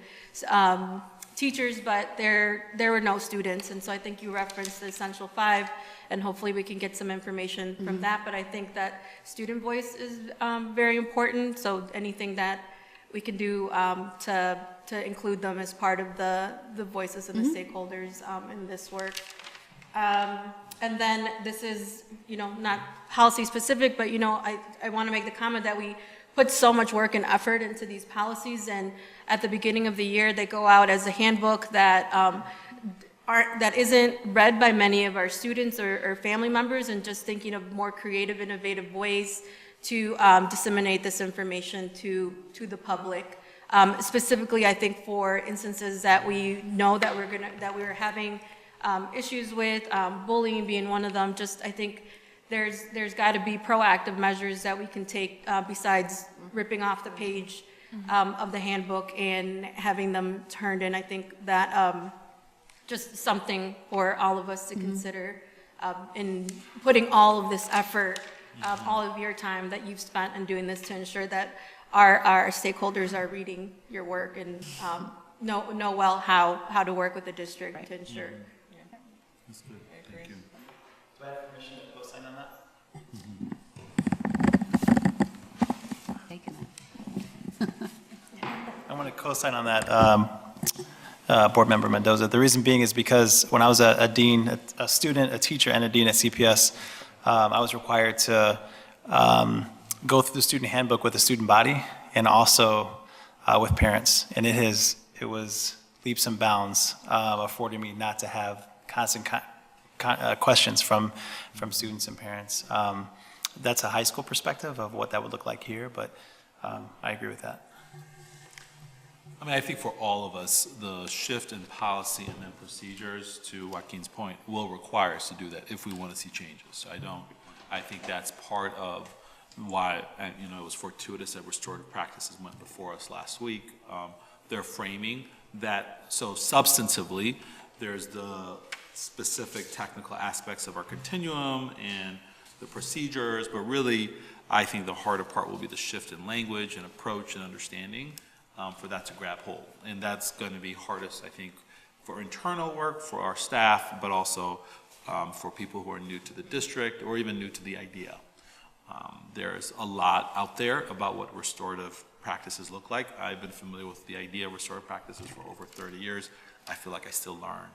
teachers, but there were no students. And so I think you referenced the Essential 5, and hopefully we can get some information from that. But I think that student voice is very important. So anything that we can do to include them as part of the voices and the stakeholders in this work. And then this is, not policy specific, but, I want to make the comment that we put so much work and effort into these policies, and at the beginning of the year, they go out as a handbook that that isn't read by many of our students or family members, and just thinking of more creative, innovative ways to disseminate this information to the public. Specifically, I think for instances that we know that we're having issues with, bullying being one of them. Just, I think there's got to be proactive measures that we can take besides ripping off the page of the handbook and having them turned in. I think that just something for all of us to consider in putting all of this effort, all of your time that you've spent in doing this, to ensure that our stakeholders are reading your work and know well how to work with the district to ensure. That's good, thank you. Do I have permission to co-sign on that? I want to co-sign on that, Board Member Mendoza. The reason being is because when I was a dean, a student, a teacher, and a dean at CPS, I was required to go through the student handbook with the student body and also with parents. And it was leaps and bounds affording me not to have constant questions from students and parents. That's a high school perspective of what that would look like here, but I agree with that. I mean, I think for all of us, the shift in policy and then procedures, to Joaquin's point, will require us to do that if we want to see changes. I think that's part of why, and, you know, it was fortuitous that restorative practices went before us last week. They're framing that, so substantively, there's the specific technical aspects of our continuum and the procedures, but really, I think the harder part will be the shift in language and approach and understanding for that to grab hold. And that's going to be hardest, I think, for internal work, for our staff, but also for people who are new to the district or even new to the idea. There's a lot out there about what restorative practices look like. I've been familiar with the idea of restorative practices for over 30 years. I feel like I still learn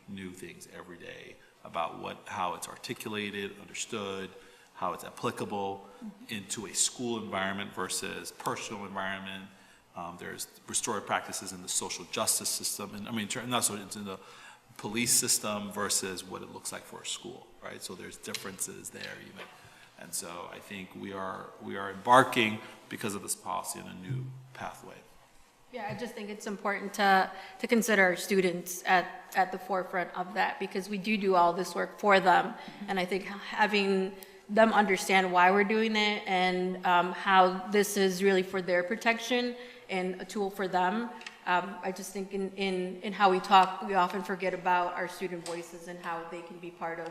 new things every day about how it's articulated, understood, how it's applicable into a school environment versus personal environment. There's restorative practices in the social justice system, and I mean, not so it's in the police system versus what it looks like for a school, right? So there's differences there even. And so I think we are embarking, because of this policy, in a new pathway. Yeah, I just think it's important to consider our students at the forefront of that, because we do all this work for them. And I think having them understand why we're doing it and how this is really for their protection and a tool for them. I just think in how we talk, we often forget about our student voices and how they can be part of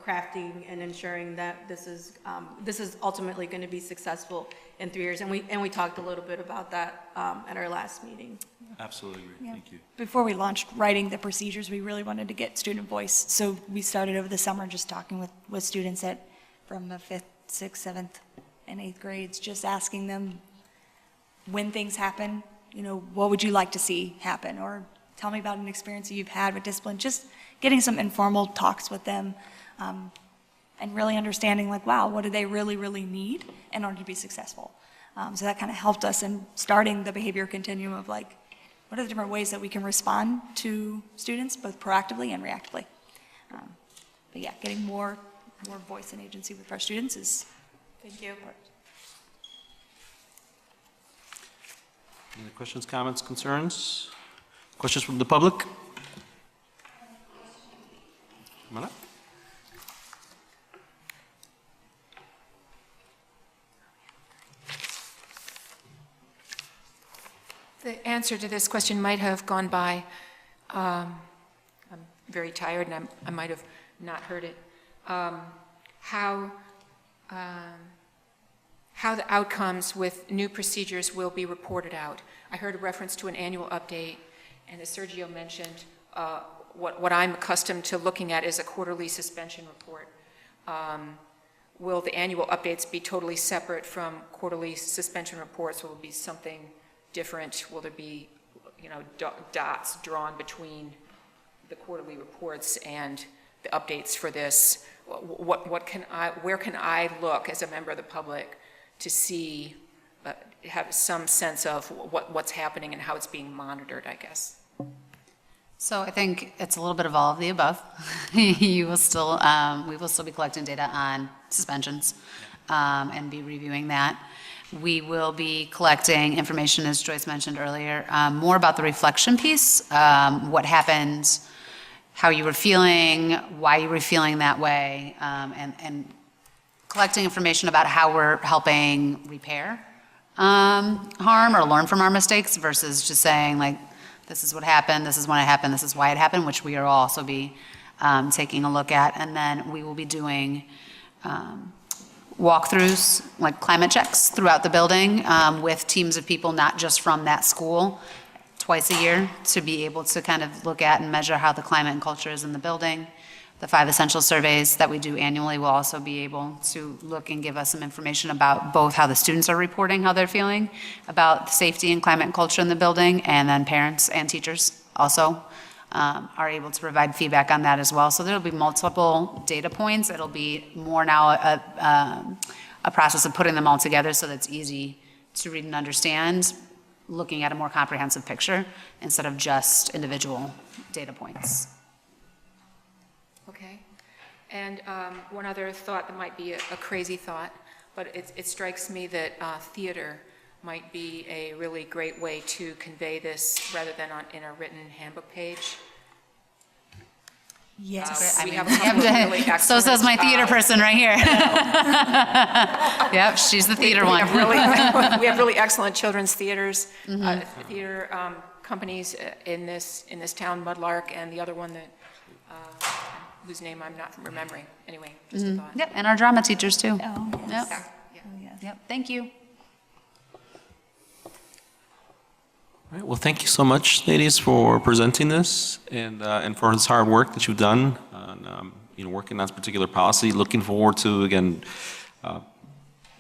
crafting and ensuring that this is ultimately going to be successful in 3 years. And we talked a little bit about that at our last meeting. Absolutely agree. Thank you. Before we launched writing the procedures, we really wanted to get student voice. So we started over the summer just talking with students from the 5th, 6th, 7th, and 8th grades, just asking them when things happen, you know, what would you like to see happen? Or tell me about an experience that you've had with discipline. Just getting some informal talks with them and really understanding, like, wow, what do they really, really need in order to be successful? So that kind of helped us in starting the behavior continuum of, like, what are the different ways that we can respond to students, both proactively and reactively. But yeah, getting more voice and agency with our students is. Thank you. Any questions, comments, concerns? Questions from the public? Come on up. The answer to this question might have gone by. I'm very tired, and I might have not heard it. How the outcomes with new procedures will be reported out. I heard a reference to an annual update, and as Sergio mentioned, what I'm accustomed to looking at is a quarterly suspension report. Will the annual updates be totally separate from quarterly suspension reports? Will it be something different? Will there be, you know, dots drawn between the quarterly reports and the updates for this? Where can I look as a member of the public to see, have some sense of what's happening and how it's being monitored, I guess? So I think it's a little bit of all of the above. We will still be collecting data on suspensions and be reviewing that. We will be collecting information, as Joyce mentioned earlier, more about the reflection piece, what happened, how you were feeling, why you were feeling that way, and collecting information about how we're helping repair harm or learn from our mistakes versus just saying, like, this is what happened, this is when it happened, this is why it happened, which we will also be taking a look at. And then we will be doing walkthroughs, like climate checks throughout the building with teams of people, not just from that school, twice a year, to be able to kind of look at and measure how the climate and culture is in the building. The 5 essential surveys that we do annually will also be able to look and give us some information about both how the students are reporting how they're feeling about safety and climate and culture in the building, and then parents and teachers also are able to provide feedback on that as well. So there'll be multiple data points. It'll be more now a process of putting them all together so that it's easy to read and understand, looking at a more comprehensive picture instead of just individual data points. Okay. And one other thought that might be a crazy thought, but it strikes me that theater might be a really great way to convey this rather than in a written handbook page. Yes. We have a couple of really excellent, So says my theater person right here. Yep, she's the theater one. We have really excellent children's theaters, theater companies in this town, Mudlark, and the other one that, whose name I'm not remembering. Anyway, just a thought. Yep, and our drama teachers too. Oh, Yep. yes. Yep, thank you. All right, well, thank you so much, ladies, for presenting this and for this hard work that you've done on, working on this particular policy. Looking forward to, again,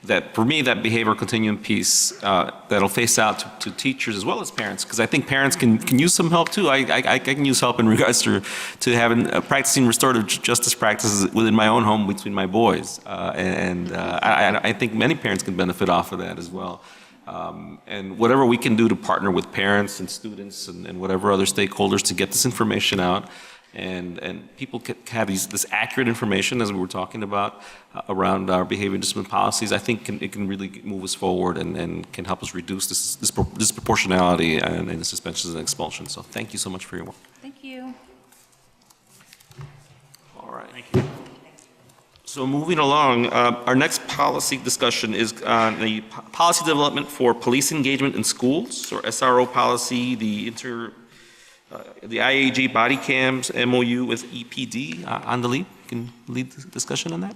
that, for me, that behavior continuum piece that'll face out to teachers as well as parents, because I think parents can use some help too. I can use help in regards to having practicing restorative justice practices within my own home between my boys, I think many parents can benefit off of that as well. And whatever we can do to partner with parents and students and whatever other stakeholders to get this information out, and people can have this accurate information, as we were talking about, around our behavior and discipline policies, I think it can really move us forward and can help us reduce this disproportionality and the suspensions and expulsions. So thank you so much for your work. Thank you. All right. Thank you. So moving along, our next policy discussion is on the policy development for police engagement in schools, or SRO policy, the IAG body cams MOU with EPD. Andali, you can lead the discussion on that.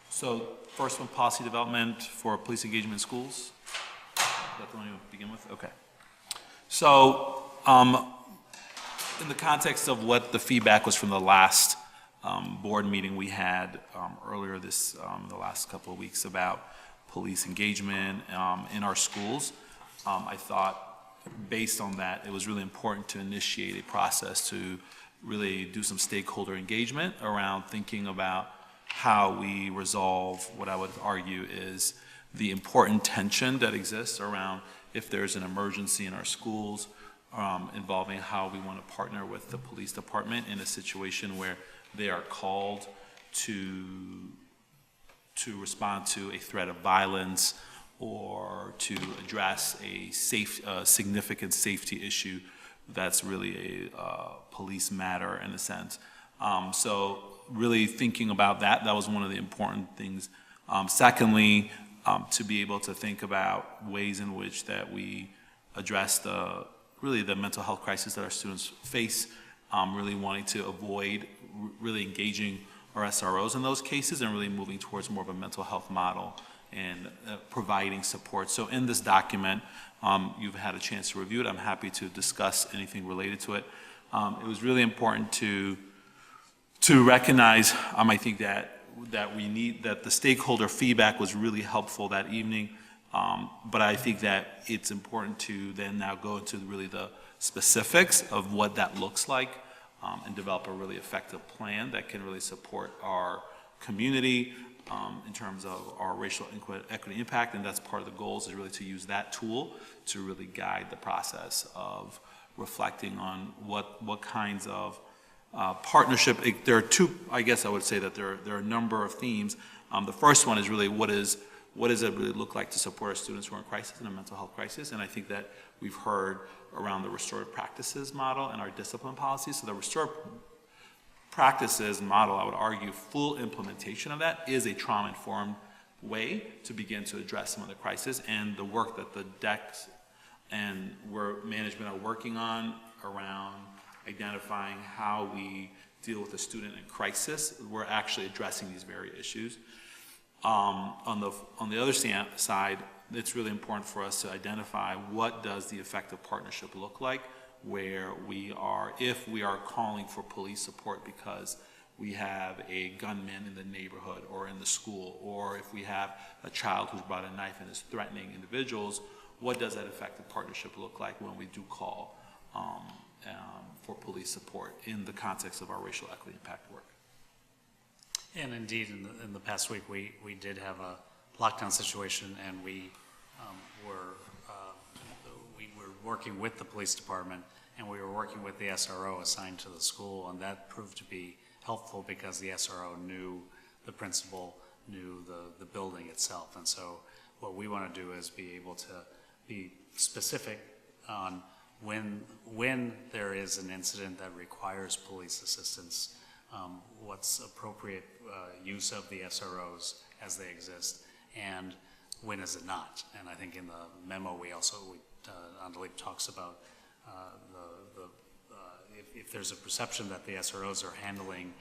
So first one, policy development for police engagement in schools. Is that the one you begin with? Okay. So in the context of what the feedback was from the last board meeting we had earlier the last couple of weeks about police engagement in our schools, I thought based on that it was really important to initiate a process to really do some stakeholder engagement around thinking about how we resolve what I would argue is the important tension that exists around if there's an emergency in our schools involving how we want to partner with the police department in a situation where they are called to respond to a threat of violence or to address a significant safety issue that's really a police matter in a sense. So really thinking about that was one of the important things. Secondly, to be able to think about ways in which that we address the mental health crisis that our students face, really wanting to avoid really engaging our SROs in those cases and really moving towards more of a mental health model and providing support. So in this document, you've had a chance to review it. I'm happy to discuss anything related to it. It was really important to recognize, I think that the stakeholder feedback was really helpful that evening, but I think that it's important to then now go into really the specifics of what that looks like and develop a really effective plan that can really support our community in terms of our racial equity impact, and that's part of the goals is really to use that tool to really guide the process of reflecting on what kinds of partnership. There are two, I guess I would say that there are a number of themes. The first one is really what does it really look like to support our students who are in crisis, in a mental health crisis, and I think that we've heard around the restorative practices model and our discipline policies. So the restorative practices model, I would argue, full implementation of that is a trauma-informed way to begin to address some of the crisis, and the work that the DECs and where management are working on around identifying how we deal with a student in crisis, we're actually addressing these very issues. On the other side, it's really important for us to identify what does the effective partnership look like, where if we are calling for police support because we have a gunman in the neighborhood or in the school, or if we have a child who's brought a knife and is threatening individuals, what does that effective partnership look like when we do call for police support in the context of our racial equity impact work? And indeed, in the past week, we did have a lockdown situation, and we were working with the police department, and we were working with the SRO assigned to the school, and that proved to be helpful because the SRO knew the principal, knew the building itself. And so what we want to do is be able to be specific on when there is an incident that requires police assistance, what's appropriate use of the SROs as they exist, and when is it not. And I think in the memo Andalip talks about if there's a perception that the SROs are handling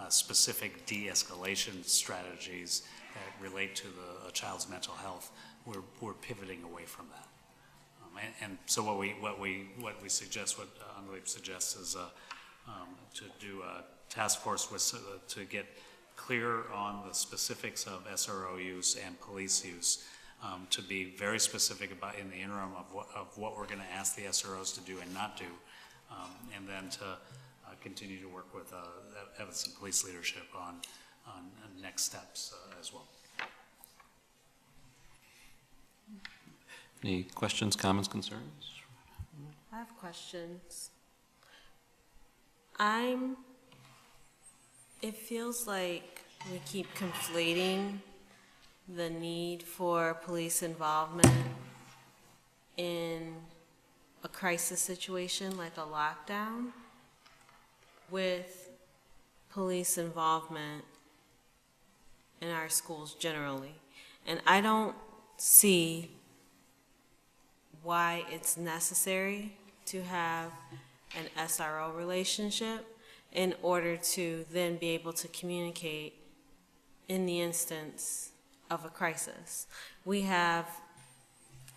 specific de-escalation strategies that relate to a child's mental health, we're pivoting away from that. And so what we suggest, what Andalip suggests, is to do a task force to get clear on the specifics of SRO use and police use, to be very specific about in the interim of what we're going to ask the SROs to do and not do, and then to continue to work with Evanston Police leadership on next steps as well. Any questions, comments, concerns? I have questions. It feels like we keep conflating the need for police involvement in a crisis situation like a lockdown with police involvement in our schools generally. And I don't see why it's necessary to have an SRO relationship in order to then be able to communicate in the instance of a crisis. We have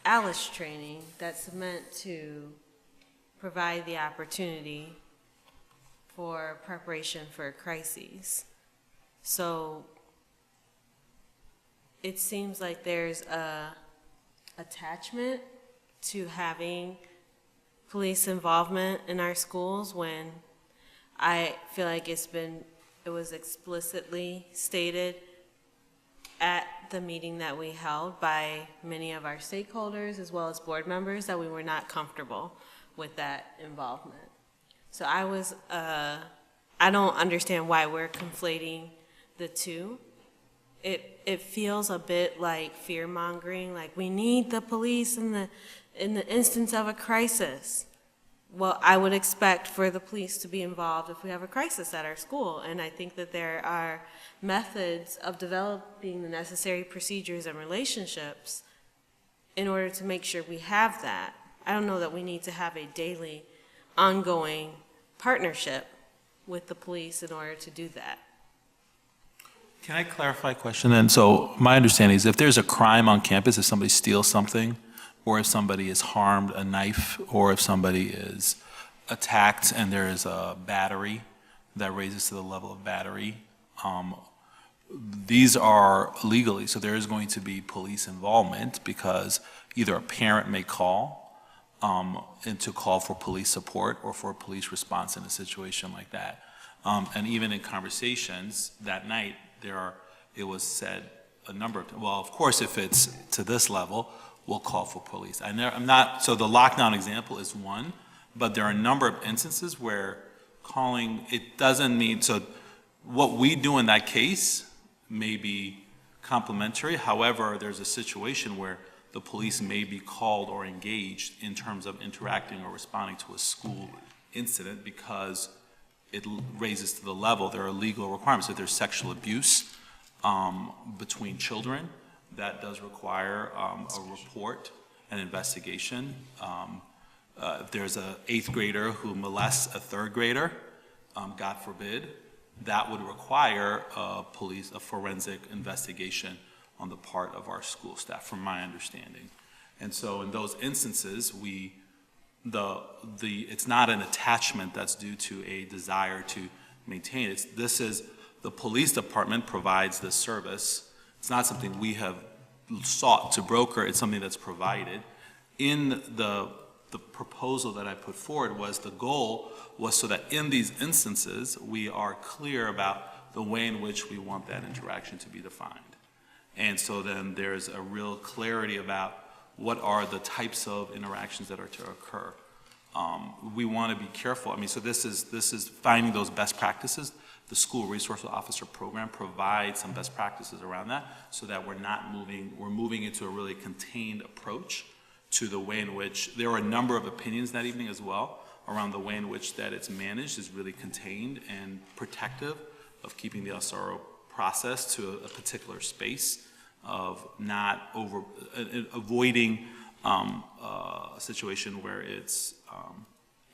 ALICE training that's meant to provide the opportunity for preparation for crises. So it seems like there's a attachment to having police involvement in our schools when I feel like it was explicitly stated at the meeting that we held by many of our stakeholders as well as board members that we were not comfortable with that involvement. So I don't understand why we're conflating the two. It feels a bit like fear-mongering, like we need the police in the instance of a crisis. Well, I would expect for the police to be involved if we have a crisis at our school, and I think that there are methods of developing the necessary procedures and relationships in order to make sure we have that. I don't know that we need to have a daily, ongoing partnership with the police in order to do that. Can I clarify a question then? So my understanding is if there's a crime on campus, if somebody steals something, or if somebody is harmed, a knife, or if somebody is attacked and there is a battery that raises to the level of battery, these are legally, so there is going to be police involvement because either a parent may call and to call for police support or for a police response in a situation like that. And even in conversations that night, it was said a number of times, well, of course, if it's to this level, we'll call for police. So the lockdown example is one, but there are a number of instances where calling, it doesn't mean, so what we do in that case may be complementary. However, there's a situation where the police may be called or engaged in terms of interacting or responding to a school incident because it raises to the level, there are legal requirements. If there's sexual abuse between children, that does require a report, an investigation. If there's an 8th grader who molests a 3rd grader, God forbid, that would require a forensic investigation on the part of our school staff, from my understanding. And so in those instances, it's not an attachment that's due to a desire to maintain it. The police department provides this service. It's not something we have sought to broker, it's something that's provided. In the proposal that I put forward the goal was so that in these instances, we are clear about the way in which we want that interaction to be defined. And so then there's a real clarity about what are the types of interactions that are to occur. We want to be careful. I mean, so this is finding those best practices. The school resource officer program provides some best practices around that, so that we're moving into a really contained approach to the way in which, there are a number of opinions that evening as well, around the way in which that it's managed is really contained and protective of keeping the SRO process to a particular space, of not avoiding a situation where it's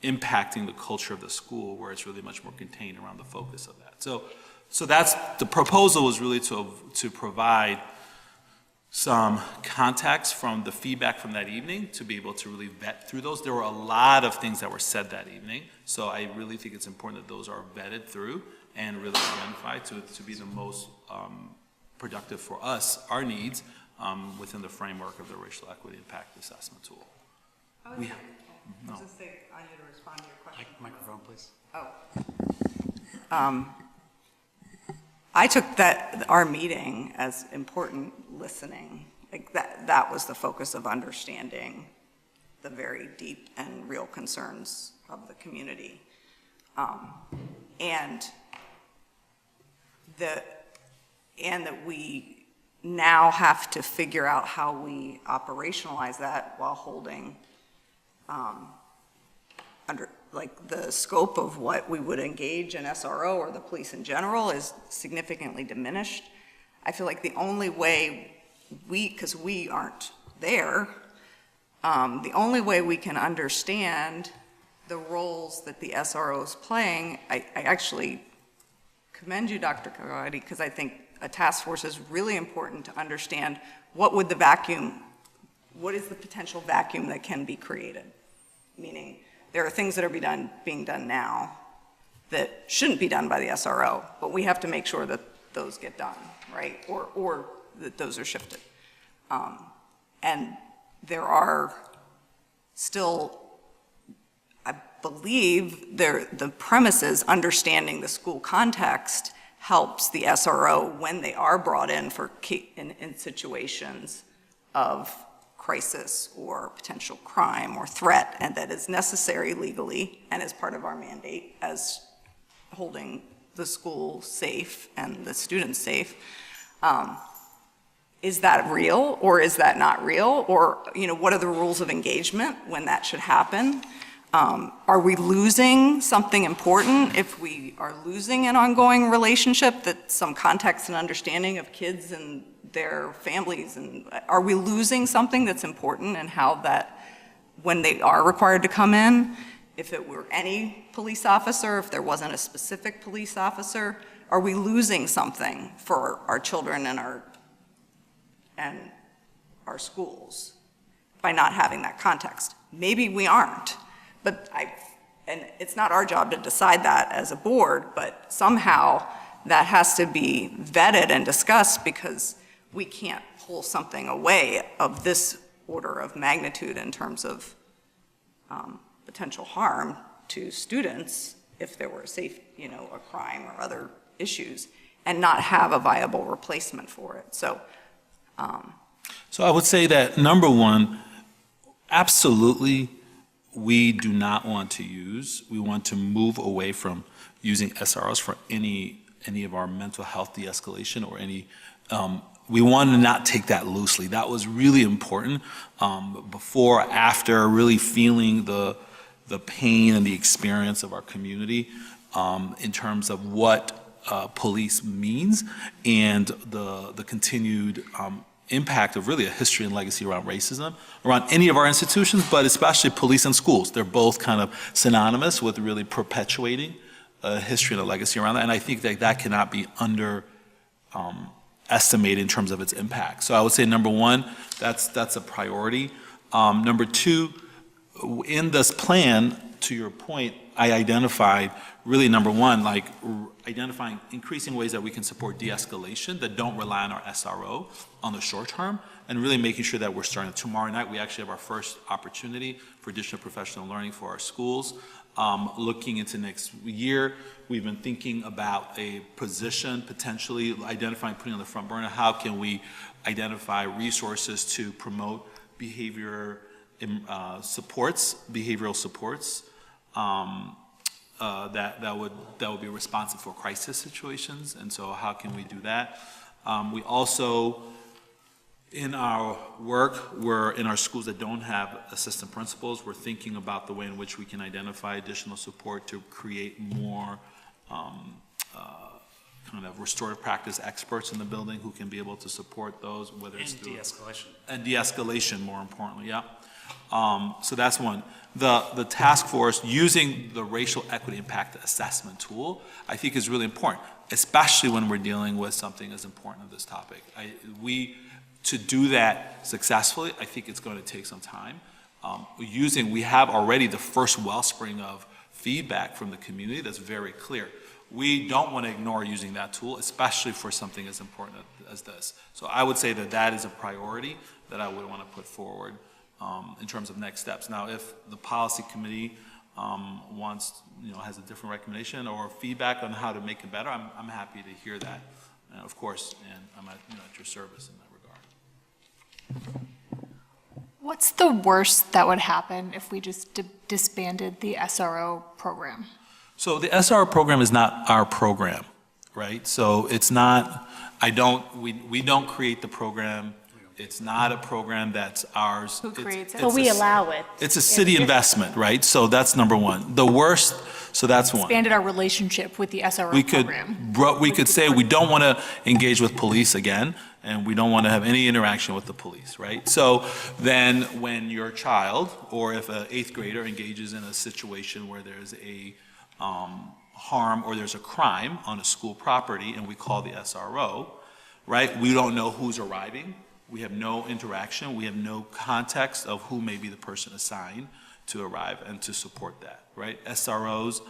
impacting the culture of the school, where it's really much more contained around the focus of that. So that's, the proposal was really to provide some context from the feedback from that evening, to be able to really vet through those. There were a lot of things that were said that evening, so I really think it's important that those are vetted through and really identified to be the most productive for us, our needs, within the framework of the racial equity impact assessment tool. I was just saying, I need to respond to your question. Microphone, please. I took our meeting as important listening. Like that was the focus of understanding the very deep and real concerns of the community. And that we now have to figure out how we operationalize that while holding under, like, the scope of what we would engage in SRO or the police in general is significantly diminished. I feel like the only way because we aren't there, the only way we can understand the roles that the SRO is playing, I actually commend you, Dr. Kagadi, because I think a task force is really important to understand what is the potential vacuum that can be created? Meaning, there are things that are being done now that shouldn't be done by the SRO, but we have to make sure that those get done, right? Or that those are shifted. And there are still, I believe, the premises, understanding the school context helps the SRO when they are brought in in situations of crisis or potential crime or threat, and that is necessary legally and as part of our mandate as holding the school safe and the students safe. Is that real, or is that not real? Or, what are the rules of engagement when that should happen? Are we losing something important if we are losing an ongoing relationship, that some context and understanding of kids and their families, and are we losing something that's important, and how that, when they are required to come in, if it were any police officer, if there wasn't a specific police officer, are we losing something for our children and our schools by not having that context? Maybe we aren't, but and it's not our job to decide that as a board, but somehow that has to be vetted and discussed, because we can't pull something away of this order of magnitude in terms of potential harm to students if there were a crime or other issues, and not have a viable replacement for it. So I would say that, number one, absolutely, we do not want we want to move away from using SROs for any of our mental health de-escalation or any, we want to not take that loosely. That was really important before, after really feeling the pain and the experience of our community in terms of what police means, and the continued impact of really a history and legacy around racism, around any of our institutions, but especially police and schools. They're both kind of synonymous with really perpetuating a history and a legacy around that, and I think that cannot be estimated in terms of its impact. So I would say, number one, that's a priority. Number two, in this plan, to your point, I identified really, number one, like identifying increasing ways that we can support de-escalation that don't rely on our SRO on the short term, and really making sure that we're starting. Tomorrow night, we actually have our first opportunity for additional professional learning for our schools. Looking into next year, we've been thinking about a position, potentially identifying, putting on the front burner, how can we identify resources to promote behavioral supports that would be responsive for crisis situations. And so how can we do that? We also, in our work, we're in our schools that don't have assistant principals, we're thinking about the way in which we can identify additional support to create more kind of restorative practice experts in the building who can be able to support those, whether it's And through de-escalation. and de-escalation, more importantly, yeah. So that's one. The task force using the racial equity impact assessment tool, I think is really important, especially when we're dealing with something as important as this topic. To do that successfully, I think it's going to take some time. We have already the first wellspring of feedback from the community that's very clear. We don't want to ignore using that tool, especially for something as important as this. So I would say that that is a priority that I would want to put forward in terms of next steps. Now, if the policy committee has a different recommendation or feedback on how to make it better, I'm happy to hear that, of course, and I'm at your service in that regard. What's the worst that would happen if we just disbanded the SRO program? So the SRO program is not our program, right? So it's not, we don't create the program. It's not a program that's ours. Who creates it? But we allow it. It's a city investment, right? So that's number one. The worst, so that's one. Expanded our relationship with the SRO program. We could say we don't want to engage with police again, and we don't want to have any interaction with the police, right? So then when your child, or if an 8th grader engages in a situation where there's a harm or there's a crime on a school property and we call the SRO, right? We don't know who's arriving. We have no interaction. We have no context of who may be the person assigned to arrive and to support that, right? SROs,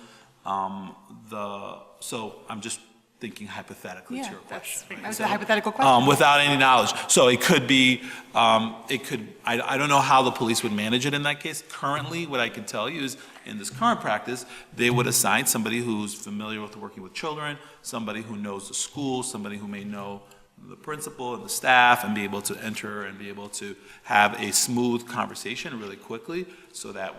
so I'm just thinking hypothetically to your question. Right? That was a hypothetical question. Without any knowledge. So it could be, I don't know how the police would manage it in that case. Currently, what I can tell you is in this current practice, they would assign somebody who's familiar with working with children, somebody who knows the school, somebody who may know the principal and the staff and be able to enter and be able to have a smooth conversation really quickly so that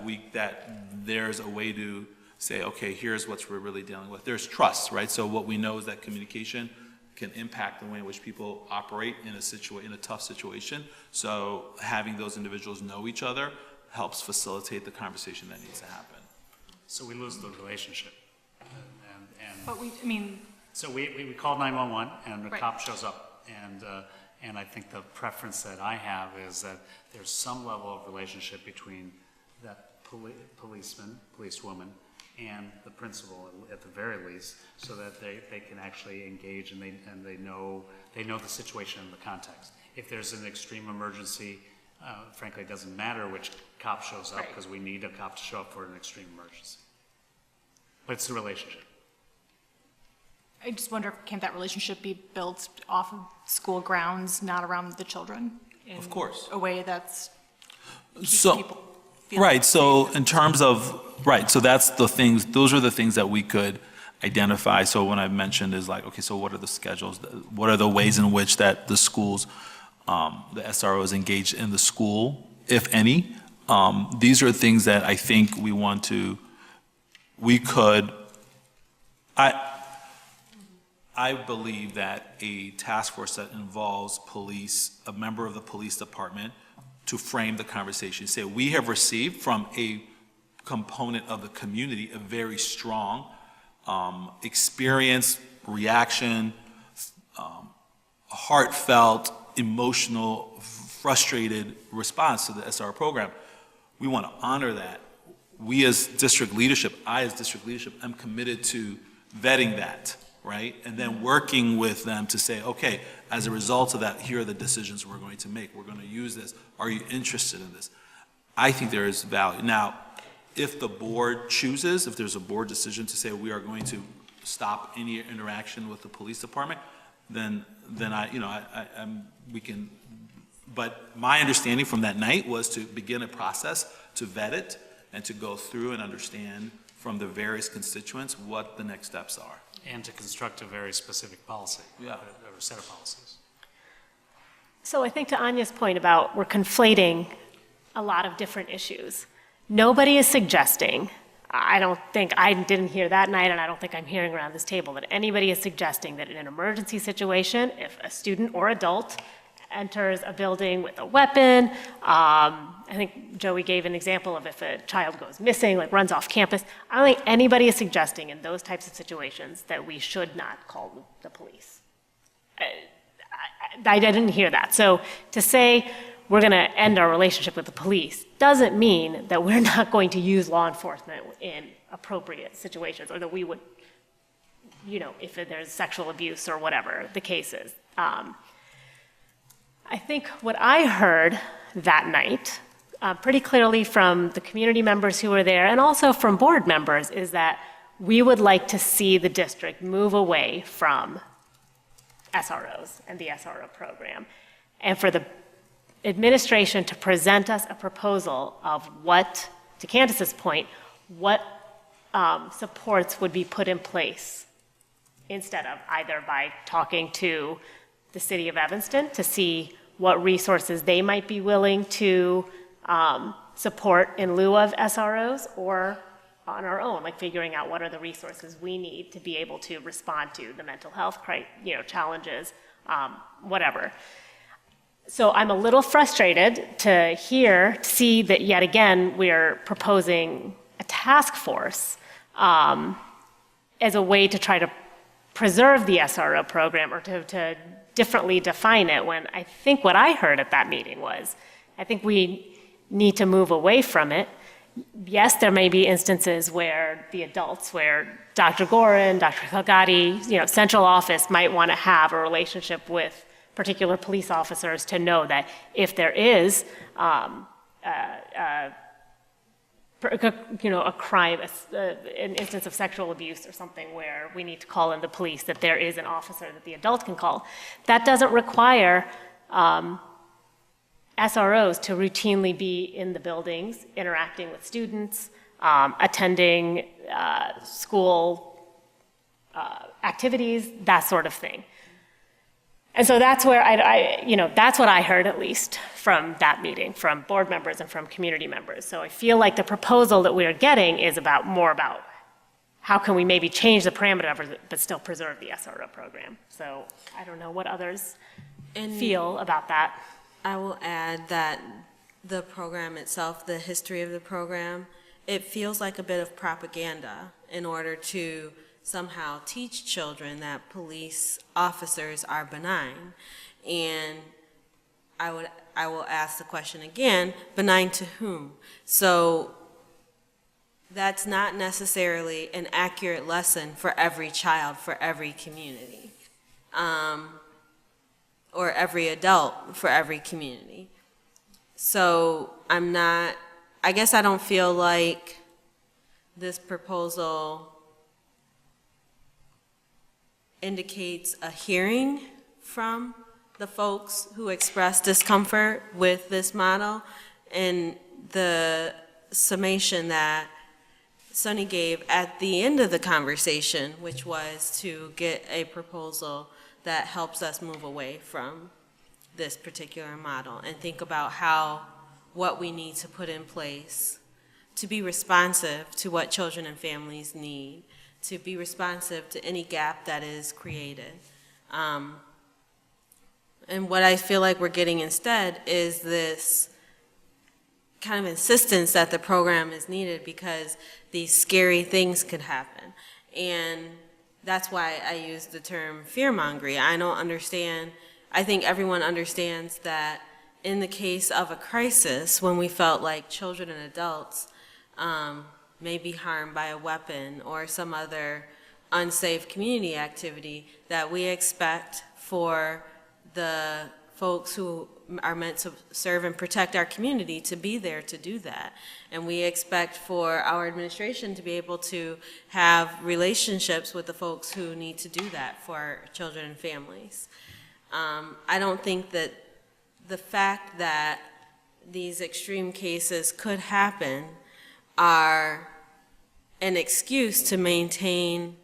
there's a way to say, okay, here's what we're really dealing with. There's trust, right? So what we know is that communication can impact the way in which people operate in a tough situation. So having those individuals know each other helps facilitate the conversation that needs to happen. So we lose the relationship. But So we call 911 and the Right. cop shows up. And I think the preference that I have is that there's some level of relationship between that policeman, policewoman, and the principal at the very least, so that they can actually engage and they know the situation and the context. If there's an extreme emergency, frankly, it doesn't matter which cop shows up because we need a cop to show up for an extreme emergency. But it's the relationship. I just wonder, can't that relationship be built off of school grounds, not around the children? Of course. A way that's So, right, so in terms of, right, so that's the things, those are the things that we could identify. So when I mentioned is like, okay, so what are the schedules? What are the ways in which that the schools, the SRO is engaged in the school, if any? These are things that I think I believe that a task force that involves police, a member of the police department, to frame the conversation, say we have received from a component of the community a very strong experience, reaction, heartfelt, emotional, frustrated response to the SR program. We want to honor that. We as district leadership, I as district leadership, am committed to vetting that, right? And then working with them to say, okay, as a result of that, here are the decisions we're going to make. We're going to use this. Are you interested in this? I think there is value. Now, if the board chooses, if there's a board decision to say we are going to stop any interaction with the police department, then we can, but my understanding from that night was to begin a process to vet it and to go through and understand from the various constituents what the next steps are. And to construct a very specific policy, Yeah. or set of policies. So I think to Anya's point about we're conflating a lot of different issues. Nobody is suggesting, I didn't hear that night, and I don't think I'm hearing around this table, that anybody is suggesting that in an emergency situation, if a student or adult enters a building with a weapon, I think Joey gave an example of if a child goes missing, like runs off campus. I don't think anybody is suggesting in those types of situations that we should not call the police. I didn't hear that. So to say we're going to end our relationship with the police doesn't mean that we're not going to use law enforcement in appropriate situations, or that we would, if there's sexual abuse or whatever the case is. I think what I heard that night, pretty clearly from the community members who were there and also from board members, is that we would like to see the district move away from SROs and the SRO program, and for the administration to present us a proposal of what, to Candace's point, what supports would be put in place instead of either by talking to the city of Evanston to see what resources they might be willing to support in lieu of SROs, or on our own, like figuring out what are the resources we need to be able to respond to the mental health challenges, whatever. So I'm a little frustrated to see that yet again we're proposing a task force as a way to try to preserve the SRO program, or to differently define it, when I think what I heard at that meeting was, I think we need to move away from it. Yes, there may be instances where the adults, where Dr. Gorin, Dr. Khalgadi, central office might want to have a relationship with particular police officers to know that if there is a crime, an instance of sexual abuse or something where we need to call in the police, that there is an officer that the adult can call. That doesn't require SROs to routinely be in the buildings, interacting with students, attending school activities, that sort of thing. And so that's where that's what I heard, at least from that meeting, from board members and from community members. So I feel like the proposal that we're getting is more about how can we maybe change the parameters but still preserve the SRO program. So I don't know what others feel about that. I will add that the program itself, the history of the program, it feels like a bit of propaganda in order to somehow teach children that police officers are benign. And I will ask the question again, benign to whom? So that's not necessarily an accurate lesson for every child, for every community, or every adult for every community. So I guess I don't feel like this proposal indicates a hearing from the folks who express discomfort with this model, and the summation that Sunny gave at the end of the conversation, which was to get a proposal that helps us move away from this particular model and think about what we need to put in place to be responsive to what children and families need, to be responsive to any gap that is created. And what I feel like we're getting instead is this kind of insistence that the program is needed because these scary things could happen. And that's why I use the term fear-mongering. I don't understand, I think everyone understands that in the case of a crisis, when we felt like children and adults may be harmed by a weapon or some other unsafe community activity, that we expect for the folks who are meant to serve and protect our community to be there to do that. And we expect for our administration to be able to have relationships with the folks who need to do that for our children and families. I don't think that the fact that these extreme cases could happen are an excuse to maintain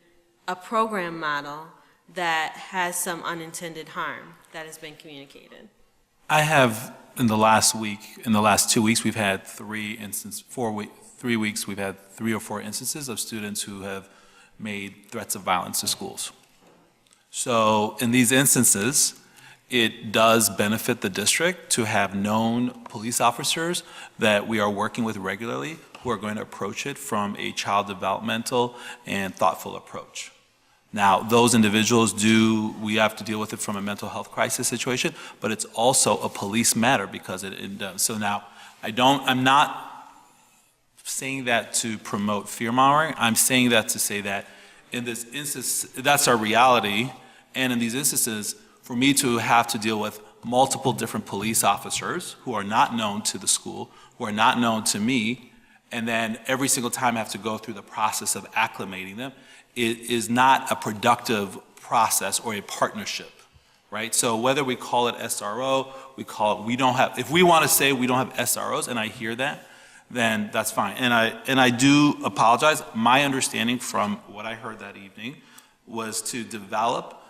a program model that has some unintended harm that has been communicated. I have, in the last 2 weeks, we've had 3 weeks, we've had 3 or 4 instances of students who have made threats of violence to schools. So in these instances, it does benefit the district to have known police officers that we are working with regularly who are going to approach it from a child developmental and thoughtful approach. Now, those individuals we have to deal with it from a mental health crisis situation, but it's also a police matter because it does. So now, I'm not saying that to promote fear-mongering. I'm saying that to say that in this instance, that's our reality, and in these instances, for me to have to deal with multiple different police officers who are not known to the school, who are not known to me, and then every single time I have to go through the process of acclimating them, it is not a productive process or a partnership, right? So whether we call it SRO, if we want to say we don't have SROs, and I hear that, then that's fine. And I do apologize. My understanding from what I heard that evening was to develop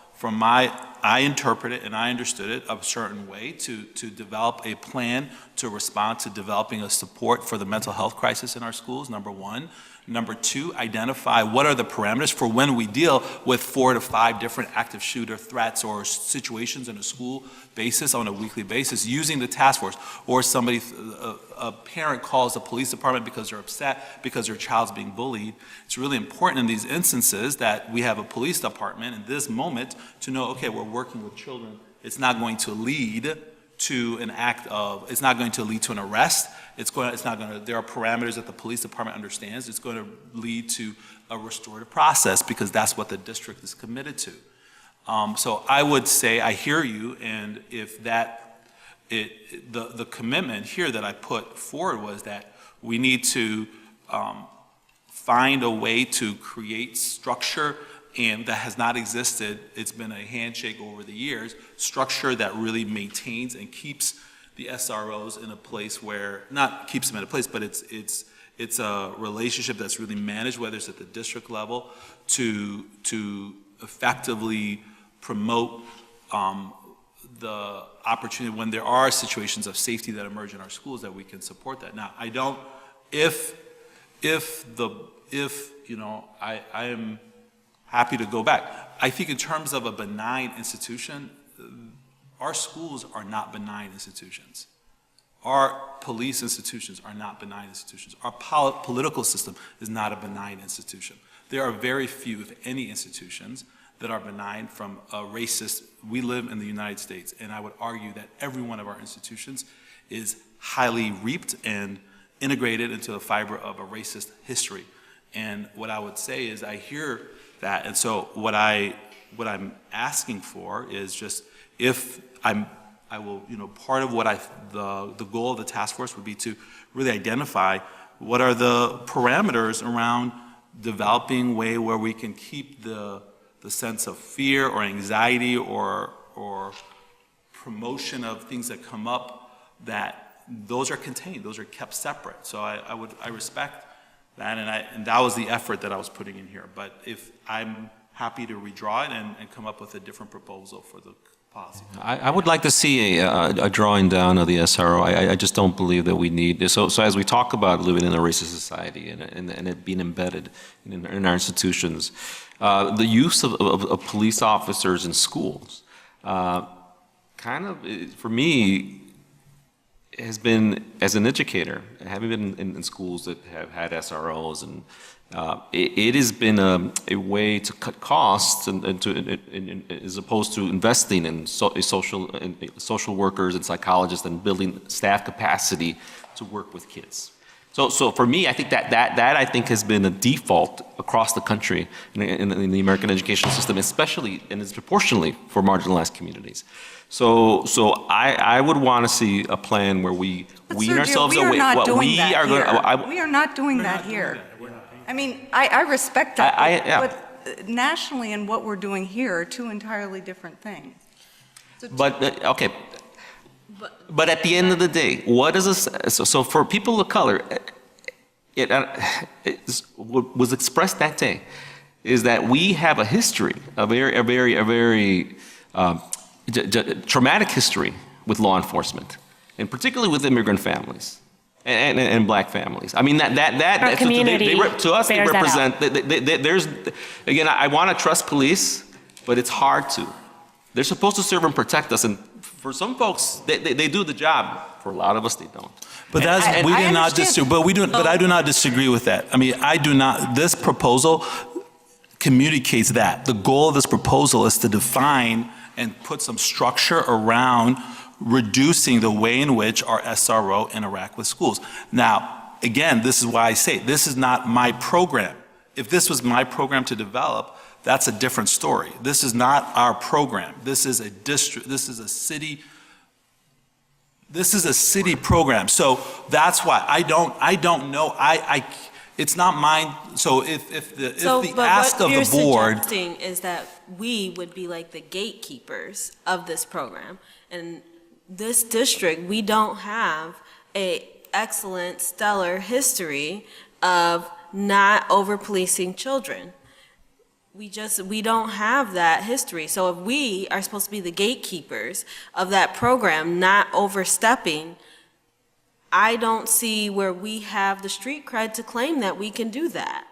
I interpret it and I understood it a certain way to develop a plan to respond to developing a support for the mental health crisis in our schools, number 1. Number 2, identify what are the parameters for when we deal with 4 to 5 different active shooter threats or situations in a school basis on a weekly basis using the task force, or a parent calls the police department because they're upset because their child's being bullied. It's really important in these instances that we have a police department in this moment to know, okay, we're working with children. It's not going to lead to it's not going to lead to an arrest. There are parameters that the police department understands. It's going to lead to a restorative process because that's what the district is committed to. So I would say I hear you, and if the commitment here that I put forward was that we need to find a way to create structure, and that has not existed. It's been a handshake over the years, structure that really maintains and keeps the SROs in a place where, not keeps them in a place, but it's a relationship that's really managed, whether it's at the district level, to effectively promote the opportunity when there are situations of safety that emerge in our schools that we can support that. Now, I don't, I am happy to go back. I think in terms of a benign institution, our schools are not benign institutions. Our police institutions are not benign institutions. Our political system is not a benign institution. There are very few, if any, institutions that are benign from a racist. We live in the United States, and I would argue that every one of our institutions is highly reaped and integrated into the fiber of a racist history. And what I would say is I hear that, and so what I'm asking for is just I will, part of what the goal of the task force would be to really identify what are the parameters around developing a way where we can keep the sense of fear or anxiety or promotion of things that come up, that those are contained, those are kept separate. So I respect that, and that was the effort that I was putting in here. But if I'm happy to redraw it and come up with a different proposal for the policy. I would like to see a drawing down of the SRO. I just don't believe that we need, so as we talk about living in a racist society and it being embedded in our institutions, the use of police officers in schools, kind of, for me, has been, as an educator, having been in schools that have had SROs, and it has been a way to cut costs as opposed to investing in social workers and psychologists and building staff capacity to work with kids. So for me, I think that I think has been a default across the country in the American education system, especially and disproportionately for marginalized communities. So I would want to see a plan where we wean ourselves away. We are not doing that here. I mean, I respect that, but nationally and what we're doing here are two entirely different things. But, okay. But at the end of the day, what is this? So for people of color, what was expressed that day is that we have a history, a very traumatic history with law enforcement, and particularly with immigrant families and black families. I mean, Our community to us, they bears that represent, there's, again, I want to trust police, but it's hard to. They're supposed to serve and protect us, and for some folks, they do the job. For a lot of us, they don't. But that's, we did not disagree, but I do not disagree with that. I mean, I do not, this proposal communicates that. The goal of this proposal is to define and put some structure around reducing the way in which our SRO interact with schools. Now, again, this is why I say, this is not my program. If this was my program to develop, that's a different story. This is not our program. This is a district, this is a city program. So that's why I don't know. It's not mine. So if the ask of the board. What you're suggesting is that we would be like the gatekeepers of this program. And this district, we don't have a excellent, stellar history of not over-policing children. We don't have that history. So if we are supposed to be the gatekeepers of that program, not overstepping, I don't see where we have the street cred to claim that we can do that.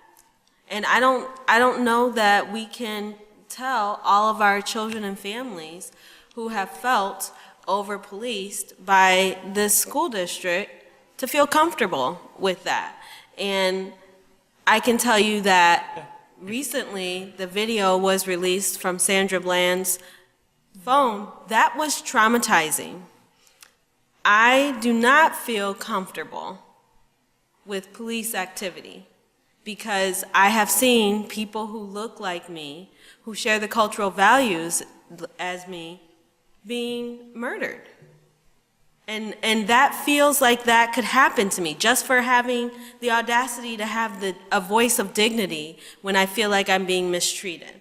And I don't know that we can tell all of our children and families who have felt over-policed by this school district to feel comfortable with that. And I can tell you that recently, the video was released from Sandra Bland's phone. That was traumatizing. I do not feel comfortable with police activity because I have seen people who look like me, who share the cultural values as me, being murdered. And that feels like that could happen to me just for having the audacity to have a voice of dignity when I feel like I'm being mistreated.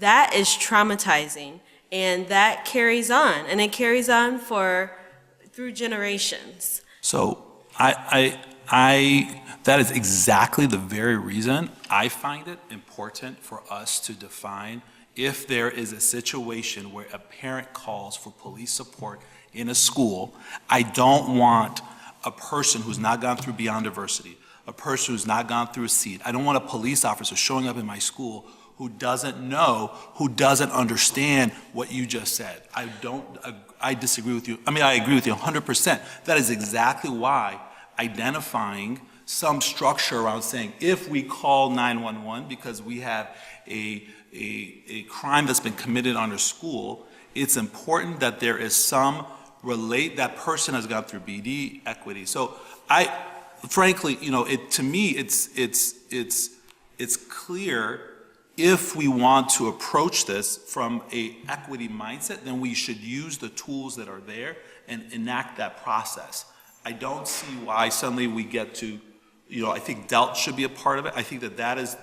That is traumatizing, and that carries on, and it carries on through generations. So that is exactly the very reason I find it important for us to define if there is a situation where a parent calls for police support in a school. I don't want a person who's not gone through Beyond Diversity, a person who's not gone through a SEED. I don't want a police officer showing up in my school who doesn't know, who doesn't understand what you just said. I disagree with you. I mean, I agree with you 100%. That is exactly why identifying some structure around saying, if we call 911 because we have a crime that's been committed on a school, it's important that there is some that person has gone through BD equity. So frankly, to me, it's clear if we want to approach this from a equity mindset, then we should use the tools that are there and enact that process. I don't see why suddenly we get to, I think DELT should be a part of it. I think that is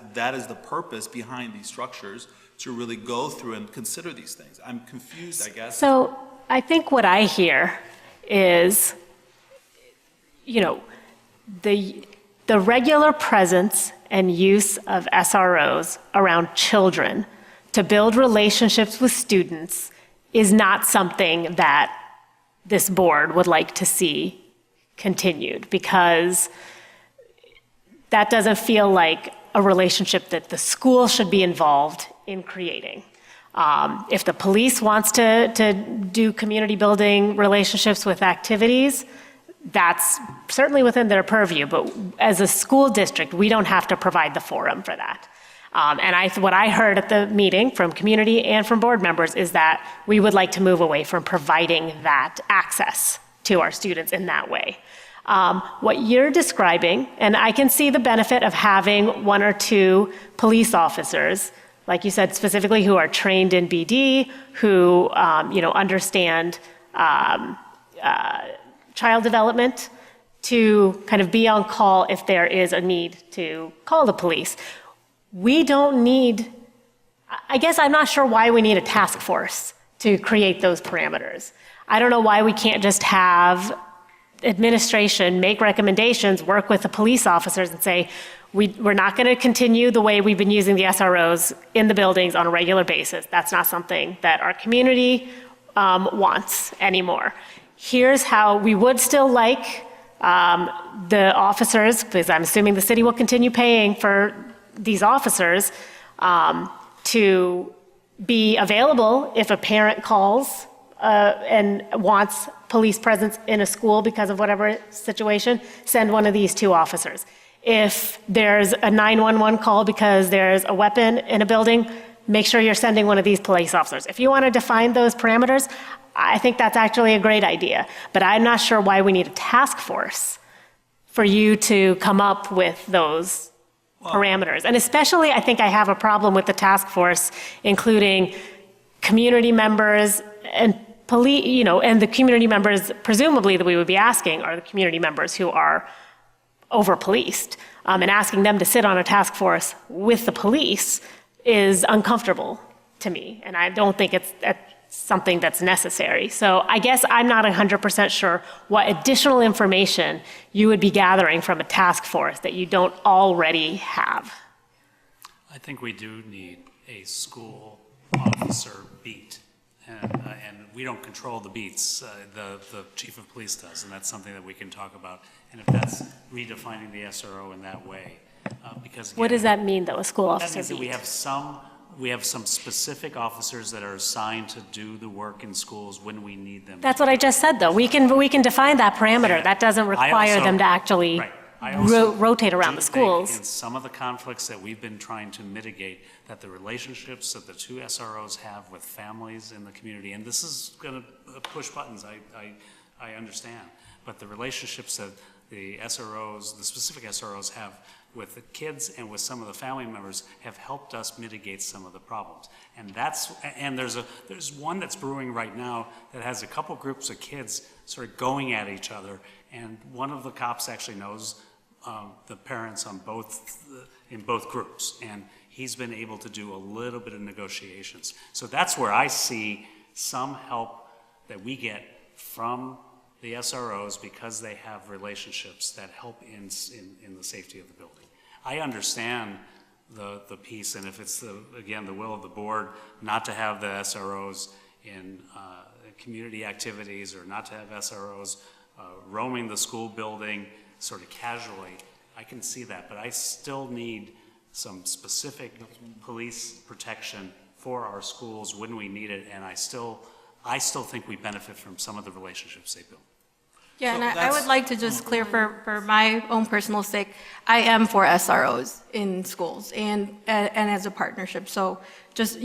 the purpose behind these structures, to really go through and consider these things. I'm confused, I guess. So I think what I hear is, the regular presence and use of SROs around children to build relationships with students is not something that this board would like to see continued, because that doesn't feel like a relationship that the school should be involved in creating. If the police wants to do community building relationships with activities, that's certainly within their purview, but as a school district, we don't have to provide the forum for that. And what I heard at the meeting from community and from board members is that we would like to move away from providing that access to our students in that way. What you're describing, and I can see the benefit of having one or two police officers, like you said, specifically who are trained in BD, who understand child development, to kind of be on call if there is a need to call the police. We don't need, I guess I'm not sure why we need a task force to create those parameters. I don't know why we can't just have administration make recommendations, work with the police officers and say, we're not going to continue the way we've been using the SROs in the buildings on a regular basis. That's not something that our community wants anymore. here's how we would still like the officers, because I'm assuming the city will continue paying for these officers, to be available if a parent calls and wants police presence in a school because of whatever situation, send one of these 2 officers. If there's a 911 call because there's a weapon in a building, make sure you're sending one of these police officers. If you want to define those parameters, I think that's actually a great idea, but I'm not sure why we need a task force for you to come up with those parameters. And especially, I think I have a problem with the task force including community members and police, and the community members presumably that we would be asking are the community members who are over-policed, and asking them to sit on a task force with the police is uncomfortable to me, and I don't think it's something that's necessary. So I guess I'm not 100% sure what additional information you would be gathering from a task force that you don't already have. I think we do need a school officer beat, and we don't control the beats. The chief of police does, and that's something that we can talk about. And if that's redefining the SRO in that way, because again, What does that mean, though, a school officer that means that beat? we have some specific officers that are assigned to do the work in schools when we need them. That's what I just said, though. We can define that parameter. Yeah. That doesn't require them to actually rotate around the In schools. some of the conflicts that we've been trying to mitigate, that the relationships that the 2 SROs have with families in the community, and this is going to push buttons, I understand, but the relationships that the SROs, the specific SROs have with the kids and with some of the family members have helped us mitigate some of the problems. And there's one that's brewing right now that has a couple groups of kids sort of going at each other, and one of the cops actually knows the parents on in both groups, and he's been able to do a little bit of negotiations. So that's where I see some help that we get from the SROs because they have relationships that help in the safety of the building. I understand the piece, and if it's again the will of the board not to have the SROs in community activities or not to have SROs roaming the school building sort of casually, I can see that, but I still need some specific police protection for our schools when we need it, and I still think we benefit from some of the relationships they build. Yeah, and I would like to just clear for my own personal sake, I am for SROs in schools and as a partnership. So just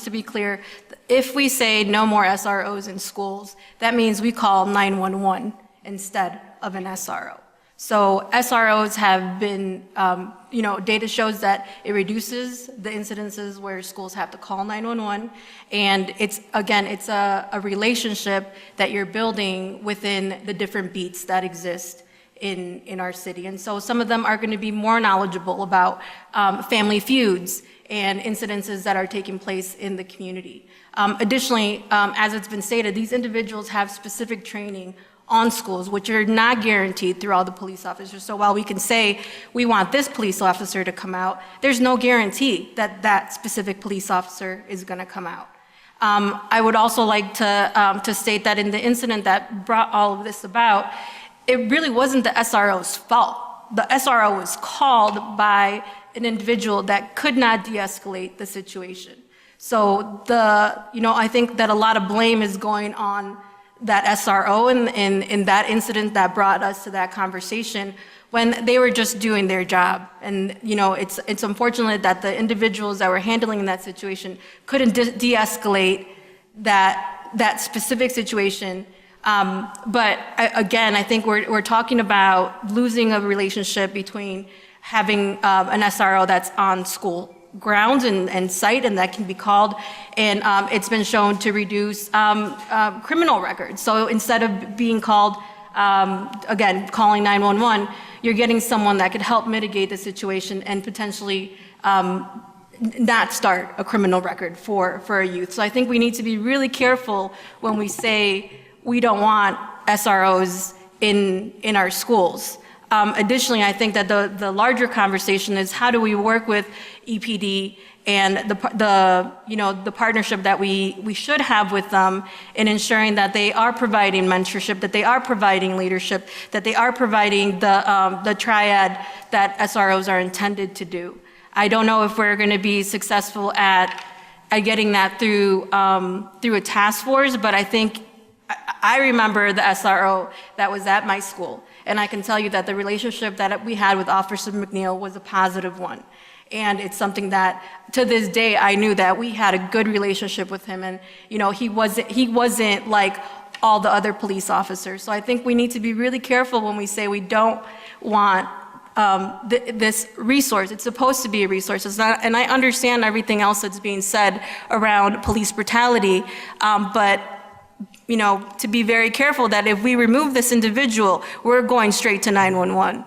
to be clear, if we say no more SROs in schools, that means we call 911 instead of an SRO. So SROs have been, data shows that it reduces the incidences where schools have to call 911. And it's a relationship that you're building within the different beats that exist in our city. And so some of them are going to be more knowledgeable about family feuds and incidences that are taking place in the community. Additionally, as it's been stated, these individuals have specific training on schools, which are not guaranteed through all the police officers. So while we can say we want this police officer to come out, there's no guarantee that that specific police officer is going to come out. I would also like to state that in the incident that brought all of this about, it really wasn't the SRO's fault. The SRO was called by an individual that could not de-escalate the situation. So I think that a lot of blame is going on that SRO in that incident that brought us to that conversation when they were just doing their job. And it's unfortunate that the individuals that were handling that situation couldn't de-escalate that specific situation. But I think we're talking about losing a relationship between having an SRO that's on school grounds and site, and that can be called, and it's been shown to reduce criminal records. So instead of being called, calling 911, you're getting someone that could help mitigate the situation and potentially not start a criminal record for a youth. So I think we need to be really careful when we say we don't want SROs in our schools. Additionally, I think that the larger conversation is how do we work with EPD and the partnership that we should have with them in ensuring that they are providing mentorship, that they are providing leadership, that they are providing the triad that SROs are intended to do. I don't know if we're going to be successful at getting that through a task force, but I think I remember the SRO that was at my school, and I can tell you that the relationship that we had with Officer McNeil was a positive one. And it's something that, to this day, I knew that we had a good relationship with him, and he wasn't like all the other police officers. So I think we need to be really careful when we say we don't want this resource. It's supposed to be a resource. It's not, and I understand everything else that's being said around police brutality, but to be very careful that if we remove this individual, we're going straight to 911.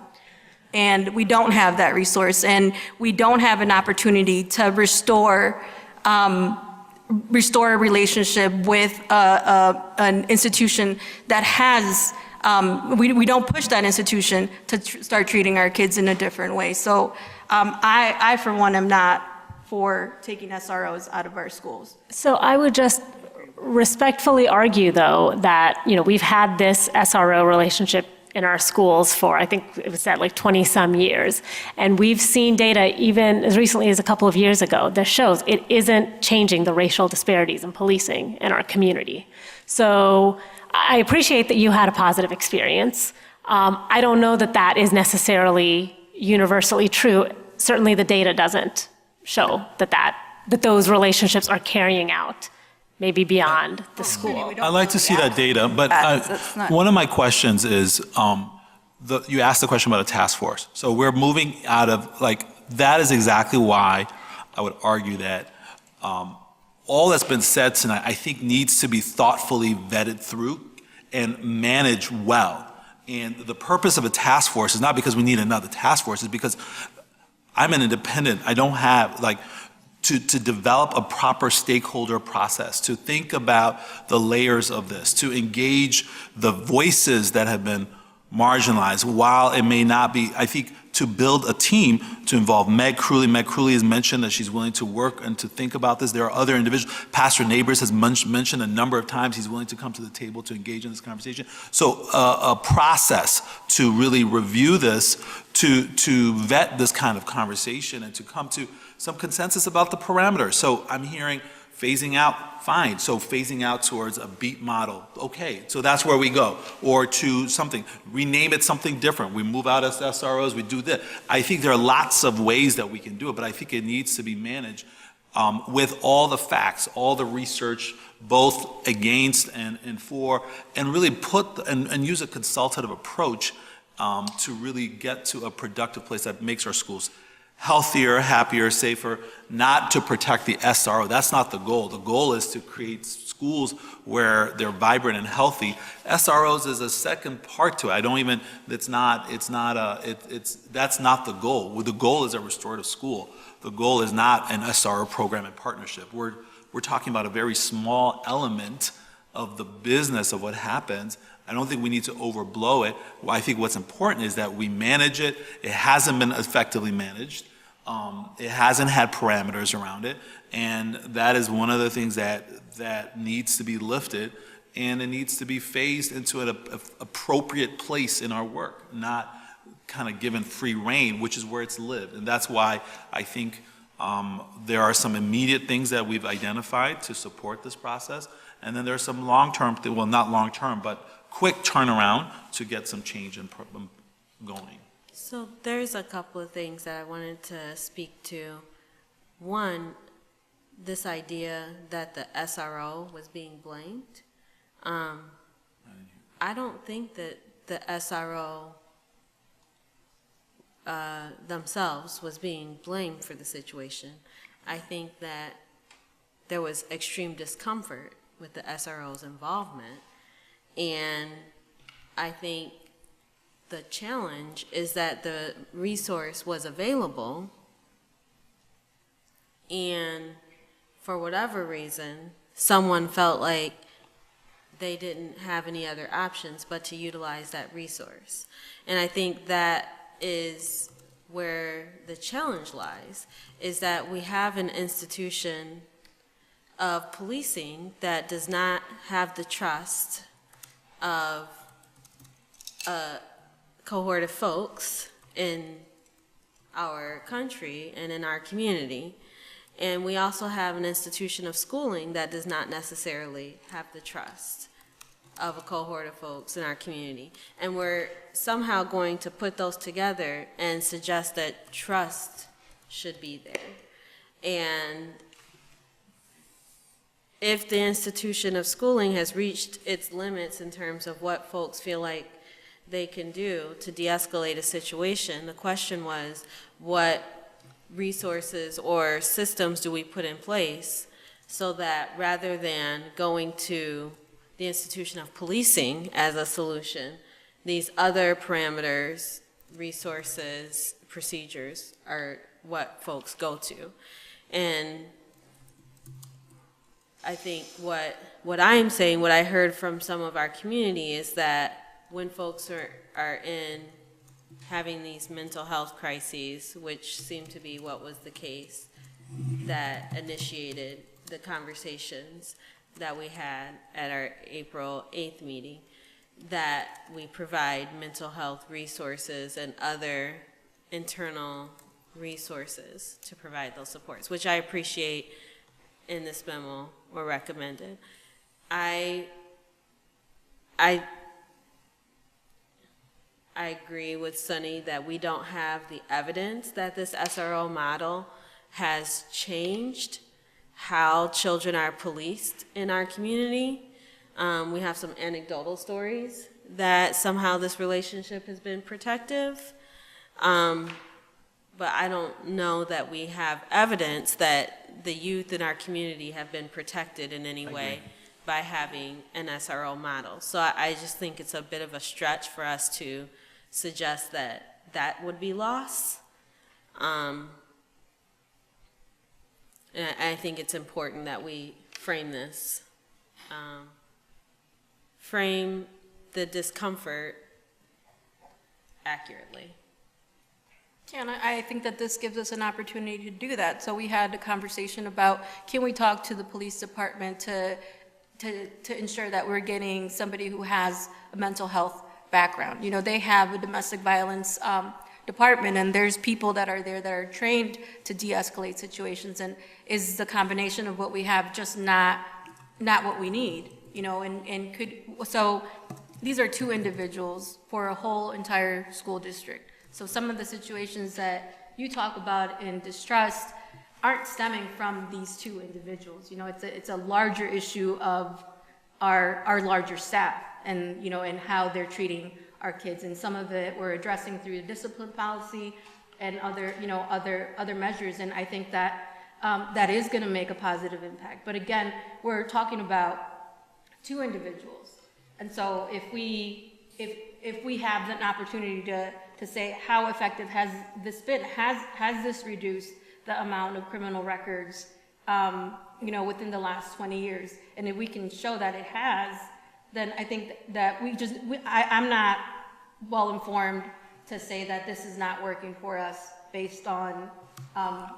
And we don't have that resource, and we don't have an opportunity to restore a relationship with an institution that has, we don't push that institution to start treating our kids in a different way. So I, for one, am not for taking SROs out of our schools. So I would just respectfully argue, though, that, we've had this SRO relationship in our schools for, I think it was at like 20 some years. And we've seen data even as recently as a couple of years ago that shows it isn't changing the racial disparities in policing in our community. So I appreciate that you had a positive experience. I don't know that that is necessarily universally true. Certainly the data doesn't show that those relationships are carrying out maybe beyond the school. I'd like to see that data, but one of my questions is, you asked the question about a task force. So we're moving out of, that is exactly why I would argue that all that's been said tonight, I think needs to be thoughtfully vetted through and managed well. And the purpose of a task force is not because we need another task force, it's because I'm an independent, I don't have, to develop a proper stakeholder process, to think about the layers of this, to engage the voices that have been marginalized, while it may not be, I think, to build a team to involve Meg Crewley. Meg Crewley has mentioned that she's willing to work and to think about this. There are other individuals. Pastor Neighbors has mentioned a number of times he's willing to come to the table to engage in this conversation. So a process to really review this, to vet this kind of conversation and to come to some consensus about the parameters. So I'm hearing phasing out, fine. So phasing out towards a beat model, okay. So that's where we go. Or to something, rename it something different. We move out as SROs, we do this. I think there are lots of ways that we can do it, but I think it needs to be managed with all the facts, all the research, both against and for, and really and use a consultative approach to really get to a productive place that makes our schools healthier, happier, safer, not to protect the SRO. That's not the goal. The goal is to create schools where they're vibrant and healthy. SROs is a second part to it. That's not the goal. The goal is a restorative school. The goal is not an SRO program in partnership. We're talking about a very small element of the business of what happens. I don't think we need to overblow it. I think what's important is that we manage it. It hasn't been effectively managed. It hasn't had parameters around it. And that is one of the things that needs to be lifted, and it needs to be phased into an appropriate place in our work, not kind of given free rein, which is where it's lived. And that's why I think there are some immediate things that we've identified to support this process. And then there are some long-term, well, not long-term, but quick turnaround to get some change going. So there's a couple of things that I wanted to speak to. One, this idea that the SRO was being blamed. I don't think that the SRO themselves was being blamed for the situation. I think that there was extreme discomfort with the SRO's involvement. And I think the challenge is that the resource was available, and for whatever reason, someone felt like they didn't have any other options but to utilize that resource. And I think that is where the challenge lies, is that we have an institution of policing that does not have the trust of a cohort of folks in our country and in our community. And we also have an institution of schooling that does not necessarily have the trust of a cohort of folks in our community. And we're somehow going to put those together and suggest that trust should be there. And if the institution of schooling has reached its limits in terms of what folks feel like they can do to de-escalate a situation, the question was, what resources or systems do we put in place so that rather than going to the institution of policing as a solution, these other parameters, resources, procedures are what folks go to. And I think what I'm saying, what I heard from some of our community is that when folks are in having these mental health crises, which seemed to be what was the case that initiated the conversations that we had at our April 8th meeting, that we provide mental health resources and other internal resources to provide those supports, which I appreciate in this memo were recommended. I agree with Sunny that we don't have the evidence that this SRO model has changed how children are policed in our community. We have some anecdotal stories that somehow this relationship has been protective. But I don't know that we have evidence that the youth in our community have been protected in any way by having an SRO model. So I just think it's a bit of a stretch for us to suggest that that would be lost. And I think it's important that we frame this, frame the discomfort accurately. Yeah, and I think that this gives us an opportunity to do that. So we had a conversation about, can we talk to the police department to ensure that we're getting somebody who has a mental health background. You know, they have a domestic violence department, and there's people that are there that are trained to de-escalate situations, and is the combination of what we have just not what we need, you know, and so these are two individuals for a whole entire school district. So some of the situations that you talk about in distrust aren't stemming from these two individuals. You know, it's a larger issue of our larger staff and, you know, and how they're treating our kids. And some of it we're addressing through the discipline policy and other, you know, other measures. And I think that that is going to make a positive impact. But again, we're talking about two individuals. And so if we have an opportunity to say how effective has this been, has this reduced the amount of criminal records, you know, within the last 20 years, and if we can show that it has, then I think that I'm not well informed to say that this is not working for us based on a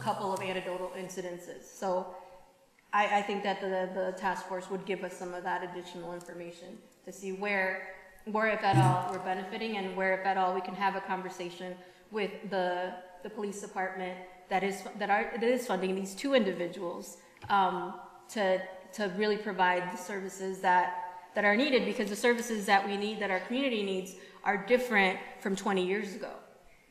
couple of anecdotal incidences. So I think that the task force would give us some of that additional information to see where if at all we're benefiting, and where if at all we can have a conversation with the police department that is funding these two individuals to really provide the services that are needed, because the services that we need, that our community needs, are different from 20 years ago.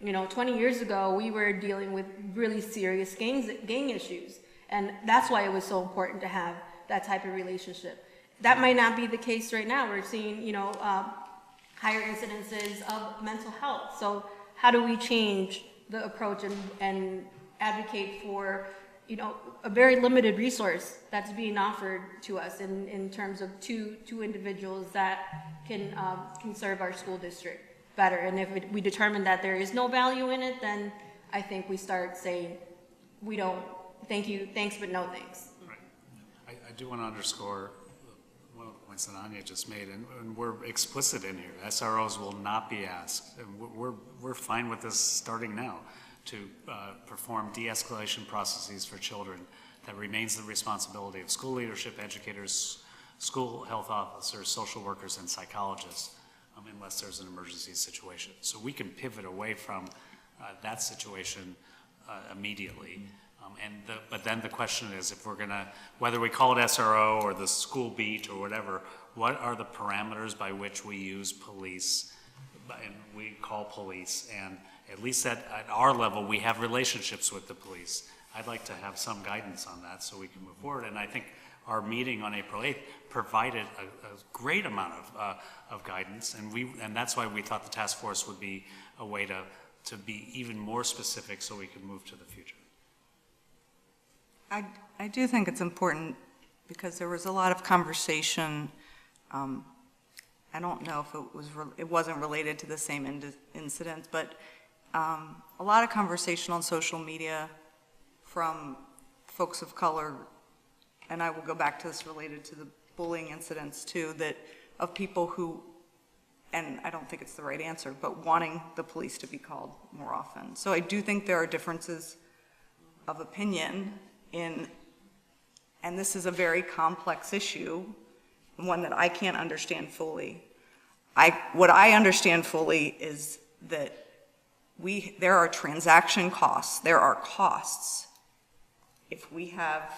You know, 20 years ago, we were dealing with really serious gang issues, and that's why it was so important to have that type of relationship. That might not be the case right now. We're seeing, you know, higher incidences of mental health. So how do we change the approach and advocate for, you know, a very limited resource that's being offered to us in terms of two individuals that can serve our school district better. And if we determine that there is no value in it, then I think we start saying, we don't, thank you, thanks, but no thanks. Right. I do want to underscore points that Anya just made, and we're explicit in here. SROs will not be asked, and we're fine with this starting now, to perform de-escalation processes for children. That remains the responsibility of school leadership, educators, school health officers, social workers, and psychologists, unless there's an emergency situation. So we can pivot away from that situation immediately. But then the question is, if we're gonna, whether we call it SRO or the school beat or whatever, what are the parameters by which we use police, and we call police, and at least at our level, we have relationships with the police. I'd like to have some guidance on that so we can move forward, and I think our meeting on April 8th provided a great amount of guidance, and that's why we thought the task force would be a way to be even more specific so we can move to the future. I do think it's important because there was a lot of conversation. I don't know if it wasn't related to the same incident, but a lot of conversation on social media from folks of color, and I will go back to this related to the bullying incidents too, that of people who, and I don't think it's the right answer, but wanting the police to be called more often. So I do think there are differences of opinion and this is a very complex issue, one that I can't understand fully. What I understand fully is that there are transaction costs, there are costs. If we have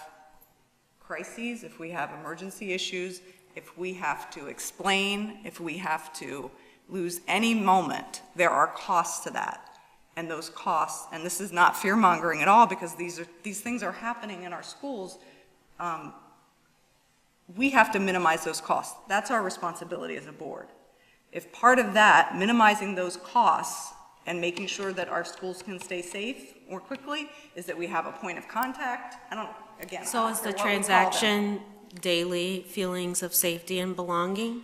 crises, if we have emergency issues, if we have to explain, if we have to lose any moment, there are costs to that. And those costs, and this is not fear-mongering at all because these things are happening in our schools, we have to minimize those costs. That's our responsibility as a board. If part of that, minimizing those costs and making sure that our schools can stay safe more quickly, is that we have a point of contact. So is the transaction daily feelings of safety and belonging?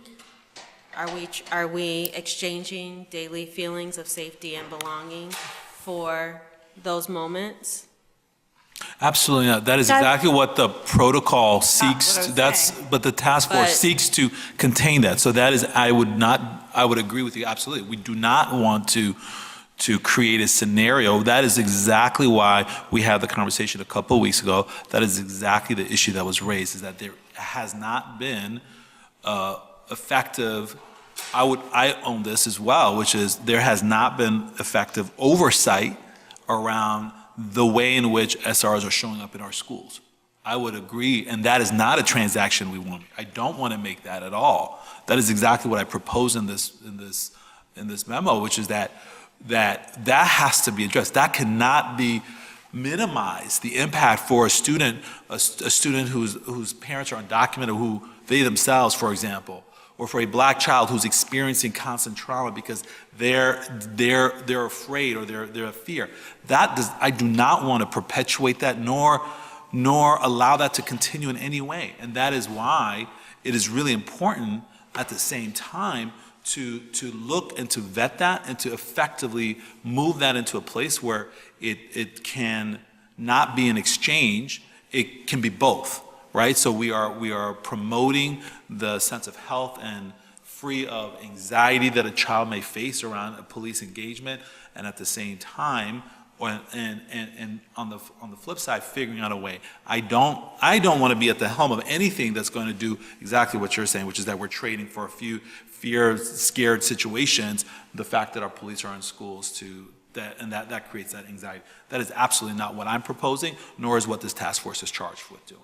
Are we exchanging daily feelings of safety and belonging for those moments? Absolutely not. That is exactly what the protocol seeks. But the task force seeks to contain that. So that is, I would agree with you absolutely. We do not want to create a scenario. That is exactly why we had the conversation a couple of weeks ago. That is exactly the issue that was raised, is that there has not been effective, I own this as well, which is there has not been effective oversight around the way in which SROs are showing up in our schools. I would agree, and that is not a transaction we want. I don't want to make that at all. That is exactly what I propose in this memo, which is that has to be addressed. That cannot be minimized. The impact for a student whose parents are undocumented, who they themselves, for example, or for a black child who's experiencing constant trauma because they're afraid or they're a fear. I do not want to perpetuate that nor allow that to continue in any way. And that is why it is really important at the same time to look and to vet that and to effectively move that into a place where it can not be an exchange, it can be both, right? So we are promoting the sense of health and free of anxiety that a child may face around a police engagement, and at the same time, and on the flip side, figuring out a way. I don't want to be at the helm of anything that's going to do exactly what you're saying, which is that we're trading for a few scared situations, the fact that our police are in schools that creates that anxiety. That is absolutely not what I'm proposing, nor is what this task force is charged with doing.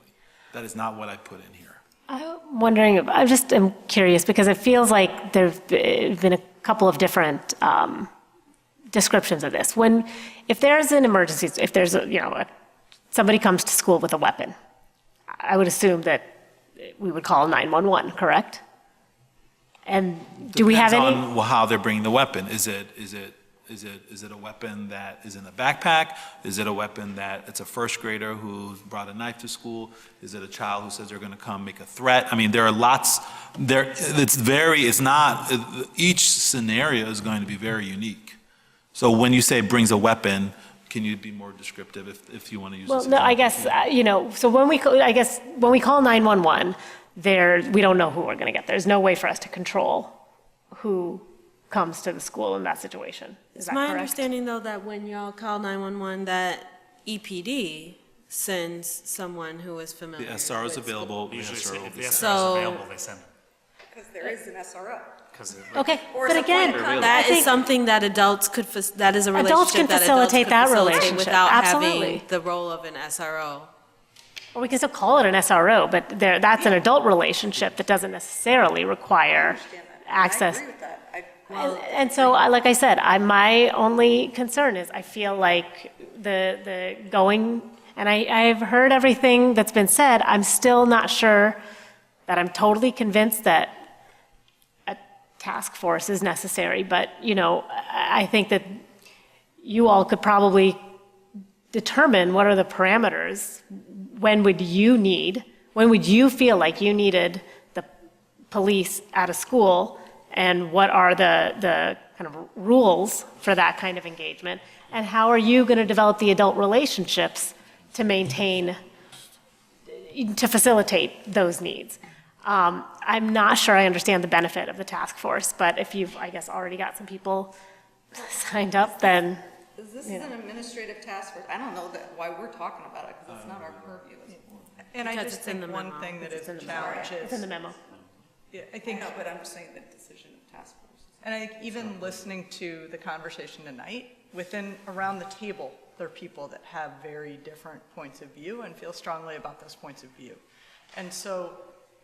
That is not what I put in here. I'm wondering, I'm curious, because it feels like there've been a couple of different descriptions of this. If there's an emergency, if there's somebody comes to school with a weapon, I would assume that we would call 911, correct? And do we have any? Depends on how they're bringing the weapon. Is it a weapon that is in a backpack? Is it a weapon that it's a first grader who's brought a knife to school? Is it a child who says they're going to come make a threat? I mean, there are lots. Each scenario is going to be very unique. So when you say brings a weapon, can you be more descriptive if you want to use Well, this no, I example? guess, so when we call 911, we don't know who we're going to get. There's no way for us to control who comes to the school in that situation. Is It's that my correct? understanding, though, that when y'all call 911, that EPD sends someone who is familiar. The SRO is with available. the Usually, SRO will if be the sent. SRO is So- available, they send it. Because there is an SRO. Okay, Or but is it again, one I That is think something that adults could, that is a Adults relationship can that adults facilitate could that facilitate relationship, without absolutely. having the role of an SRO. or we can still call it an SRO, but that's an adult relationship that doesn't necessarily require access. I agree with that. And so, like I said, my only concern is I feel like the going, and I've heard everything that's been said, I'm still not sure that I'm totally convinced that a task force is necessary, but, I think that you all could probably determine what are the parameters, when would you feel like you needed the police at a school, and what are the kind of rules for that kind of engagement, and how are you going to develop the adult relationships to facilitate those needs. I'm not sure I understand the benefit of the task force, but if you've, I guess, already got some people signed up, then, This is an administrative task force. I don't know why we're talking about it, because it's not our purview. And I Because just it's in think the one memo. thing that is a it's challenge is. in the memo. Yeah, I think. No, but I'm just saying the decision of task force. And I think even listening to the conversation tonight, around the table, there are people that have very different points of view and feel strongly about those points of view. And so,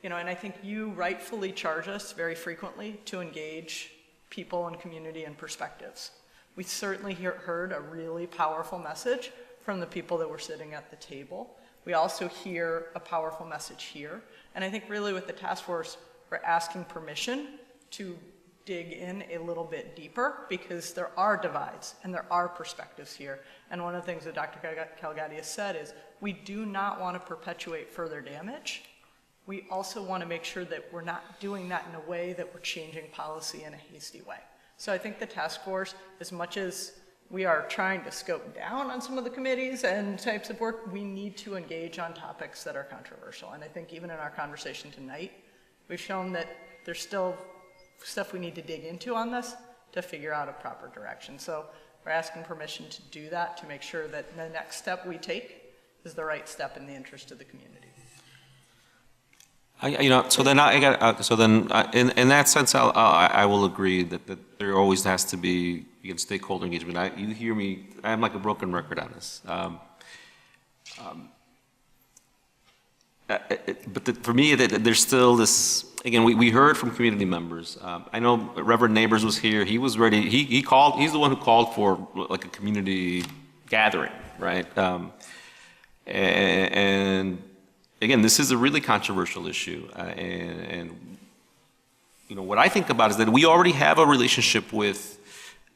and I think you rightfully charge us very frequently to engage people and community and perspectives. We certainly heard a really powerful message from the people that were sitting at the table. We also hear a powerful message here. And I think really with the task force, we're asking permission to dig in a little bit deeper, because there are divides and there are perspectives here. And one of the things that Dr. Calgatti has said is we do not want to perpetuate further damage. We also want to make sure that we're not doing that in a way that we're changing policy in a hasty way. So I think the task force, as much as we are trying to scope down on some of the committees and types of work, we need to engage on topics that are controversial. And I think even in our conversation tonight, we've shown that there's still stuff we need to dig into on this to figure out a proper direction. So we're asking permission to do that, to make sure that the next step we take is the right step in the interest of the community. In that sense, I will agree that there always has to be, again, stakeholder engagement. You hear me, I'm like a broken record on this. For me, there's still this, again, we heard from community members. I know Reverend Neighbors was here. He was ready. He's the one who called for like a community gathering, right? And again, this is a really controversial issue. And what I think about is that we already have a relationship with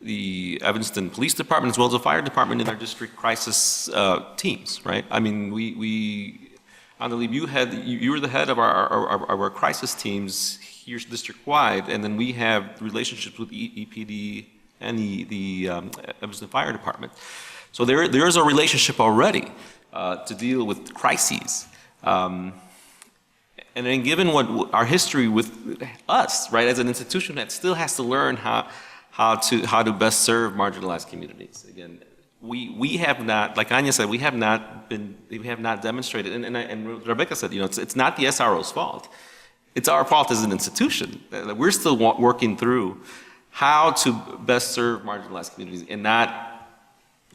the Evanston Police Department as well as the Fire Department in our district crisis teams, right? I mean, Annalise, you were the head of our crisis teams here district-wide, and then we have relationships with EPD and the Evanston Fire Department. So there is a relationship already to deal with crises. And then given what our history with us, right, as an institution that still has to learn how to best serve marginalized communities. Again, we have not, like Anya said, we have not demonstrated, and Rebecca said, it's not the SRO's fault. It's our fault as an institution. That we're still working through how to best serve marginalized communities and not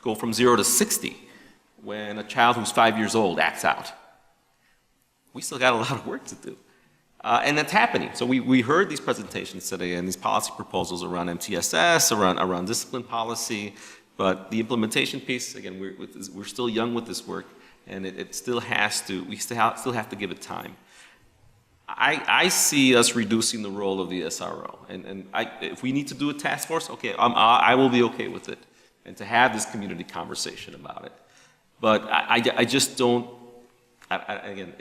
go from 0 to 60 when a child who's 5 years old acts out. We still got a lot of work to do. And that's happening. So we heard these presentations today and these policy proposals around MTSS, around discipline policy, but the implementation piece, again, we're still young with this work, and it still has to, we still have to give it time. I see us reducing the role of the SRO, and if we need to do a task force, okay, I will be okay with it, and to have this community conversation about it. But I just don't, again,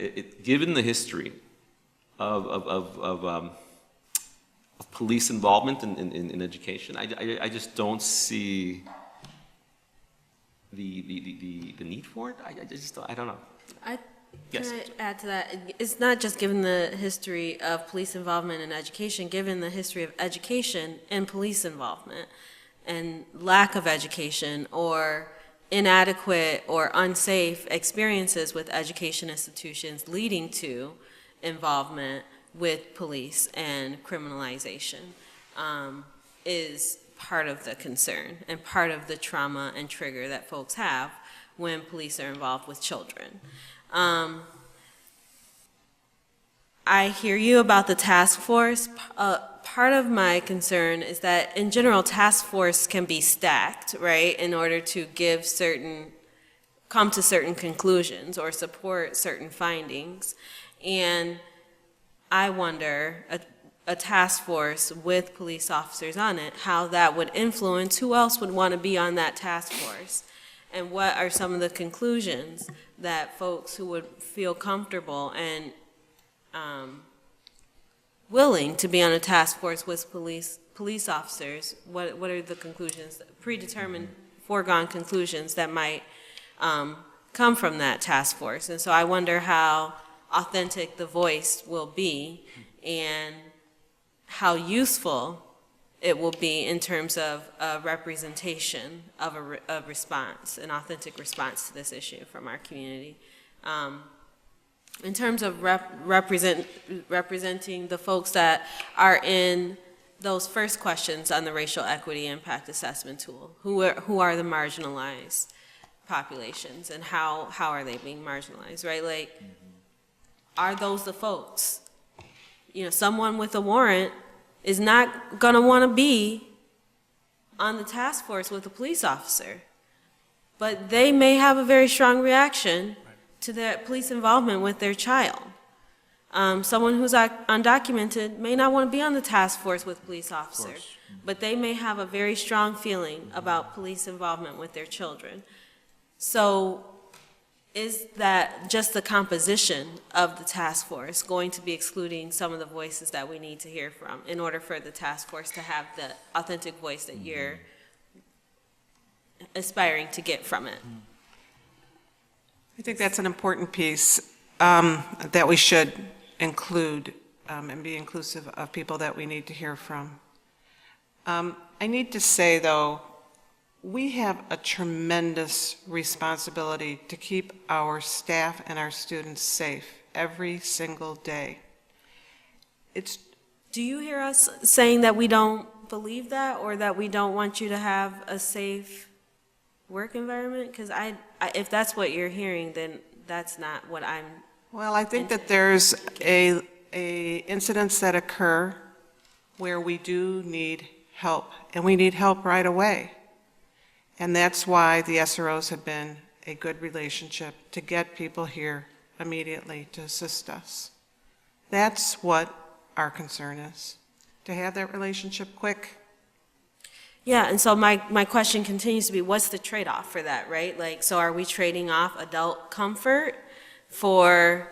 given the history of police involvement in education, I just don't see the need for it? I just, I don't know. Yes. Can I add to that? It's not just given the history of police involvement in education, given the history of education and police involvement and lack of education or inadequate or unsafe experiences with education institutions leading to involvement with police and criminalization is part of the concern and part of the trauma and trigger that folks have when police are involved with children. I hear you about the task force. Part of my concern is that in general, task force can be stacked, right, in order to come to certain conclusions or support certain findings. And I wonder, a task force with police officers on it, how that would influence who else would want to be on that task force. And what are some of the conclusions that folks who would feel comfortable and willing to be on a task force with police officers, what are the conclusions, predetermined, foregone conclusions that might come from that task force? And so I wonder how authentic the voice will be and how useful it will be in terms of a representation of a response, an authentic response to this issue from our community. In terms of representing the folks that are in those first questions on the racial equity impact assessment tool, who are the marginalized populations and how are they being marginalized, right? Like, are those the folks? You know, someone with a warrant is not going to want to be on the task force with a police officer, but they may have a very strong reaction to their police involvement with their child. Someone who's undocumented may not want to be on the task force with police officers, but they may have a very strong feeling about police involvement with their children. So is that just the composition of the task force going to be excluding some of the voices that we need to hear from in order for the task force to have the authentic voice that you're aspiring to get from it? I think that's an important piece that we should include and be inclusive of people that we need to hear from. I need to say, though, we have a tremendous responsibility to keep our staff and our students safe every single day. Do you hear us saying that we don't believe that, or that we don't want you to have a safe work environment? Because if that's what you're hearing, then that's not what I'm. Well, I think that there's incidents that occur where we do need help, and we need help right away. And that's why the SROs have been a good relationship, to get people here immediately to assist us. That's what our concern is, to have that relationship quick. Yeah, and so my question continues to be, what's the trade-off for that, right? Like, so are we trading off adult comfort for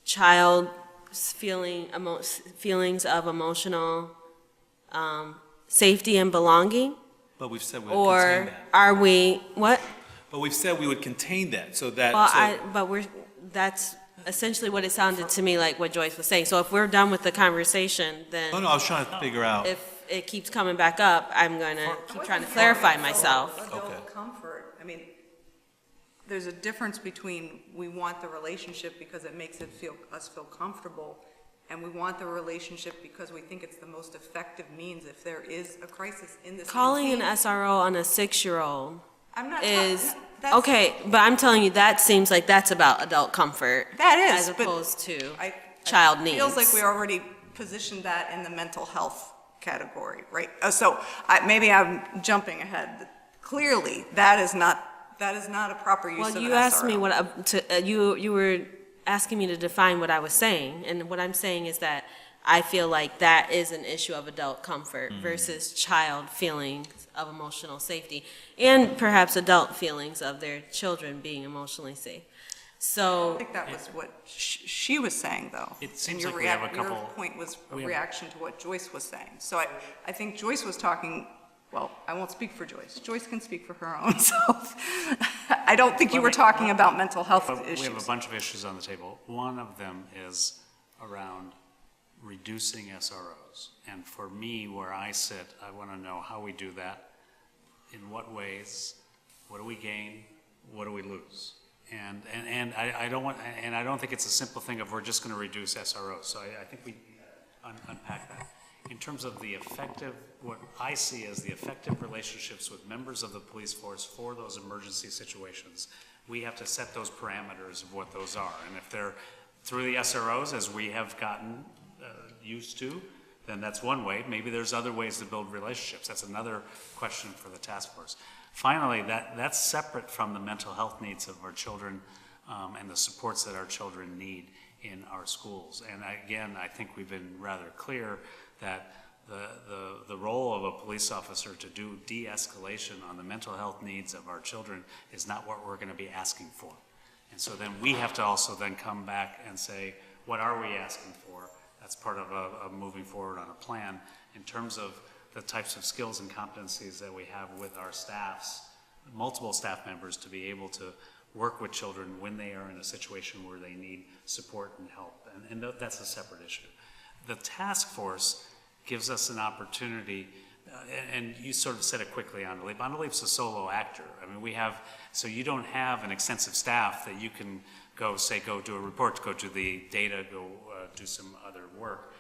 child feelings of emotional safety and belonging? But we've said we would contain that. Or are we, what? But we've said we would contain that, so that. Well, that's essentially what it sounded to me like what Joyce was saying. So if we're done with the conversation, then. No, I was trying to figure out. If it keeps coming back up, I'm going to keep trying to clarify myself. Adult comfort, I mean, there's a difference between we want the relationship because it makes us feel comfortable, and we want the relationship because we think it's the most effective means if there is a crisis in this. Calling an SRO on a 6-year-old I'm not is, that's- okay, but I'm telling you, that seems like that's about adult comfort. That is, as but opposed to child needs. It feels like we already positioned that in the mental health category, right? So maybe I'm jumping ahead. Clearly, that is not a proper use of an SRO. Well, you asked me you were asking me to define what I was saying, and what I'm saying is that I feel like that is an issue of adult comfort versus child feelings of emotional safety, and perhaps adult feelings of their children being emotionally safe. So I think that was what she was saying, though. It seems And like we have a your couple. point was a reaction to what Joyce was saying. So I think Joyce was talking well, I won't speak for Joyce. Joyce can speak for her own self. I don't think you were talking about mental health issues. We have a bunch of issues on the table. One of them is around reducing SROs. And for me, where I sit, I want to know how we do that, in what ways, what do we gain, what do we lose? And I don't think it's a simple thing of we're just going to reduce SROs. So I think we unpack that. In terms of the effective, what I see as the effective relationships with members of the police force for those emergency situations, we have to set those parameters of what those are. And if they're through the SROs, as we have gotten used to, then that's one way. Maybe there's other ways to build relationships. That's another question for the task force. Finally, that's separate from the mental health needs of our children and the supports that our children need in our schools. And again, I think we've been rather clear that the role of a police officer to do de-escalation on the mental health needs of our children is not what we're going to be asking for. And so then we have to also then come back and say, what are we asking for? That's part of moving forward on a plan in terms of the types of skills and competencies that we have with our staffs, multiple staff members, to be able to work with children when they are in a situation where they need support and help. And that's a separate issue. The task force gives us an opportunity, and you sort of said it quickly, Andalip. Andalip's a solo actor. I mean, so you don't have an extensive staff that you can go do a report, go do the data, go do some other work.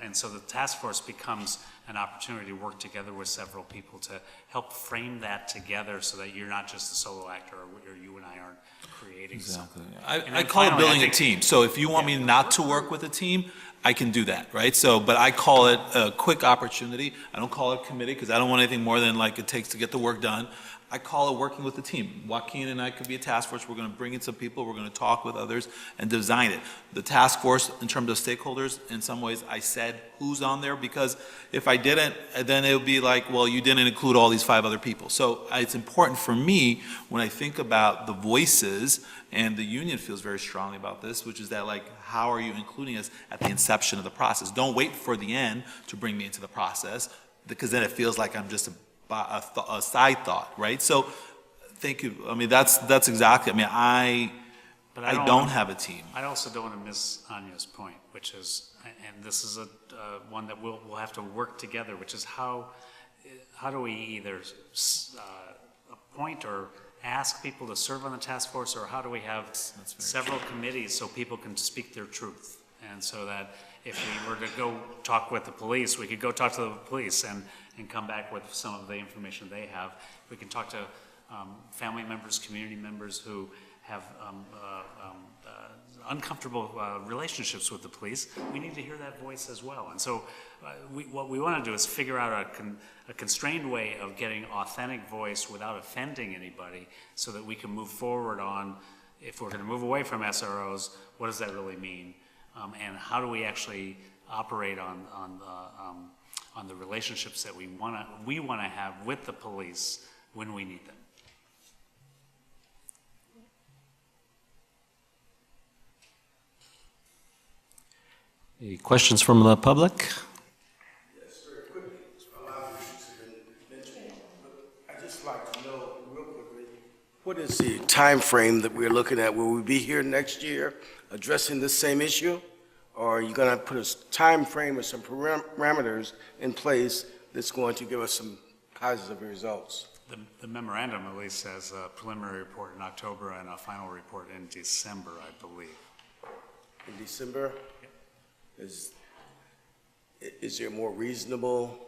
And so the task force becomes an opportunity to work together with several people to help frame that together so that you're not just a solo actor or you and I aren't creating something. I call it building a team. So if you want me not to work with a team, I can do that, right? So, but I call it a quick opportunity. I don't call it committee because I don't want anything more than like it takes to get the work done. I call it working with the team. Joaquin and I could be a task force. We're going to bring in some people. We're going to talk with others and design it. The task force, in terms of stakeholders, in some ways, I said who's on there because if I didn't, then it would be like, well, you didn't include all these 5 other people. So it's important for me when I think about the voices, and the union feels very strongly about this, which is that, like, how are you including us at the inception of the process? Don't wait for the end to bring me into the process, because then it feels like I'm just a side thought, right? So, thank you. I mean, that's exactly. I mean, I don't have a team. I also don't want to miss Anya's point, which is, and this is one that we'll have to work together, which is how do we either appoint or ask people to serve on the task force, or how do we have several committees so people can speak their truth, and so that if we were to go talk with the police, we could go talk to the police and come back with some of the information they have. We can talk to family members, community members who have uncomfortable relationships with the police. We need to hear that voice as well. And so what we want to do is figure out a constrained way of getting authentic voice without offending anybody so that we can move forward on, if we're going to move away from SROs, what does that really mean? And how do we actually operate on the relationships that we want to have with the police when we need them. Any questions from the public? Yes, very quickly. A lot of issues have been mentioned, but I'd just like to know real quickly, what is the time frame that we're looking at? Will we be here next year addressing this same issue? Or are you going to put a time frame or some parameters in place that's going to give us some positive results? The memorandum at least says a preliminary report in October and a final report in December, I believe. In December? Yep. Is there a more reasonable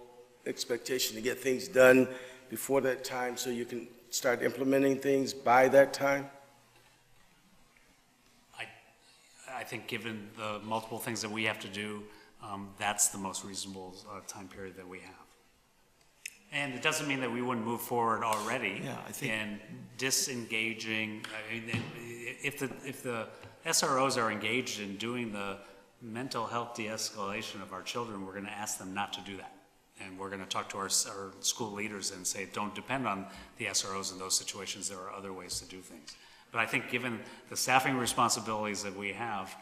expectation to get things done before that time so you can start implementing things by that time? I think given the multiple things that we have to do, that's the most reasonable time period that we have. And it doesn't mean that we wouldn't move forward already in disengaging. I mean, if the SROs are engaged in doing the mental health de-escalation of our children, we're going to ask them not to do that. And we're going to talk to our school leaders and say, don't depend on the SROs in those situations. There are other ways to do things. But I think given the staffing responsibilities that we have,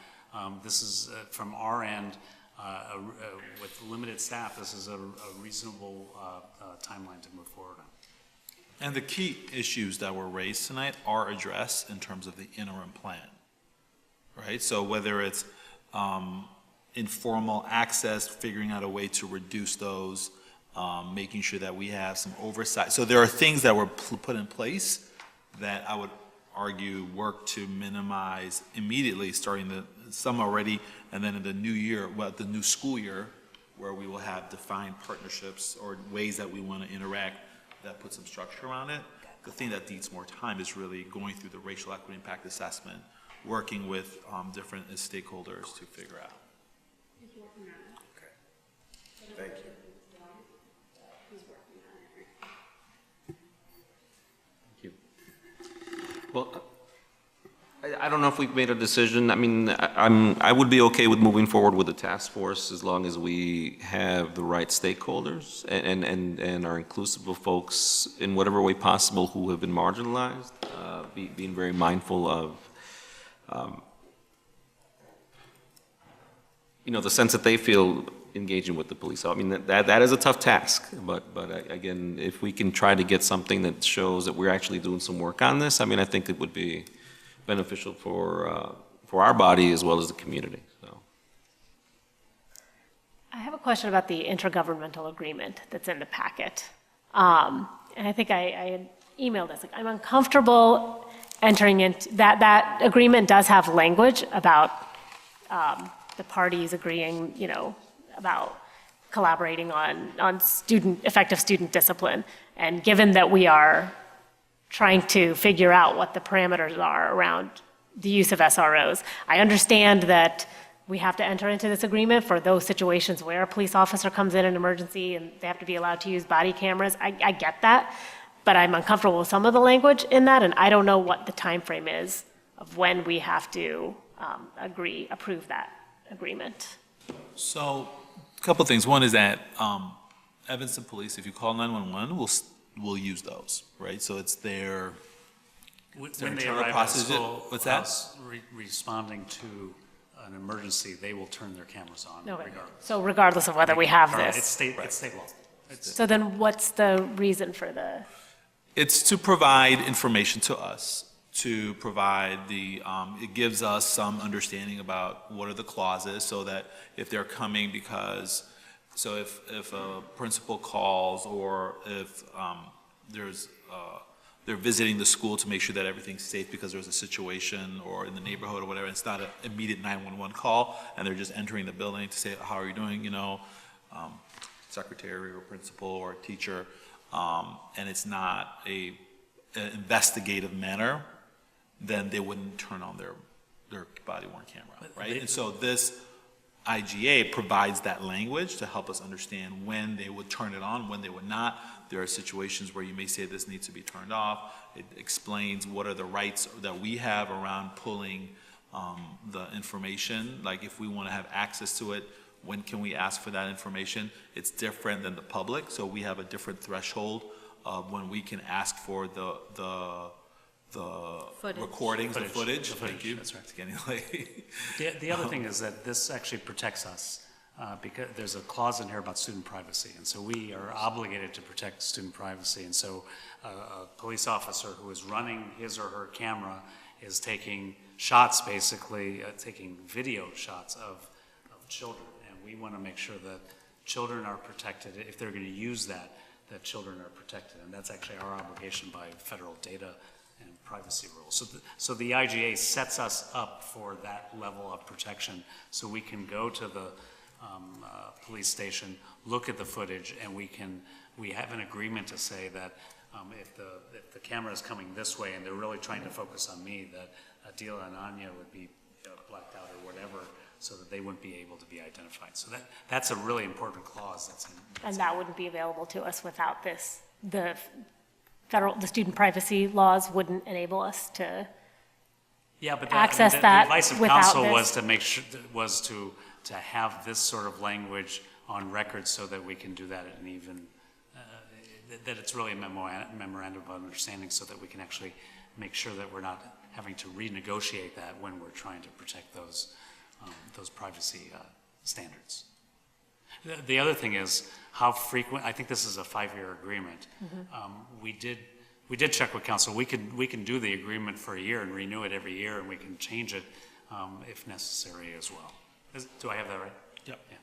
this is, from our end, with limited staff, this is a reasonable timeline to move forward on. And the key issues that were raised tonight are addressed in terms of the interim plan, right? So whether it's informal access, figuring out a way to reduce those, making sure that we have some oversight. So there are things that were put in place that I would argue work to minimize immediately, starting some already, and then in the new year, well, the new school year, where we will have defined partnerships or ways that we want to interact that put some structure around it. The thing that needs more time is really going through the racial equity impact assessment, working with different stakeholders to figure out. Thank you. Well, I don't know if we've made a decision. I mean, I would be okay with moving forward with the task force as long as we have the right stakeholders and are inclusive of folks in whatever way possible who have been marginalized, being very mindful of, the sense that they feel engaging with the police. So, I mean, that is a tough task, but again, if we can try to get something that shows that we're actually doing some work on this, I mean, I think it would be beneficial for our body as well as the community, so. I have a question about the intergovernmental agreement that's in the packet. And I think I had emailed this, like, I'm uncomfortable entering into, that agreement does have language about the parties agreeing, about collaborating on effective student discipline. And given that we are trying to figure out what the parameters are around the use of SROs, I understand that we have to enter into this agreement for those situations where a police officer comes in an emergency and they have to be allowed to use body cameras. I get that, but I'm uncomfortable with some of the language in that, and I don't know what the time frame is of when we have to approve that agreement. So, a couple things. One is that Evanston Police, if you call 911, will use those, right? So it's their When their they internal arrive at process. school, What's that? us responding to an emergency, they will turn their cameras on Okay. regardless. So regardless of whether we have Right, this. It's state law. So then what's the reason for the? It's to provide information to us, to provide it gives us some understanding about what are the clauses, so that if they're coming so if a principal calls, or if they're visiting the school to make sure that everything's safe because there's a situation or in the neighborhood or whatever, it's not an immediate 911 call, and they're just entering the building to say, how are you doing, secretary or principal or teacher, and it's not an investigative manner, then they wouldn't turn on their body-worn camera, right? And so this IGA provides that language to help us understand when they would turn it on, when they would not. There are situations where you may say this needs to be turned off. It explains what are the rights that we have around pulling the information. Like if we want to have access to it, when can we ask for that information? It's different than the public, so we have a different threshold of when we can ask for the recordings, the footage. Thank you. That's right. It's getting late. The other thing is that this actually protects us because there's a clause in here about student privacy, and so we are obligated to protect student privacy. And so a police officer who is running his or her camera is taking shots, basically taking video shots of children, and we want to make sure that children are protected. If they're going to use that children are protected, and that's actually our obligation by federal data and privacy rules. So the IGA sets us up for that level of protection, so we can go to the police station, look at the footage, and we have an agreement to say that if the camera is coming this way and they're really trying to focus on me, that Adila and Anya would be blacked out or whatever, so that they wouldn't be able to be identified. So that's a really important clause that's in. And that wouldn't be available to us without this. The student privacy laws wouldn't enable us to access that the advice of without counsel this. was to make sure, was to have this sort of language on record so that we can do that at an even, that it's really a memorandum of understanding, so that we can actually make sure that we're not having to renegotiate that when we're trying to protect those privacy standards. The other thing is how frequent, I think this is a 5-year agreement. We did check with council. We can do the agreement for a year and renew it every year, and we can change it if necessary as well. Do I have that right? Yep. Yeah.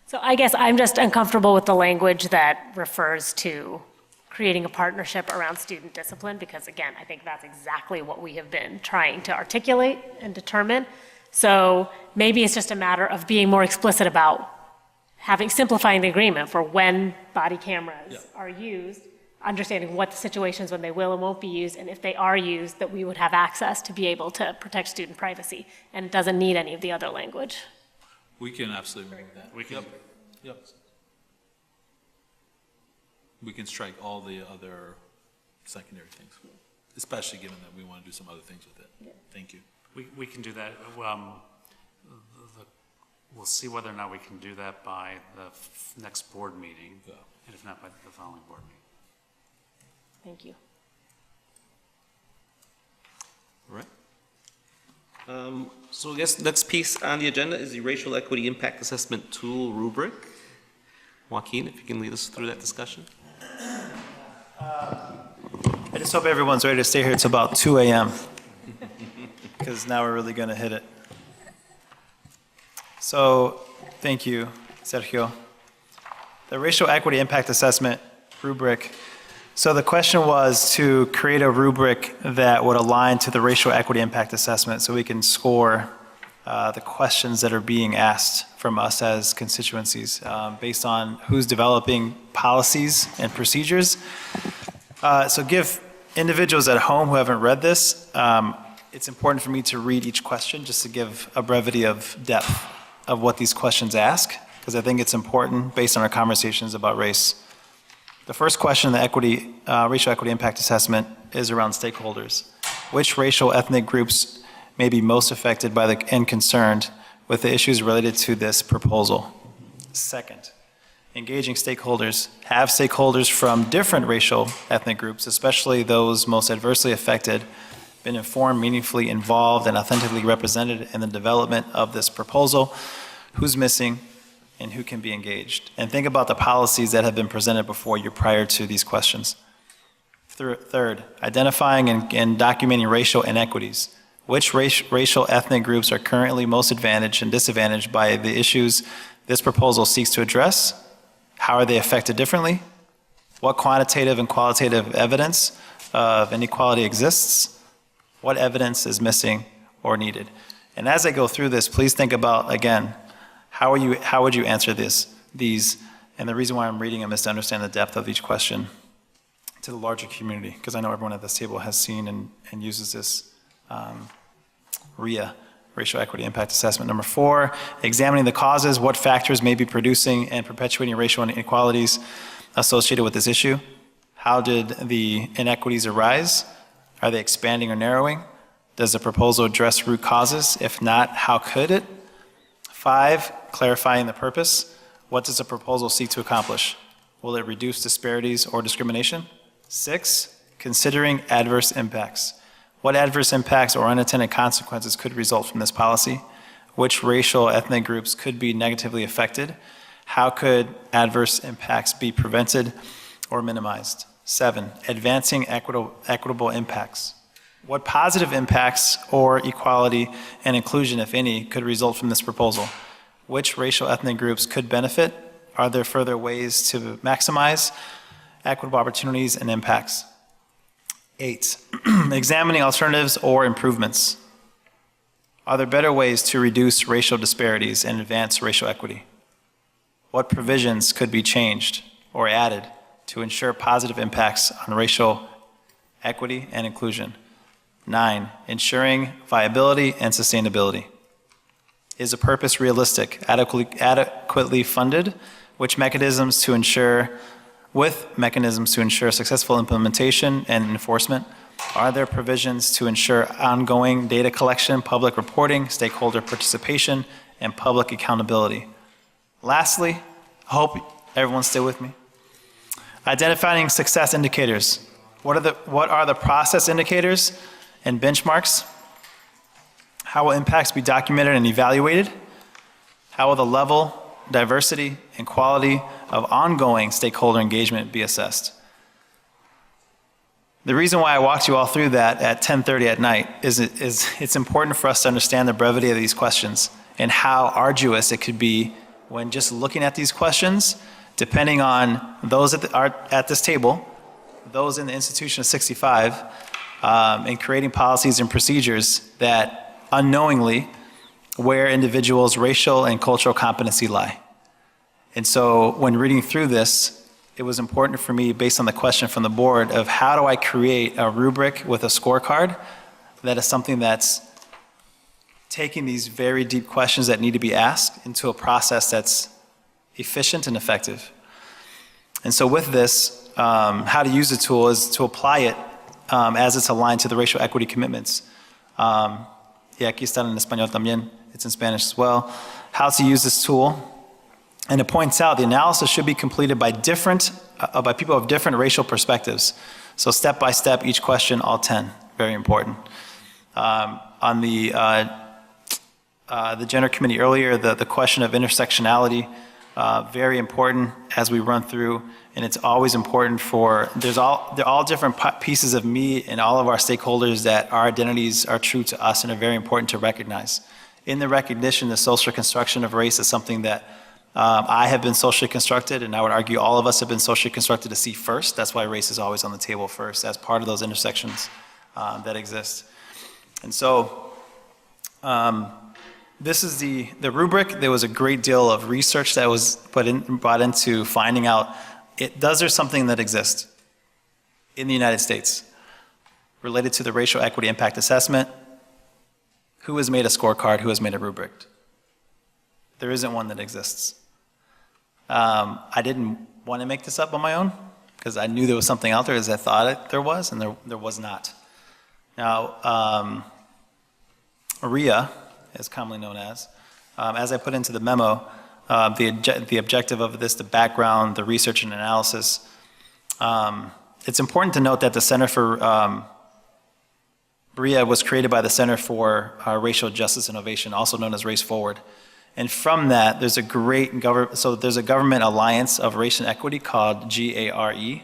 So I guess I'm just uncomfortable with the language that refers to creating a partnership around student discipline, because again, I think that's exactly what we have been trying to articulate and determine. So maybe it's just a matter of being more explicit about simplifying the agreement for when body cameras are used, understanding what the situations when they will and won't be used, and if they are used, that we would have access to be able to protect student privacy. And it doesn't need any of the other language. We can absolutely move that. We can. Yep. We can strike all the other secondary things, especially given that we want to do some other things with it. Thank you. We can do that. We'll see whether or not we can do that by the next board meeting, and if not, by the following board meeting. Thank you. All right. So I guess next piece on the agenda is the Racial Equity Impact Assessment Tool rubric. Joaquin, if you can lead us through that discussion. I just hope everyone's ready to stay here. It's about 2 a.m. because now we're really going to hit it. So, thank you, Sergio. The Racial Equity Impact Assessment rubric. So the question was to create a rubric that would align to the Racial Equity Impact Assessment so we can score the questions that are being asked from us as constituencies based on who's developing policies and procedures. So give individuals at home who haven't read this, it's important for me to read each question just to give a brevity of depth of what these questions ask, because I think it's important based on our conversations about race. The first question in the Racial Equity Impact Assessment is around stakeholders. Which racial ethnic groups may be most affected by and concerned with the issues related to this proposal? Second, engaging stakeholders. Have stakeholders from different racial ethnic groups, especially those most adversely affected, been informed, meaningfully involved, and authentically represented in the development of this proposal? Who's missing and who can be engaged? And think about the policies that have been presented before you prior to these questions. Third, identifying and documenting racial inequities. Which racial ethnic groups are currently most advantaged and disadvantaged by the issues this proposal seeks to address? How are they affected differently? What quantitative and qualitative evidence of inequality exists? What evidence is missing or needed? And as I go through this, please think about, again, how would you answer these? And the reason why I'm reading them is to understand the depth of each question to the larger community, because I know everyone at this table has seen and uses this REIA, Racial Equity Impact Assessment. Number 4, examining the causes, what factors may be producing and perpetuating racial inequalities associated with this issue. How did the inequities arise? Are they expanding or narrowing? Does the proposal address root causes? If not, how could it? 5, clarifying the purpose. What does the proposal seek to accomplish? Will it reduce disparities or discrimination? 6, considering adverse impacts. What adverse impacts or unintended consequences could result from this policy? Which racial ethnic groups could be negatively affected? How could adverse impacts be prevented or minimized? 7, advancing equitable impacts. What positive impacts or equality and inclusion, if any, could result from this proposal? Which racial ethnic groups could benefit? Are there further ways to maximize equitable opportunities and impacts? 8, examining alternatives or improvements. Are there better ways to reduce racial disparities and advance racial equity? What provisions could be changed or added to ensure positive impacts on racial equity and inclusion? 9, ensuring viability and sustainability. Is the purpose realistic, adequately funded, with mechanisms to ensure successful implementation and enforcement? Are there provisions to ensure ongoing data collection, public reporting, stakeholder participation, and public accountability? Lastly, I hope everyone stay with me. Identifying success indicators. What are the process indicators and benchmarks? How will impacts be documented and evaluated? how will the level, diversity, and quality of ongoing stakeholder engagement be assessed? The reason why I walked you all through that at 10:30 at night is it's important for us to understand the brevity of these questions and how arduous it could be when just looking at these questions, depending on those at this table, those in the institution of 65, and creating policies and procedures that unknowingly where individuals' racial and cultural competency lie. And so when reading through this, it was important for me, based on the question from the board, of how do I create a rubric with a scorecard that is something that's taking these very deep questions that need to be asked into a process that's efficient and effective. And so with this, how to use the tool is to apply it as it's aligned to the racial equity commitments. Y aquí están en español también, it's in Spanish as well. How to use this tool. And it points out the analysis should be completed by by people of different racial perspectives. So step by step, each question, all 10, very important. On the gender committee earlier, the question of intersectionality, very important as we run through, and it's always important they're all different pieces of me and all of our stakeholders that our identities are true to us and are very important to recognize. In the recognition, the social construction of race is something that I have been socially constructed, and I would argue all of us have been socially constructed to see first. That's why race is always on the table first as part of those intersections that exist. And so this is the rubric. There was a great deal of research that was brought into finding out, does there something that exists in the United States related to the racial equity impact assessment? Who has made a scorecard? Who has made a rubric? There isn't one that exists. I didn't want to make this up on my own because I knew there was something out there as I thought there was, and there was not. Now, RIA, as commonly known as I put into the memo, the objective of this, the background, the research and analysis, it's important to note that the Center for RIA was created by the Center for Racial Justice Innovation, also known as Race Forward. And from that, there's a government alliance of race and equity called GARE.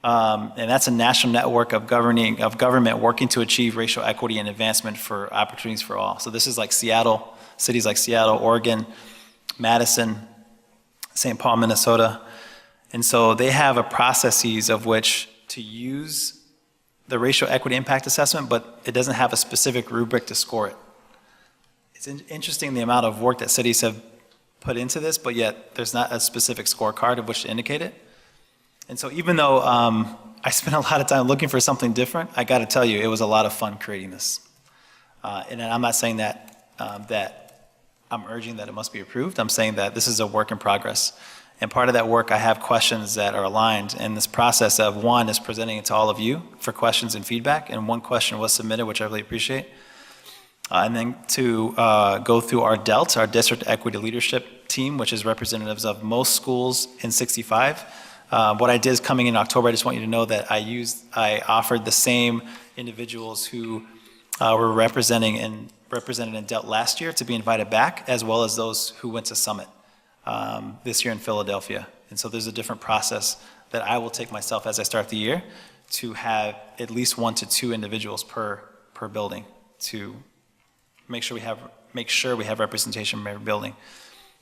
And that's a national network of government working to achieve racial equity and advancement for opportunities for all. So this is like Seattle, cities like Seattle, Oregon, Madison, St. Paul, Minnesota. And so they have a processes of which to use the racial equity impact assessment, but it doesn't have a specific rubric to score it. It's interesting the amount of work that cities have put into this, but yet there's not a specific scorecard of which to indicate it. And so even though I spent a lot of time looking for something different, I got to tell you, it was a lot of fun creating this. And I'm not saying that I'm urging that it must be approved. I'm saying that this is a work in progress. And part of that work, I have questions that are aligned. And this process of one is presenting it to all of you for questions and feedback. And one question was submitted, which I really appreciate. And then to go through our DELT, our District Equity Leadership Team, which is representatives of most schools in 65. What I did is coming in October, I just want you to know that I offered the same individuals who were represented in DELT last year to be invited back, as well as those who went to Summit this year in Philadelphia. And so there's a different process that I will take myself as I start the year to have at least 1 to 2 individuals per building to make sure we have representation from every building.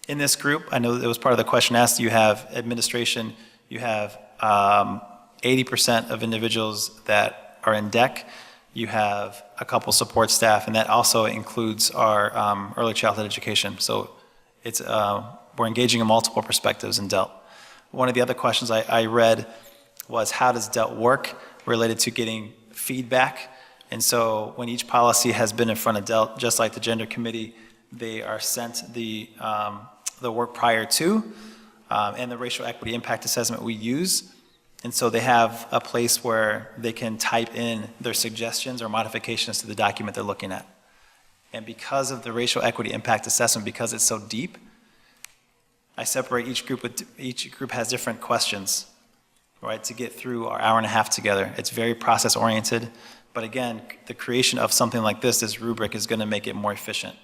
In this group, I know it was part of the question asked, you have administration, you have 80% of individuals that are in DEC, you have a couple support staff, and that also includes our early childhood education. So it's we're engaging in multiple perspectives in DELT. One of the other questions I read was, how does DELT work related to getting feedback? And so when each policy has been in front of DELT, just like the gender committee, they are sent the work prior to, and the racial equity impact assessment we use. And so they have a place where they can type in their suggestions or modifications to the document they're looking at. And because of the racial equity impact assessment, because it's so deep, I separate each group has different questions, right, to get through our hour and a half together. It's very process oriented. But again, the creation of something like this rubric is going to make it more efficient.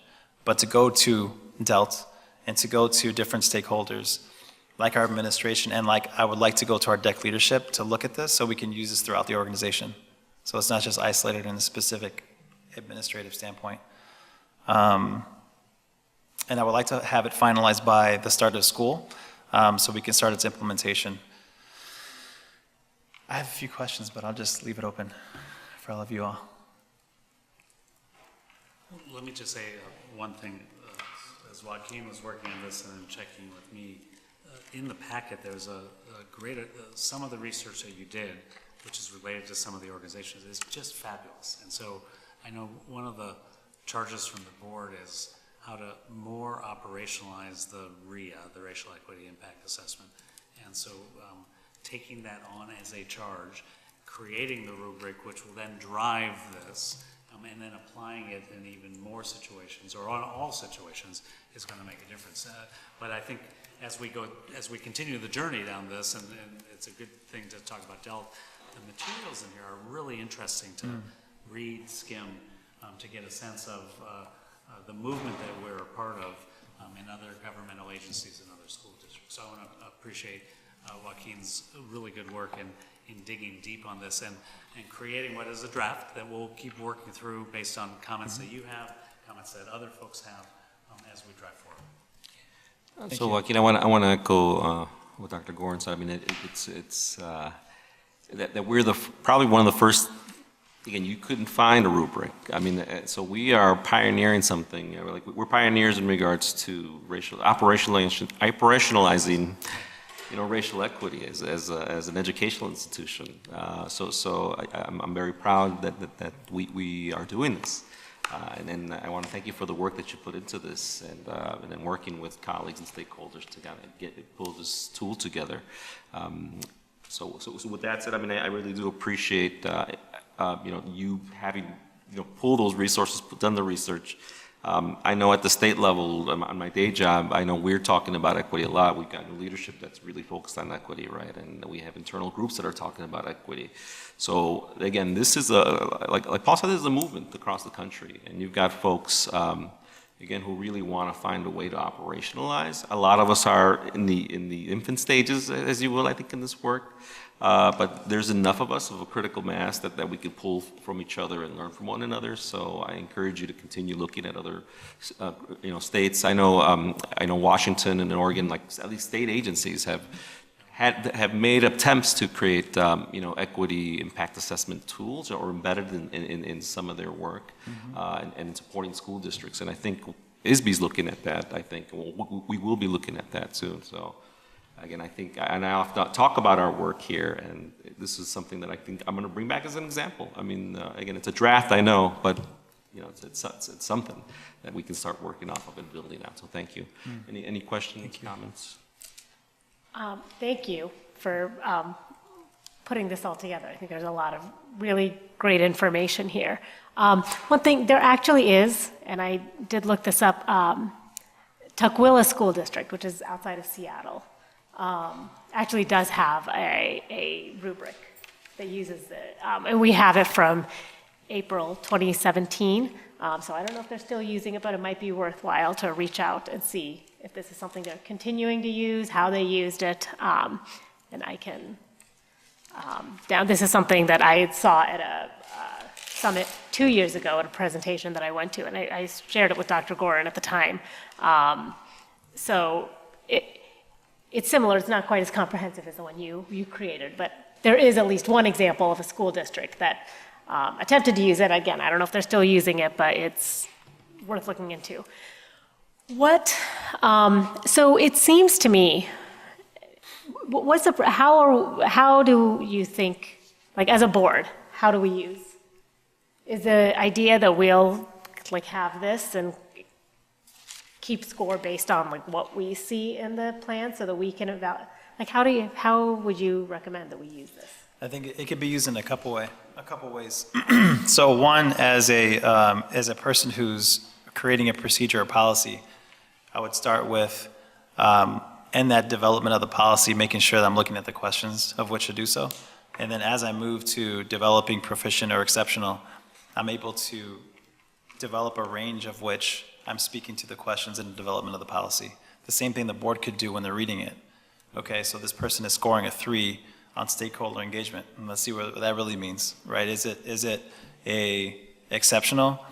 But to go to DELT and to go to different stakeholders, like our administration, and like I would like to go to our DEC leadership to look at this so we can use this throughout the organization. So it's not just isolated in a specific administrative standpoint. And I would like to have it finalized by the start of school so we can start its implementation. I have a few questions, but I'll just leave it open for all of you all. Let me just say one thing. As Joaquin was working on this and then checking with me, in the packet there's a great, some of the research that you did, which is related to some of the organizations, is just fabulous. And so I know one of the charges from the board is how to more operationalize the RIA, the Racial Equity Impact Assessment. And so taking that on as a charge, creating the rubric, which will then drive this, and then applying it in even more situations, or on all situations, is going to make a difference. But I think as we continue the journey down this, and it's a good thing to talk about DELT, the materials in here are really interesting to read, skim, to get a sense of the movement that we're a part of in other governmental agencies and other school districts. So I want to appreciate Joaquin's really good work in digging deep on this and creating what is a draft that we'll keep working through based on comments that you have, comments that other folks have as we drive forward. So Joaquin, I want to echo what Dr. Gorin said. I mean, it's that we're probably one of the first. Again, you couldn't find a rubric. I mean, so we are pioneering something. Like we're pioneers in regards to operationalizing, racial equity as an educational institution. So I'm very proud that we are doing this. And I want to thank you for the work that you put into this, and then working with colleagues and stakeholders to kind of pull this tool together. So with that said, I mean, I really do appreciate you having pulled those resources, done the research. I know at the state level, on my day job, I know we're talking about equity a lot. We've got new leadership that's really focused on equity, right? And we have internal groups that are talking about equity. So again, this is like Paul said, this is a movement across the country, and you've got folks, again, who really want to find a way to operationalize. A lot of us are in the infant stages, as you will, I think, in this work. But there's enough of us of a critical mass that we can pull from each other and learn from one another. So I encourage you to continue looking at other, states. I know Washington and Oregon, like at least state agencies, have made attempts to create, equity impact assessment tools or embedded in some of their work, and supporting school districts. And I think ISBE's looking at that. I think we will be looking at that soon. So. Again, I think, and I often talk about our work here, and this is something that I think I'm going to bring back as an example. I mean, again, it's a draft, I know, but it's something that we can start working off of and building out. So thank you. Any questions, comments? Thank you for putting this all together. I think there's a lot of really great information here. One thing, there actually is, and I did look this up, Tukwila School District, which is outside of Seattle, actually does have a rubric that uses it. And we have it from April 2017. So I don't know if they're still using it, but it might be worthwhile to reach out and see if this is something they're continuing to use, how they used it. And I can, this is something that I saw at a summit 2 years ago at a presentation that I went to, and I shared it with Dr. Gorin at the time. So it's similar. It's not quite as comprehensive as the one you created, but there is at least one example of a school district that attempted to use it. Again, I don't know if they're still using it, but it's worth looking into. So it seems to me, how do you think, like as a board, how do we use? Is the idea that we'll have this and keep score based on what we see in the plan so that we can evaluate, how would you recommend that we use this? I think it could be used in a couple ways. So one, as a person who's creating a procedure or policy, I would start with, in that development of the policy, making sure that I'm looking at the questions of which to do so. And then as I move to developing proficient or exceptional, I'm able to develop a range of which I'm speaking to the questions in the development of the policy. the same thing the board could do when they're reading it. Okay, so this person is scoring a 3 on stakeholder engagement, and let's see what that really means, right? Is it a exceptional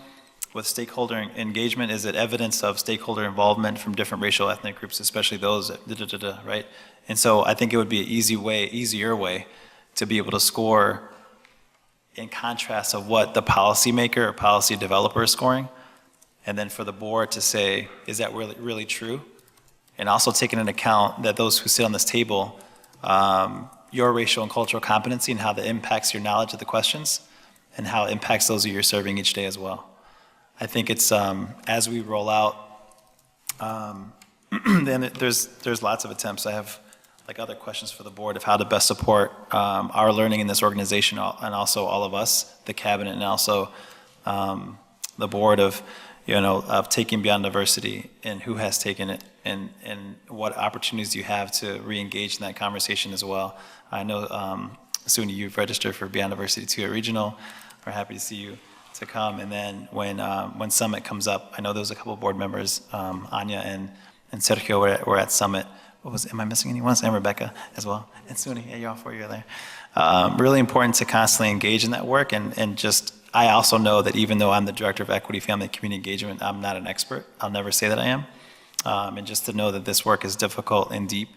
with stakeholder engagement? Is it evidence of stakeholder involvement from different racial ethnic groups, especially those, right? And so I think it would be an easier way to be able to score in contrast of what the policymaker or policy developer is scoring, and then for the board to say, is that really true? And also taking into account that those who sit on this table, your racial and cultural competency and how that impacts your knowledge of the questions and how it impacts those who you're serving each day as well. I think it's, as we roll out, then there's lots of attempts. I have like other questions for the board of how to best support our learning in this organization and also all of us, the cabinet, and also the board of, of taking Beyond Diversity and who has taken it and what opportunities you have to re-engage in that conversation as well. I know, Suni, you've registered for Beyond Diversity 2 at Regional. We're happy to see you to come. And then when Summit comes up, I know there was a couple of board members, Anya and Sergio were at Summit. Am I missing anyone? And Rebecca as well. And Suni, yeah, you all 4 years there. Really important to constantly engage in that work and just, I also know that even though I'm the Director of Equity, Family, and Community Engagement, I'm not an expert. I'll never say that I am. And just to know that this work is difficult and deep,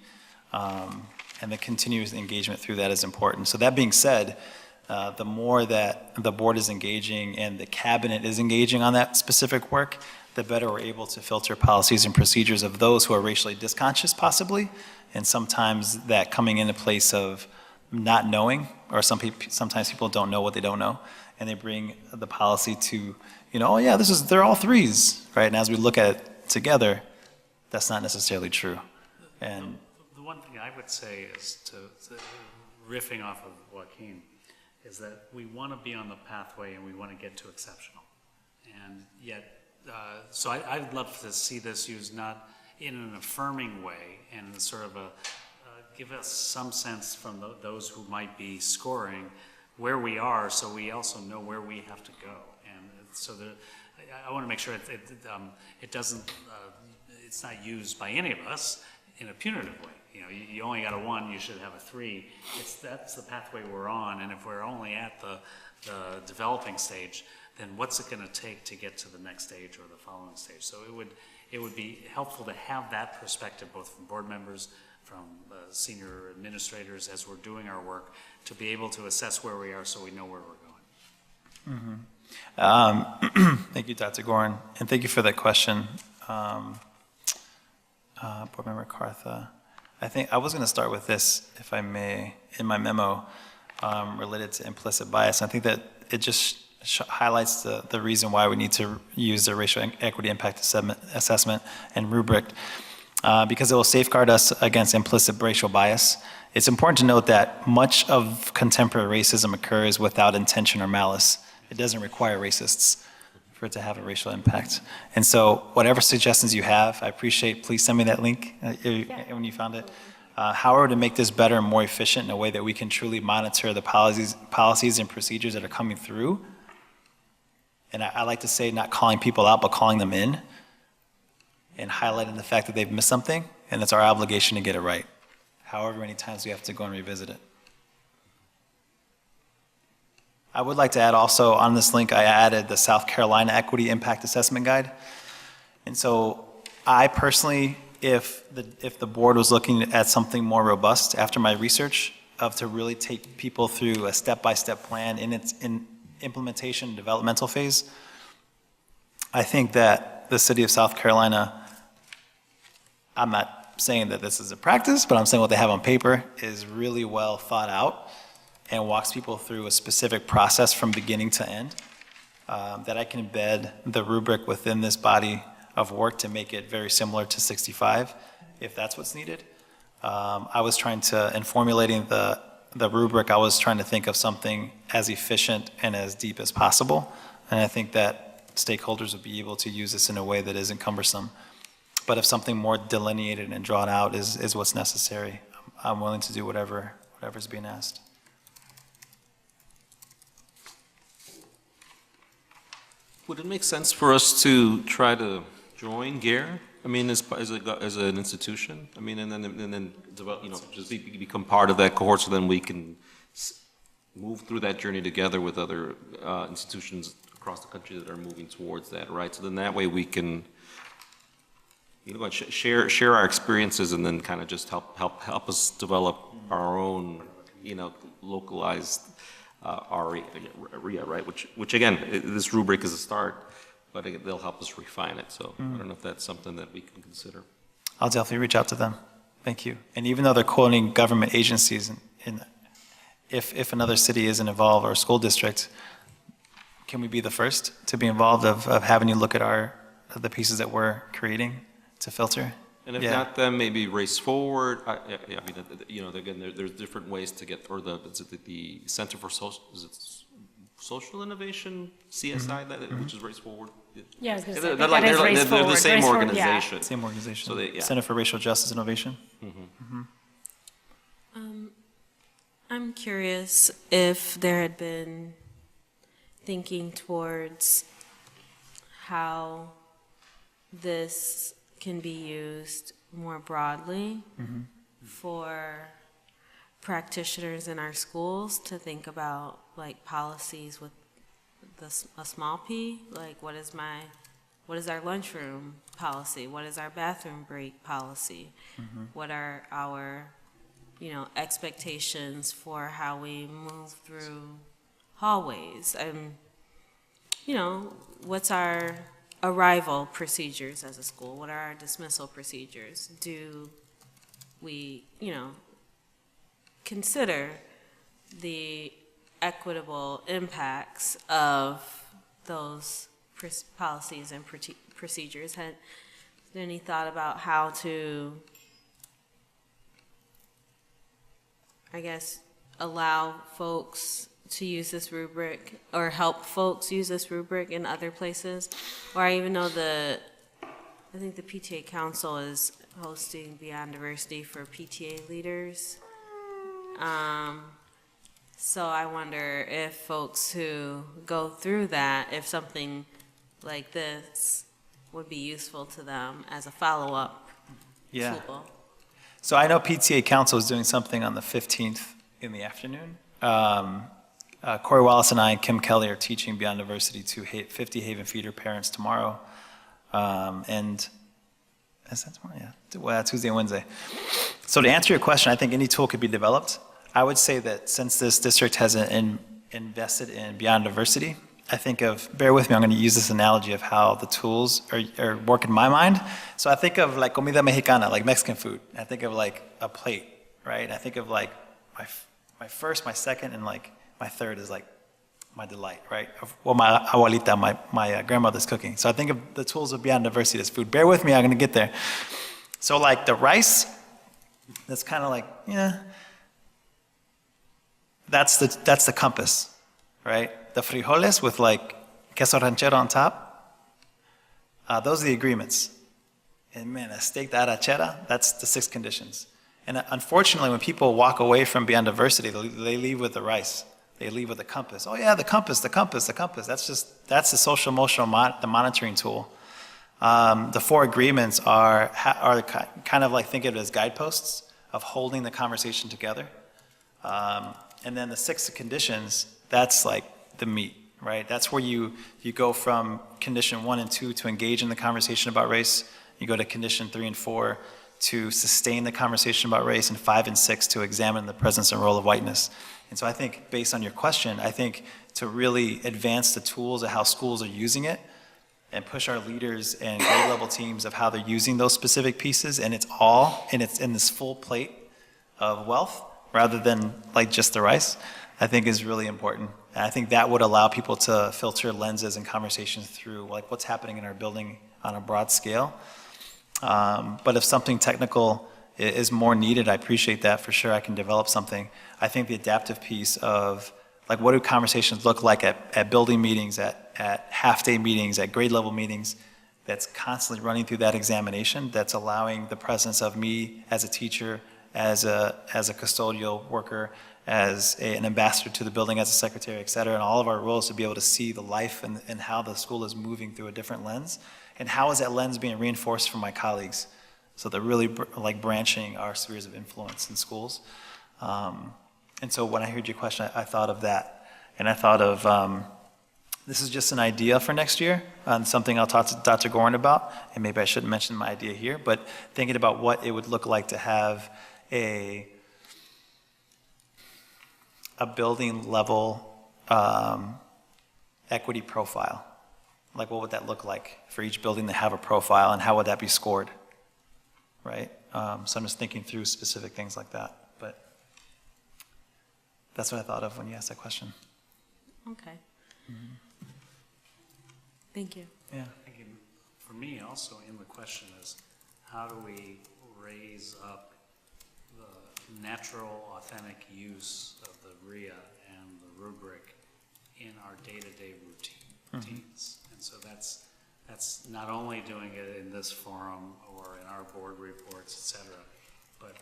and the continuous engagement through that is important. So that being said, the more that the board is engaging and the cabinet is engaging on that specific work, the better we're able to filter policies and procedures of those who are racially disconscious possibly, and sometimes that coming in a place of not knowing, or sometimes people don't know what they don't know, and they bring the policy to, oh yeah, they're all 3s, right? And as we look at it together, that's not necessarily true. And the one thing I would say is to riffing off of Joaquin, is that we want to be on the pathway and we want to get to exceptional. And yet, so I'd love to see this used not in an affirming way and sort of give us some sense from those who might be scoring where we are, so we also know where we have to go. And so I want to make sure it doesn't, it's not used by any of us in a punitive way. You only got a 1, you should have a 3. That's the pathway we're on, and if we're only at the developing stage, then what's it going to take to get to the next stage or the following stage? So it would be helpful to have that perspective, both from board members, from senior administrators, as we're doing our work, to be able to assess where we are so we know where we're going. Mm-hmm. Thank you, Dr. Gorin, and thank you for that question, Board Member Cartha. I think I was going to start with this, if I may, in my memo related to implicit bias. I think that it just highlights the reason why we need to use the racial equity impact assessment and rubric, because it will safeguard us against implicit racial bias. It's important to note that much of contemporary racism occurs without intention or malice. It doesn't require racists for it to have a racial impact. And so whatever suggestions you have, I appreciate, please send me that link when you found it. However, to make this better and more efficient in a way that we can truly monitor the policies and procedures that are coming through. And I like to say not calling people out, but calling them in and highlighting the fact that they've missed something, and it's our obligation to get it right. However many times we have to go and revisit it. I would like to add also on this link, I added the South Carolina Equity Impact Assessment Guide. And so I personally, if the board was looking at something more robust after my research to really take people through a step-by-step plan in its implementation developmental phase, I think that the city of South Carolina, I'm not saying that this is a practice, but I'm saying what they have on paper is really well thought out and walks people through a specific process from beginning to end, that I can embed the rubric within this body of work to make it very similar to 65, if that's what's needed. I was trying to, in formulating the rubric, I was trying to think of something as efficient and as deep as possible, and I think that stakeholders would be able to use this in a way that isn't cumbersome. But if something more delineated and drawn out is what's necessary, I'm willing to do whatever's being asked. Would it make sense for us to try to join GARE I mean, as an institution? I mean, and then develop, just become part of that cohort, so then we can move through that journey together with other institutions across the country that are moving towards that, right? So then that way we can, share our experiences and then kind of just help us develop our own, localized RIA, right? Which again, this rubric is a start, but they'll help us refine it. So I don't know if that's something that we can consider. I'll definitely reach out to them. Thank you. And even though they're quoting government agencies, if another city isn't involved or a school district, can we be the first to be involved of having you look at the pieces that we're creating to filter? And if not them, maybe Race Forward. I mean, again, there's different ways to get, or the Center for Social Innovation, CSI, which is Race Forward. Yeah, I was gonna say, they're Race the Forward. same Race Forward, organization. Same organization. So Center for Racial Justice Innovation. I'm curious if there had been thinking towards how this can be used more broadly for practitioners in our schools to think about like policies with a small p, like what is our lunchroom policy? What is our bathroom break policy? What are our, expectations for how we move through hallways? What's our arrival procedures as a school? What are our dismissal procedures? Do we, consider the equitable impacts of those policies and procedures? Had there any thought about how to, I guess, allow folks to use this rubric or help folks use this rubric in other places? Or I even know I think the PTA Council is hosting Beyond Diversity for PTA leaders. So I wonder if folks who go through that, if something like this would be useful to them as a follow-up tool. So I know PTA Council is doing something on the 15th in the afternoon. Corey Wallace and I and Kim Kelly are teaching Beyond Diversity to 50 Haven Feeder parents tomorrow. And is that tomorrow? Yeah. Well, Tuesday and Wednesday. So to answer your question, I think any tool could be developed. I would say that since this district has invested in Beyond Diversity, bear with me, I'm going to use this analogy of how the tools are work in my mind. So I think of like comida mexicana, like Mexican food. I think of like a plate, right? I think of like my first, my second, and like my third is like my delight, right? Of what my abuelita, my grandmother's cooking. So I think of the tools of Beyond Diversity as food. Bear with me, I'm going to get there. So like the rice, that's kind of like, that's the compass, right? The frijoles with like queso ranchero on top, those are the agreements. And man, a steak de arrachera, that's the 6 conditions. And unfortunately, when people walk away from Beyond Diversity, they leave with the rice. They leave with the compass. Oh yeah, the compass. That's the social emotional the monitoring tool. The 4 agreements are kind of like, think of it as guideposts of holding the conversation together. And then the 6 conditions, that's like the meat, right? That's where you go from condition 1 and 2 to engage in the conversation about race. You go to condition 3 and 4 to sustain the conversation about race, and 5 and 6 to examine the presence and role of whiteness. And so I think, based on your question, I think to really advance the tools of how schools are using it and push our leaders and grade level teams of how they're using those specific pieces, and it's in this full plate of wealth, rather than like just the rice, I think is really important. And I think that would allow people to filter lenses and conversations through like what's happening in our building on a broad scale. But if something technical is more needed, I appreciate that for sure. I can develop something. I think the adaptive piece of like what do conversations look like at building meetings, at half-day meetings, at grade level meetings, that's constantly running through that examination, that's allowing the presence of me as a teacher, as a custodial worker, as an ambassador to the building, as a secretary, et cetera, and all of our roles to be able to see the life and how the school is moving through a different lens, and how is that lens being reinforced from my colleagues, so they're really like branching our spheres of influence in schools. And so when I heard your question, I thought of that, and I thought of, this is just an idea for next year, something I'll talk to Dr. Gorin about, and maybe I shouldn't mention my idea here, but thinking about what it would look like to have a building level equity profile. Like, what would that look like for each building to have a profile, and how would that be scored, right? So I'm just thinking through specific things like that, but that's what I thought of when you asked that question. Okay. Thank you. Yeah. For me also in the question is, how do we raise up the natural, authentic use of the RIA and the rubric in our day-to-day routines? And so that's not only doing it in this forum or in our board reports, et cetera, but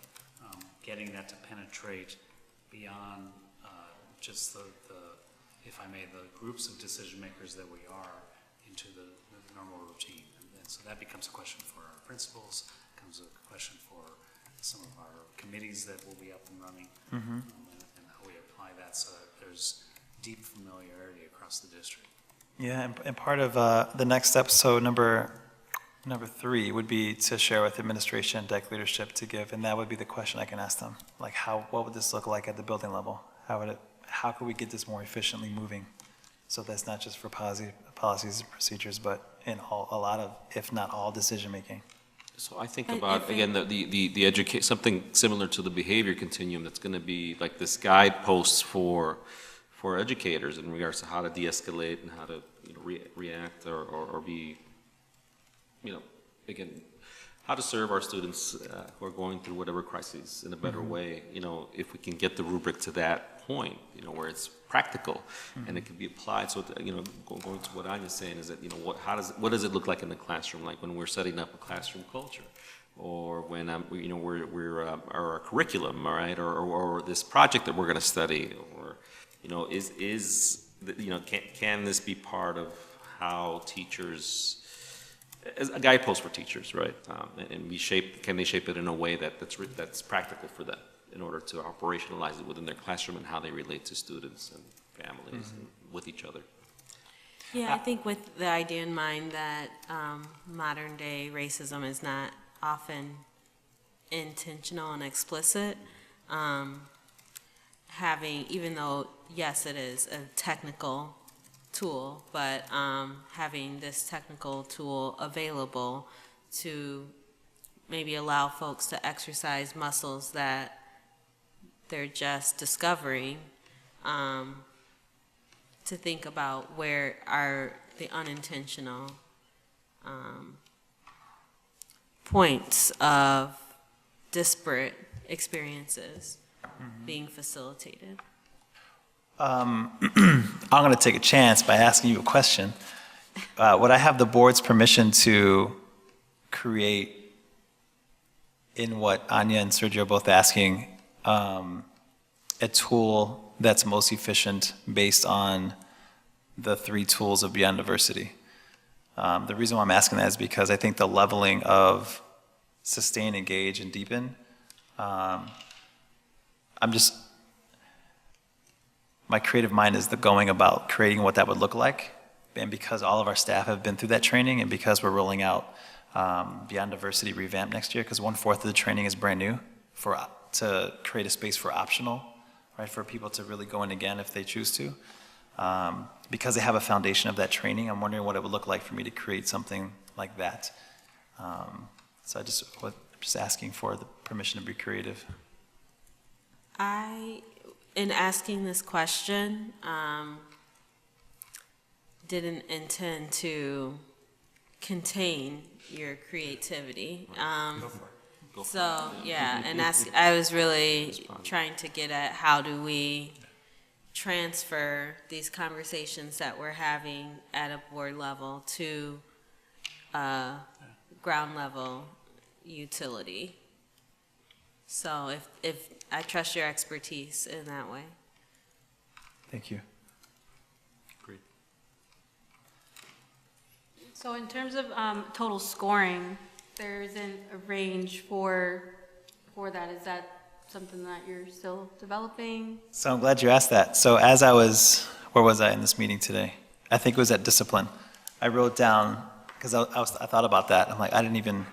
getting that to penetrate beyond just the, if I may, the groups of decision makers that we are into the normal routine. And so that becomes a question for our principals, becomes a question for some of our committees that will be up and running, and how we apply that so that there's deep familiarity across the district. Yeah, and part of the next step, so number 3 would be to share with administration and DEC leadership to give, and that would be the question I can ask them, like what would this look like at the building level? How could we get this more efficiently moving? So that's not just for policies and procedures, but in a lot of, if not all, decision-making. So I think about, again, the something similar to the behavior continuum that's going to be like this guidepost for educators in regards to how to de-escalate and how to react or be, again, how to serve our students who are going through whatever crises in a better way. If we can get the rubric to that point, where it's practical and it can be applied. So, going to what Anya's saying is that, what does it look like in the classroom? Like when we're setting up a classroom culture, or when we're our curriculum, all right, or this project that we're going to study, or can this be part of how teachers, as a guidepost for teachers, right? And can they shape it in a way that's practical for them in order to operationalize it within their classroom and how they relate to students and families and with each other? Yeah, I think with the idea in mind that modern day racism is not often intentional and explicit, even though, yes, it is a technical tool, but having this technical tool available to maybe allow folks to exercise muscles that they're just discovering, to think about where are the unintentional points of disparate experiences being facilitated. I'm going to take a chance by asking you a question. Would I have the board's permission to create, in what Anya and Sergio are both asking, a tool that's most efficient based on the 3 tools of Beyond Diversity? The reason why I'm asking that is because I think the leveling of sustain, engage, and deepen, my creative mind is going about creating what that would look like. And because all of our staff have been through that training, and because we're rolling out Beyond Diversity Revamp next year, because 1/4 of the training is brand new, to create a space for optional, right, for people to really go in again if they choose to. Because they have a foundation of that training, I'm wondering what it would look like for me to create something like that. So I'm just asking for the permission to be creative. In asking this question, didn't intend to contain your creativity. Go for So, it. yeah, and I was really trying to get at how do we transfer these conversations that we're having at a board level to ground level utility. So if I trust your expertise in that way. Thank you. Great. So in terms of total scoring, there isn't a range for that. Is that something that you're still developing? So I'm glad you asked that. So as I was, where was I in this meeting today? I think it was at discipline. I wrote down, because I thought about that. I'm like, I didn't even,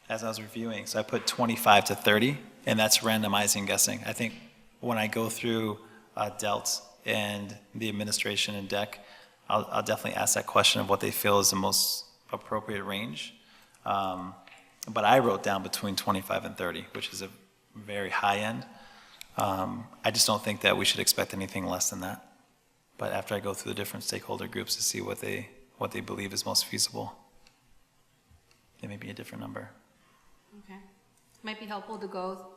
as I was reviewing, so I put 25 to 30, and that's randomizing guessing. I think when I go through DELT and the administration and DEC, I'll definitely ask that question of what they feel is the most appropriate range. But I wrote down between 25 and 30, which is a very high end. I just don't think that we should expect anything less than that. But after I go through the different stakeholder groups to see what they believe is most feasible, it may be a different number. Okay. Might be helpful to go,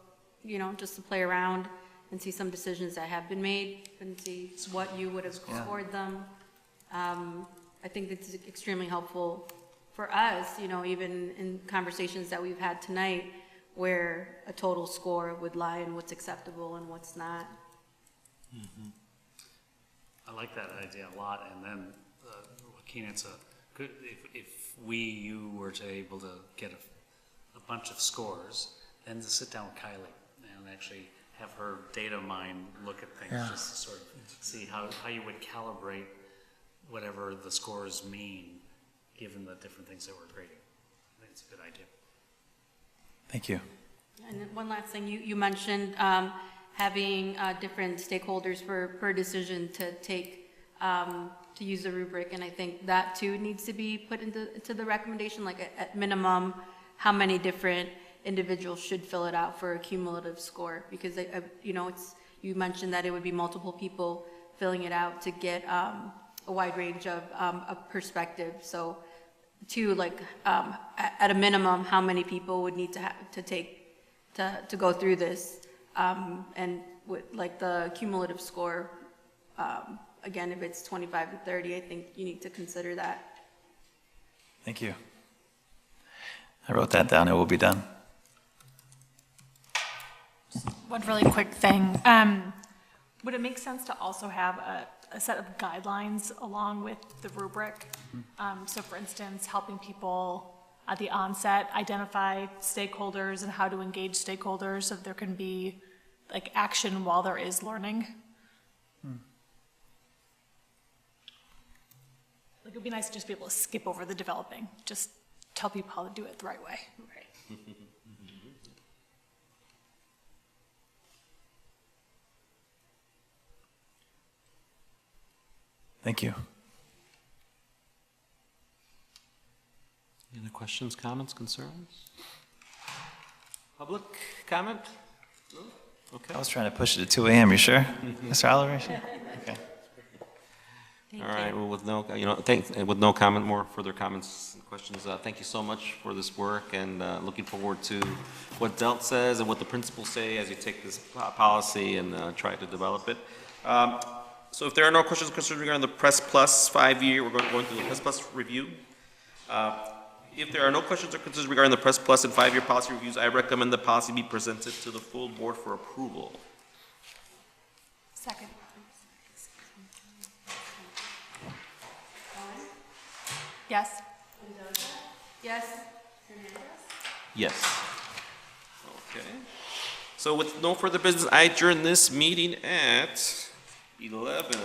just to play around and see some decisions that have been made and see what you would have scored them. I think it's extremely helpful for us, even in conversations that we've had tonight, where a total score would lie in what's acceptable and what's not. Mm-hmm. I like that idea a lot, and then, Joaquin, it's a good, if you were to able to get a bunch of scores, then to sit down with Kylie and actually have her data mine look at things, Yeah. just to sort of see how you would calibrate whatever the scores mean, given the different things that we're grading. I think it's a good idea. Thank you. And then one last thing, you mentioned having different stakeholders per decision to take, to use the rubric, and I think that too needs to be put into the recommendation, like at minimum, how many different individuals should fill it out for a cumulative score, because you mentioned that it would be multiple people filling it out to get a wide range of perspective. So at a minimum, how many people would need to go through this, and with like the cumulative score, again, if it's 25 to 30, I think you need to consider that. Thank you. I wrote that down. It will be done. One really quick thing. Would it make sense to also have a set of guidelines along with the rubric? So for instance, helping people at the onset identify stakeholders and how to engage stakeholders so that there can be like action while there is learning? Like, it would be nice to just be able to skip over the developing, just tell people how to do it the right way. Right. Thank you. Any other questions, comments, concerns? Public comment? No? Okay. I was trying to push it to 2 a.m. You sure, Mr. Oliver? Okay. All right, well, with no comment, more further comments and questions, thank you so much for this work, and looking forward to what DELT says and what the principals say as you take this policy and try to develop it. So if there are no questions or concerns regarding the Press Plus 5-year, we're going through the Press Plus review. If there are no questions or concerns regarding the Press Plus and 5-year policy reviews, I recommend the policy be presented to the full board for approval. Second. Yes. Yes. Yes. Okay. So with no further business, I adjourn this meeting at 11.